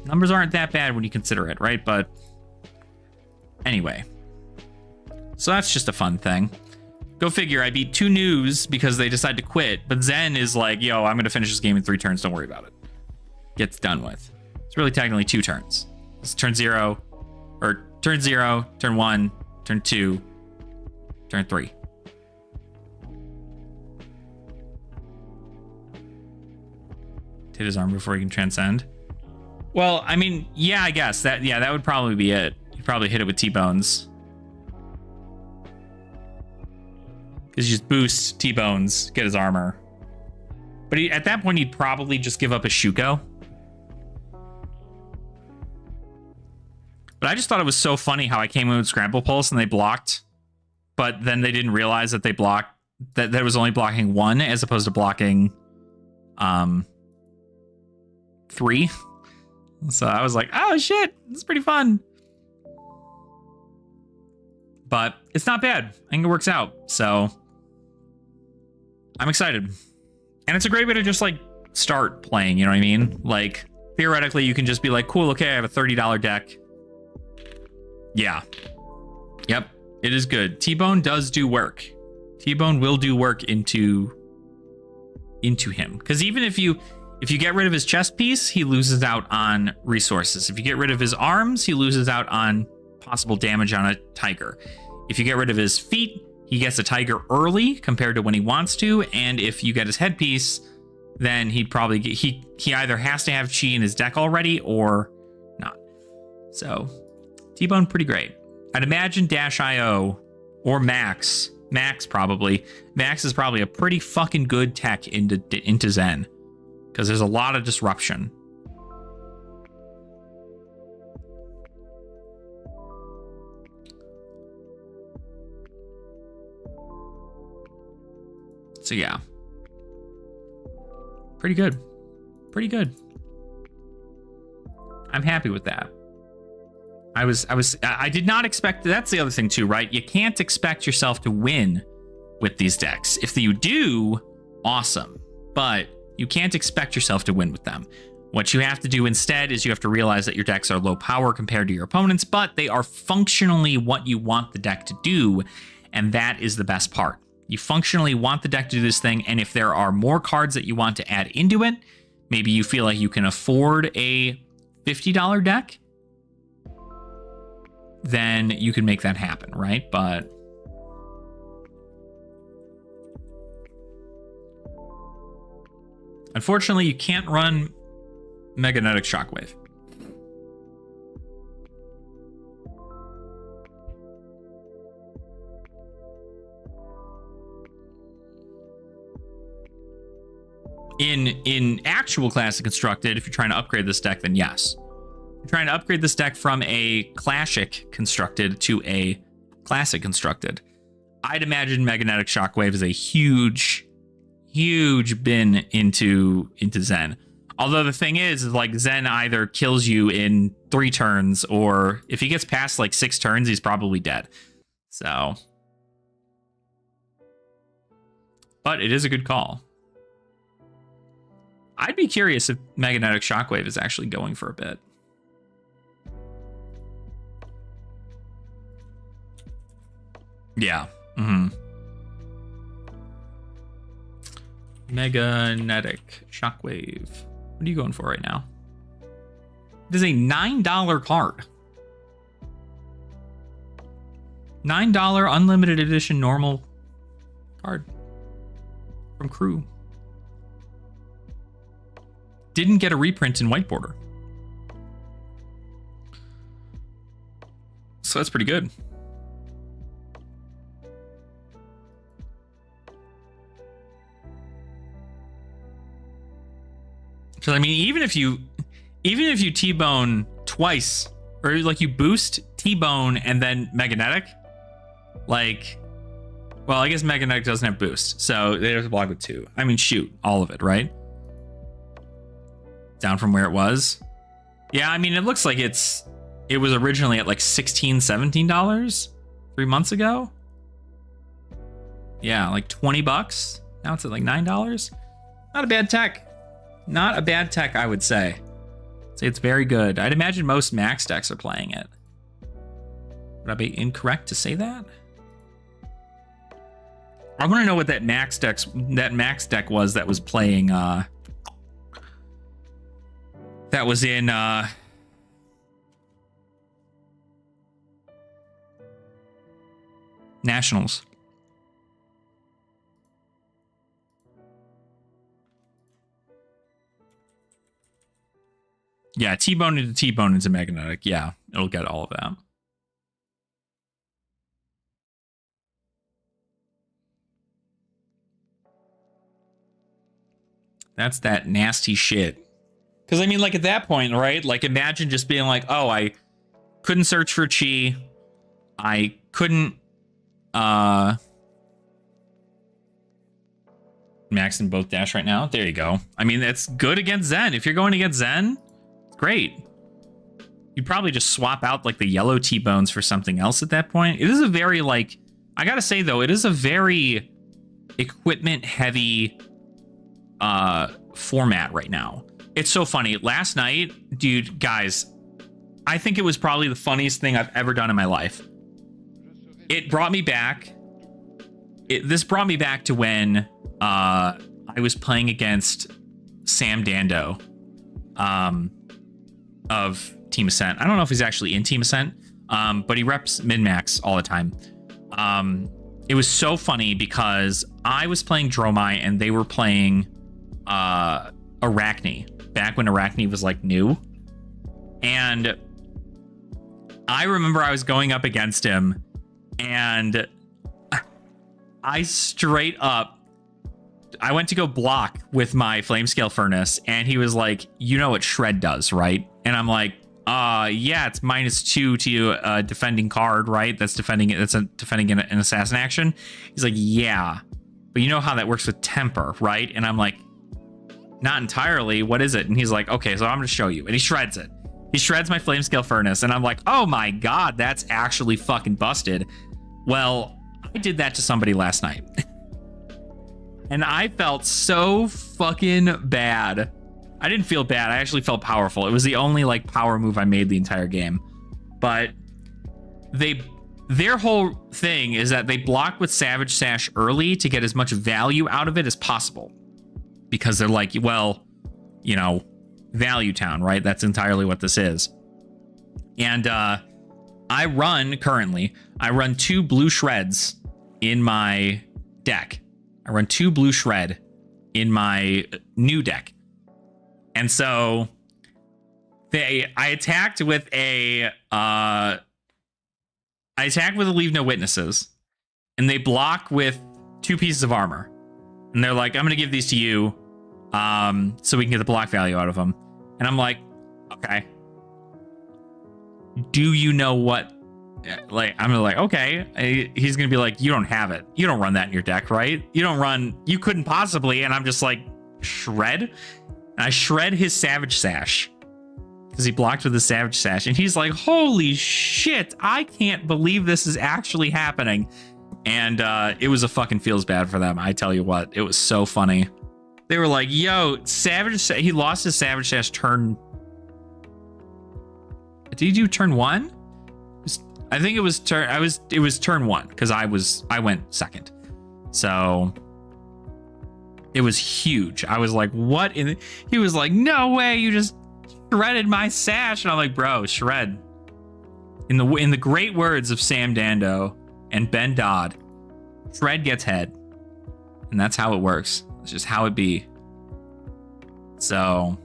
[SPEAKER 1] Numbers aren't that bad when you consider it, right? But anyway, so that's just a fun thing. Go figure, I beat 2 news because they decide to quit, but Zen is like, yo, I'm going to finish this game in 3 turns, don't worry about it. Gets done with. It's really technically 2 turns. It's turn 0, or turn 0, turn 1, turn 2, turn 3. Hit his arm before he can transcend. Well, I mean, yeah, I guess that would probably be it. You'd probably hit it with T-Bones. Because you just boost T-Bones, get his armor. But at that point, he'd probably just give up a Shuko. But I just thought it was so funny how I came in with Scramble Pulse and they blocked. But then they didn't realize that they blocked, that it was only blocking 1 as opposed to blocking 3. So I was like, oh shit, this is pretty fun. But it's not bad. I think it works out. So I'm excited. And it's a great way to just like start playing, you know what I mean? Like theoretically you can just be like, cool, okay, I have a $30 deck. Yeah. Yep, it is good. T-Bone does do work. T-Bone will do work into him. Because even if you If you get rid of his chest piece, he loses out on resources. If you get rid of his arms, he loses out on possible damage on a tiger. If you get rid of his feet, he gets a tiger early compared to when he wants to. And if you get his headpiece, then he'd probably get, he either has to have chi in his deck already or not. So T-Bone, pretty great. I'd imagine Dash.io or Max probably. Max is probably a pretty fucking good tech into Zen, because there's a lot of disruption. So yeah, pretty good. Pretty good. I'm happy with that. I did not expect, that's the other thing too, right? You can't expect yourself to win with these decks. If you do, awesome. But you can't expect yourself to win with them. What you have to do instead is you have to realize that your decks are low power compared to your opponents, but they are functionally what you want the deck to do. And that is the best part. You functionally want the deck to do this thing. And if there are more cards that you want to add into it, maybe you feel like you can afford a $50 deck, then you can make that happen, right? But unfortunately, you can't run Magnetic Shockwave. In actual Classic Constructed, if you're trying to upgrade this deck, then yes. You're trying to upgrade this deck from a Classic Constructed to a Classic Constructed. I'd imagine Magnetic Shockwave is a huge bin into Zen. Although the thing is like Zen either kills you in 3 turns, or if he gets past like 6 turns, he's probably dead. So, but it is a good call. I'd be curious if Magnetic Shockwave is actually going for a bit. Yeah. Magnetic Shockwave. What are you going for right now? It is a $9 card. $9 unlimited edition normal card from Crew. Didn't get a reprint in white border. So that's pretty good. So I mean, even if you T-Bone twice, or like you boost T-Bone and then Magnetic, like, well, I guess Magnetic doesn't have boost, so there's a block with 2. I mean, shoot, all of it, right? Down from where it was. Yeah, I mean, it looks like it was originally at like $16, $17 3 months ago. Yeah, like 20 bucks. Now it's at like $9. Not a bad tech. Not a bad tech, I would say. Say it's very good. I'd imagine most Max decks are playing it. Would I be incorrect to say that? I want to know what that Max deck was that was playing that was in Nationals. Yeah, T-Bone into T-Bone into Magnetic. Yeah, it'll get all of that. That's that nasty shit. Because, I mean, like, at that point, right? Like, imagine just being like, oh, I couldn't search for chi. I couldn't, max in both dash right now. There you go. I mean, that's good against Zen. If you're going against Zen, great. You'd probably just swap out, like, the yellow T-Bones for something else at that point. It is a very, like, I gotta say, though, it is a very equipment-heavy format right now. It's so funny. Last night, dude, guys, I think it was probably the funniest thing I've ever done in my life. It brought me back. This brought me back to when I was playing against Sam Dando of Team Ascent. I don't know if he's actually in Team Ascent, but he reps min-max all the time. It was so funny because I was playing Dromai and they were playing Arachne back when Arachne was like new. And I remember I was going up against him and I straight up, I went to go block with my Flamescale Furnace and he was like, you know what Shred does, right? And I'm like, yeah, it's -2 to a defending card, right? That's defending it. That's defending an assassin action. He's like, yeah, but you know how that works with temper, right? And I'm like, not entirely. What is it? And he's like, okay, so I'm gonna show you. And he shreds it. He shreds my Flamescale Furnace, and I'm like, oh my god, that's actually fucking busted. Well, I did that to somebody last night, and I felt so fucking bad. I didn't feel bad. I actually felt powerful. It was the only like power move I made the entire game. But their whole thing is that they block with Savage Sash early to get as much value out of it as possible. Because they're like, well, you know, Value Town, right? That's entirely what this is. And I run 2 blue shreds in my deck. I run 2 blue shred in my new deck. And so I attacked with a Leave No Witnesses, and they block with 2 pieces of armor. And they're like, I'm going to give these to you so we can get the block value out of them. And I'm like, okay. Do you know what? Like, I'm like, okay. He's going to be like, you don't have it. You don't run that in your deck, right? You couldn't possibly. And I'm just like, shred? And I shred his Savage Sash because he blocked with his Savage Sash. And he's like, holy shit, I can't believe this is actually happening. And it was a fucking feels bad for them. I tell you what, it was so funny. They were like, yo, he lost his Savage Sash turn. Did he do turn 1? I think it was turn 1 because I went second. So it was huge. I was like, what? He was like, no way, you just shredded my sash. And I'm like, bro, shred. In the great words of Sam Dando and Ben Dodd, shred gets head. And that's how it works. It's just how it be. So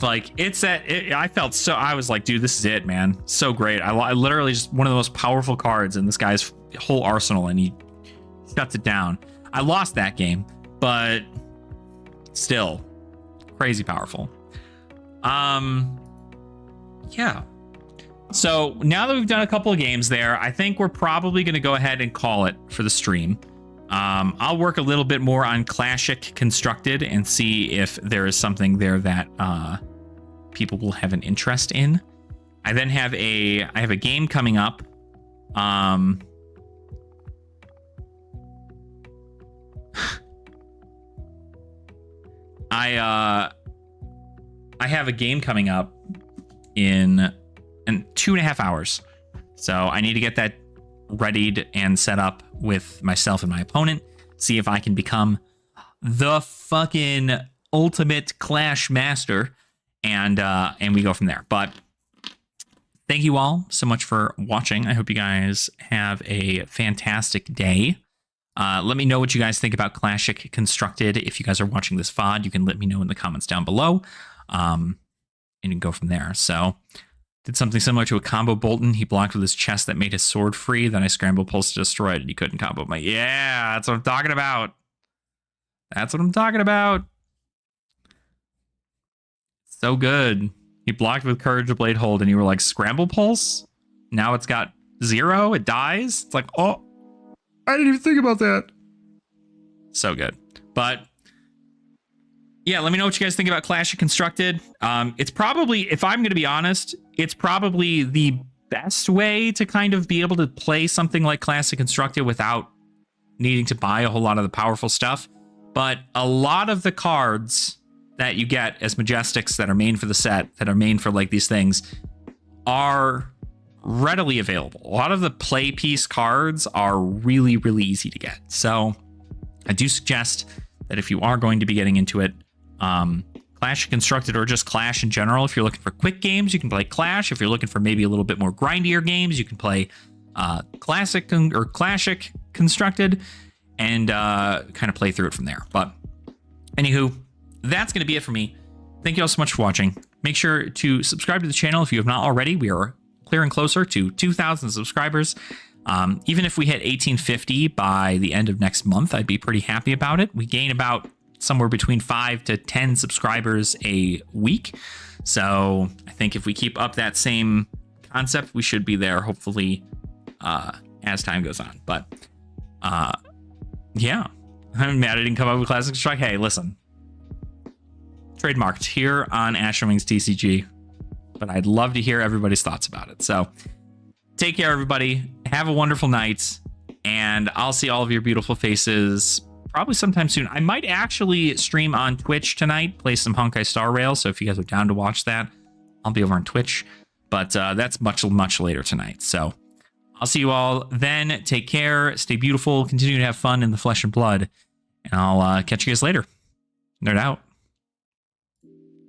[SPEAKER 1] like I felt so, I was like, dude, this is it, man. So great. I literally just one of the most powerful cards in this guy's whole arsenal, and he shuts it down. I lost that game, but still crazy powerful. Yeah. So now that we've done a couple of games there, I think we're probably going to go ahead and call it for the stream. I'll work a little bit more on Classic Constructed and see if there is something there that people will have an interest in. I then have a game coming up. I have a game coming up in 2.5 hours. So I need to get that readied and set up with myself and my opponent. See if I can become the fucking ultimate Clash master. And we go from there. But thank you all so much for watching. I hope you guys have a fantastic day. Let me know what you guys think about Classic Constructed. If you guys are watching this VOD, you can let me know in the comments down below. And you can go from there. So did something similar to a combo Bolton. He blocked with his chest that made his sword free. Then I scrambled pulse to destroy it, and he couldn't combo my. Yeah, that's what I'm talking about. That's what I'm talking about. So good. He blocked with Courage of Blade Hold, and you were like, scramble pulse? Now it's got 0. It dies. It's like, oh, I didn't even think about that. So good. But yeah, let me know what you guys think about Clash Constructed. It's probably, if I'm going to be honest, it's probably the best way to kind of be able to play something like Classic Constructed without needing to buy a whole lot of the powerful stuff. But a lot of the cards that you get as Majestics that are main for the set, that are main for like these things, are readily available. A lot of the play piece cards are really, really easy to get. So I do suggest that if you are going to be getting into it, Clash Constructed or just Clash in general, if you're looking for quick games, you can play Clash. If you're looking for maybe a little bit more grindier games, you can play Classic or Classic Constructed and kind of play through it from there. But anywho, that's going to be it for me. Thank you all so much for watching. Make sure to subscribe to the channel if you have not already. We are clearing closer to 2,000 subscribers. Even if we hit 1850 by the end of next month, I'd be pretty happy about it. We gain about somewhere between 5 to 10 subscribers a week. So I think if we keep up that same concept, we should be there, hopefully, as time goes on. But yeah, I'm mad I didn't come up with Classic Strike. Hey, listen, trademarked here on Ashenwings TCG, but I'd love to hear everybody's thoughts about it. So take care, everybody. Have a wonderful night, and I'll see all of your beautiful faces probably sometime soon. I might actually stream on Twitch tonight, play some Honkai Star Rail, so if you guys are down to watch that, I'll be over on Twitch, but that's much later tonight. So I'll see you all then. Take care, stay beautiful, continue to have fun in the flesh and blood, and I'll catch you guys later. Nerd out.